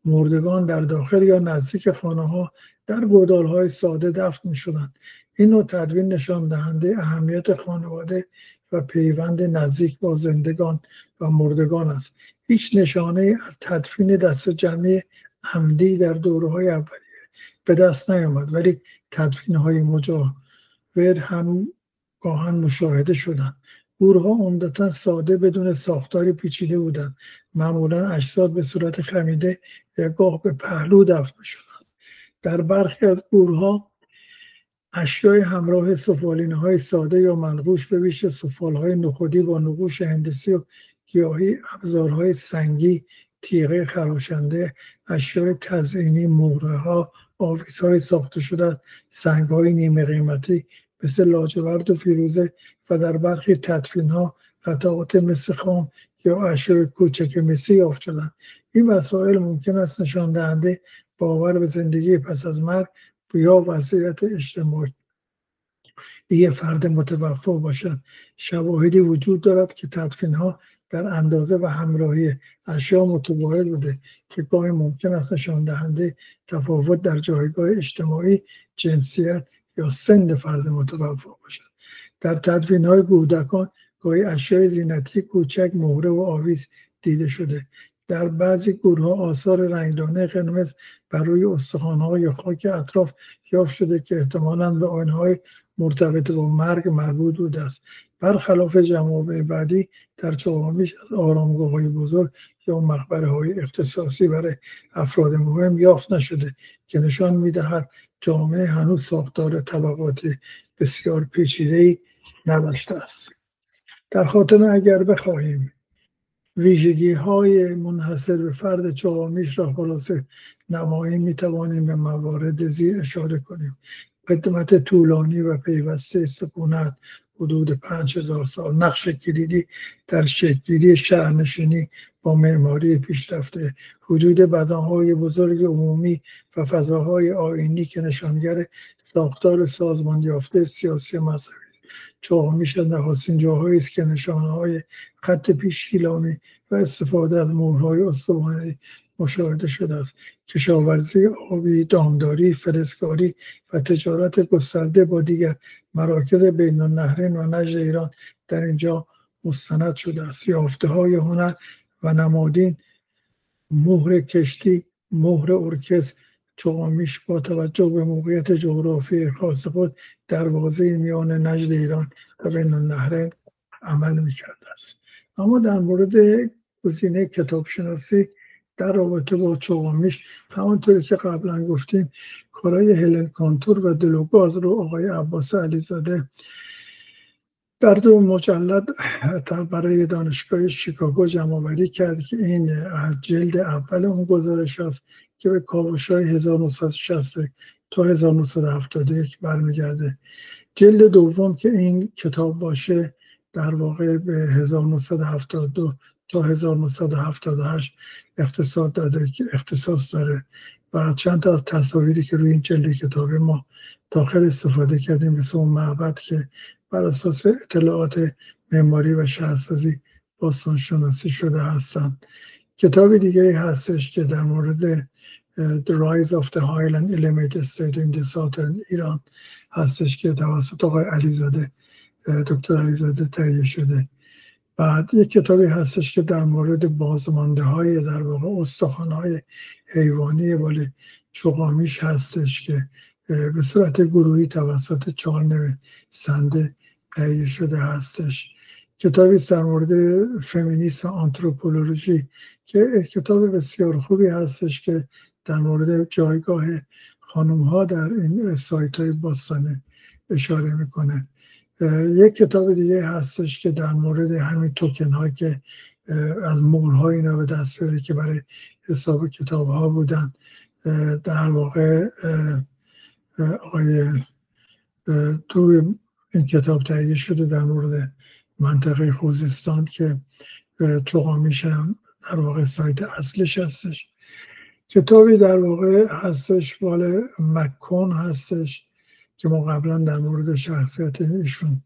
[SPEAKER 5] مردگان در داخل یا نزدیک خانه‌ها در گودال‌های ساده دفن می‌شدند. این نوع تدفین نشان دهنده اهمیت خانواده و پیوند نزدیک با زندگان و مردگان است. هیچ نشانه از تدفین دست جمعی عمدی در دوره‌های اولیه به دست نیامد، ولی تدفین‌های مجاور هم گاهن مشاهده شدند. گورها عمدتاً ساده بدون ساختاری پیچیده بودند. معمولاً اجساد به صورت خمیده یا گاه به پهلو دفن می‌شدند. در برخی از گورها اشیای همراه سفالینه‌های ساده یا منقوش، به ویژه سفال‌های نخودی با نقوش هندسی و گیاهی، ابزارهای سنگی، تیغه خراشنده، اشیای تزئینی، مهره‌ها، آویزهای ساخته شده، سنگ‌های نیمه قیمتی مثل لاجورد و فیروزه و در برخی تدفین‌ها قطعات مثل خام یا اشیای کوچک مسی یافت شدند. این وسایل ممکن است نشان دهنده باور به زندگی پس از مرگ یا وضعیت اجتماعی یه فرد متوفی باشد. شواهدی وجود دارد که تدفین‌ها در اندازه و همراهی اشیا متفاوت بوده که گاهی ممکن است نشان دهنده تفاوت در جایگاه اجتماعی، جنسیت یا سن فرد متوفی باشد. در تدفین‌های کودکان گاهی اشیای زینتی کوچک، مهره و آویز دیده شده. در بعضی گورها آثار رنگدانه قرمز بر روی استخوان‌ها یا خاک اطراف یافت شده که احتمالاً به آیین‌های مرتبط با مرگ مربوط بوده است. برخلاف جوامع بعدی، در چاقامیش از آرامگاه‌های بزرگ یا مقبره‌های اختصاصی برای افراد مهم یافت نشده که نشان می‌دهد جامعه هنوز ساختار طبقاتی بسیار پیچیده‌ای نداشته است. در خاتمه اگر بخواهیم ویژگی‌های منحصر به فرد چاقامیش را خلاصه نماییم، می‌توانیم به موارد زیر اشاره کنیم: قدمت طولانی و پیوسته سکونت حدود 5000 سال، نقش کلیدی در شکل‌گیری شهرنشینی با معماری پیشرفته، وجود بزن‌های بزرگ عمومی و فضاهای آیینی که نشانگر ساختار سازمان یافته سیاسی مذهبی. چاقامیش از نخستین جاهایی است که نشانه‌های خط پیشگیلانی و استفاده از مهرهای استوانه‌ای مشاهده شده است. کشاورزی آبی، دامداری، فلزکاری و تجارت گسترده با دیگر مراکز بین النهرین و نجد ایران در اینجا مستند شده است. یافته‌های هنر و نمادین، مهر کشتی، مهر ارکستر، چاقامیش با توجه به موقعیت جغرافیایی خاص خود دروازه میان نجد ایران و بین النهرین عمل می‌کرده است. اما در مورد گزینه کتابشناسی در رابطه با چاقامیش، همانطوری که قبلا گفتیم، کارهای هلن کانتور و دلوگاز رو آقای عباس علیزاده در 2 مجلد برای دانشگاه شیکاگو جمع‌آوری کرد که این جلد اول اون گزارش است که به کاوش‌های 1960 تا 1971 برمیگرده. جلد دوم که این کتاب باشه در واقع به 1972 تا 1978 اختصاص داره و چند تا از تصاویری که روی این جلد کتاب ما داخل استفاده کردیم، مثل اون معبد که بر اساس اطلاعات معماری و شهرسازی باستانشناسی شده هستند. کتاب دیگه هستش که در مورد The Rise of the Highland Elevated State in the Southern ایران هستش که توسط آقای علیزاده، دکتر علیزاده تهیه شده بعد یک کتابی هستش که در مورد بازمانده های در واقع استخوان های حیوانی بالا چوغامیش هستش که به صورت گروهی توسط 4 نویسنده تهیه شده هستش. کتابی در مورد فمینیسم و آنتروپولوژی که کتاب بسیار خوبی هستش که در مورد جایگاه خانم ها در این سایت های باستانی اشاره میکنه. یک کتاب دیگه هستش که در مورد همین توکن ها که از مول ها اینا به دست بیاره که برای حساب کتاب ها بودن. در واقع آقای توی این کتاب تهیه شده در مورد منطقه خوزستان که چوغامیش هم در واقع سایت اصلش هستش. کتابی در واقع هستش مال مکون هستش که ما قبلا در مورد شخصیت ایشون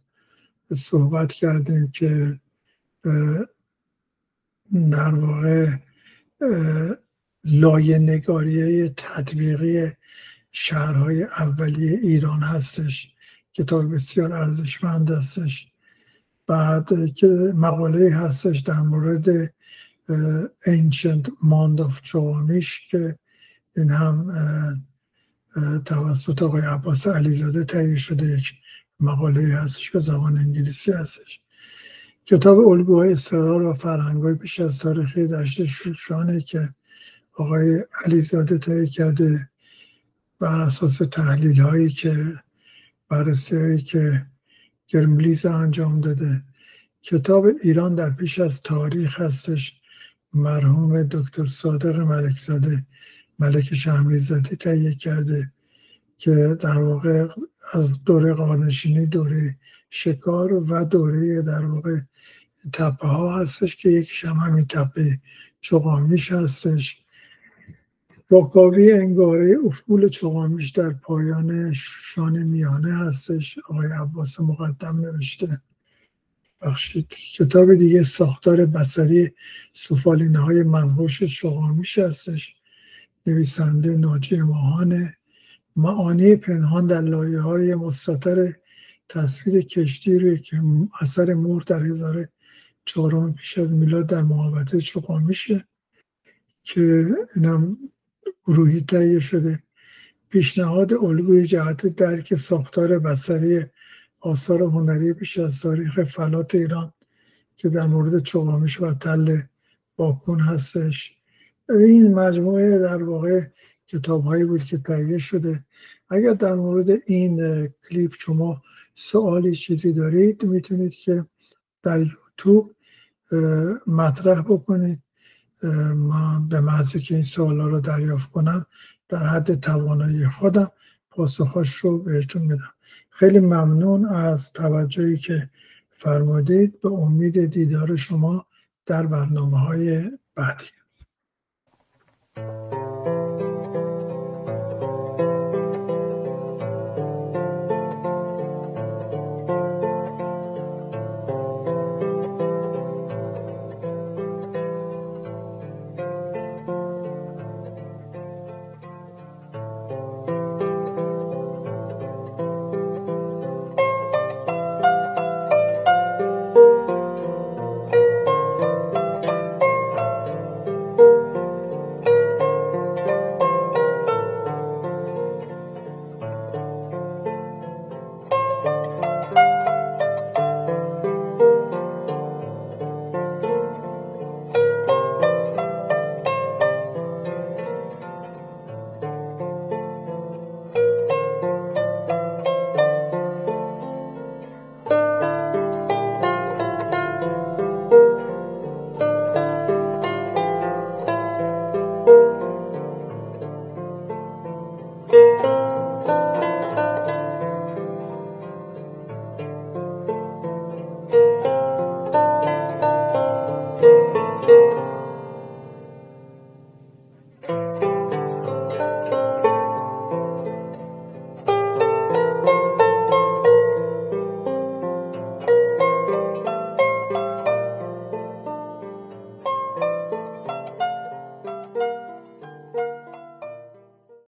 [SPEAKER 5] صحبت کردیم که در واقع لایه نگاریه تطبیقی شهرهای اولیه ایران هستش. کتاب بسیار ارزشمند هستش. بعد که مقاله هستش در مورد Ancient Mound of چوغامیش که این هم توسط آقای عباس علیزاده تهیه شده، یک مقاله هستش به زبان انگلیسی هستش. کتاب الگوهای استقرار و فرهنگ‌های پیش از تاریخ دشت شوشانه که آقای علیزاده تهیه کرده بر اساس تحلیل هایی که بررسی هایی که گرملیز انجام داده. کتاب ایران در پیش از تاریخ هستش، مرحوم دکتر صادق ملکزاده ملک شهرمیرزادی تهیه کرده که در واقع از دوره قارنشینی، دوره شکار و دوره در واقع تپه ها هستش که یکیش هم همین تپه چوغامیش هستش. واکاوی انگاره افول چوغامیش در پایان شان میانه هستش، آقای عباس مقدم نوشته. بخشید. کتاب دیگه ساختار بصری سفالینه های منقوش چوغامیش هستش، نویسنده ناجی ماهانه. معانی پنهان در لایه های مستتر تصویر کشتی روی که اثر مور در 1004 پیش از میلاد در محوطه چوغامیشه که اینم گروهی تهیه شده. پیشنهاد الگوی جهت درک ساختار بصری آثار هنری پیش از تاریخ فلات ایران که در مورد چوغامیش و تل باکون هستش. این مجموعه در واقع کتاب هایی بود که تهیه شده. اگر در مورد این کلیپ شما سوالی چیزی دارید میتونید که در یوتیوب مطرح بکنید. من به محض که این سوالا رو دریافت کنم در حد توانایی خودم پاسخش رو بهتون میدم. خیلی ممنون از توجهی که فرمودید. به امید دیدار شما در برنامه‌های بعدی.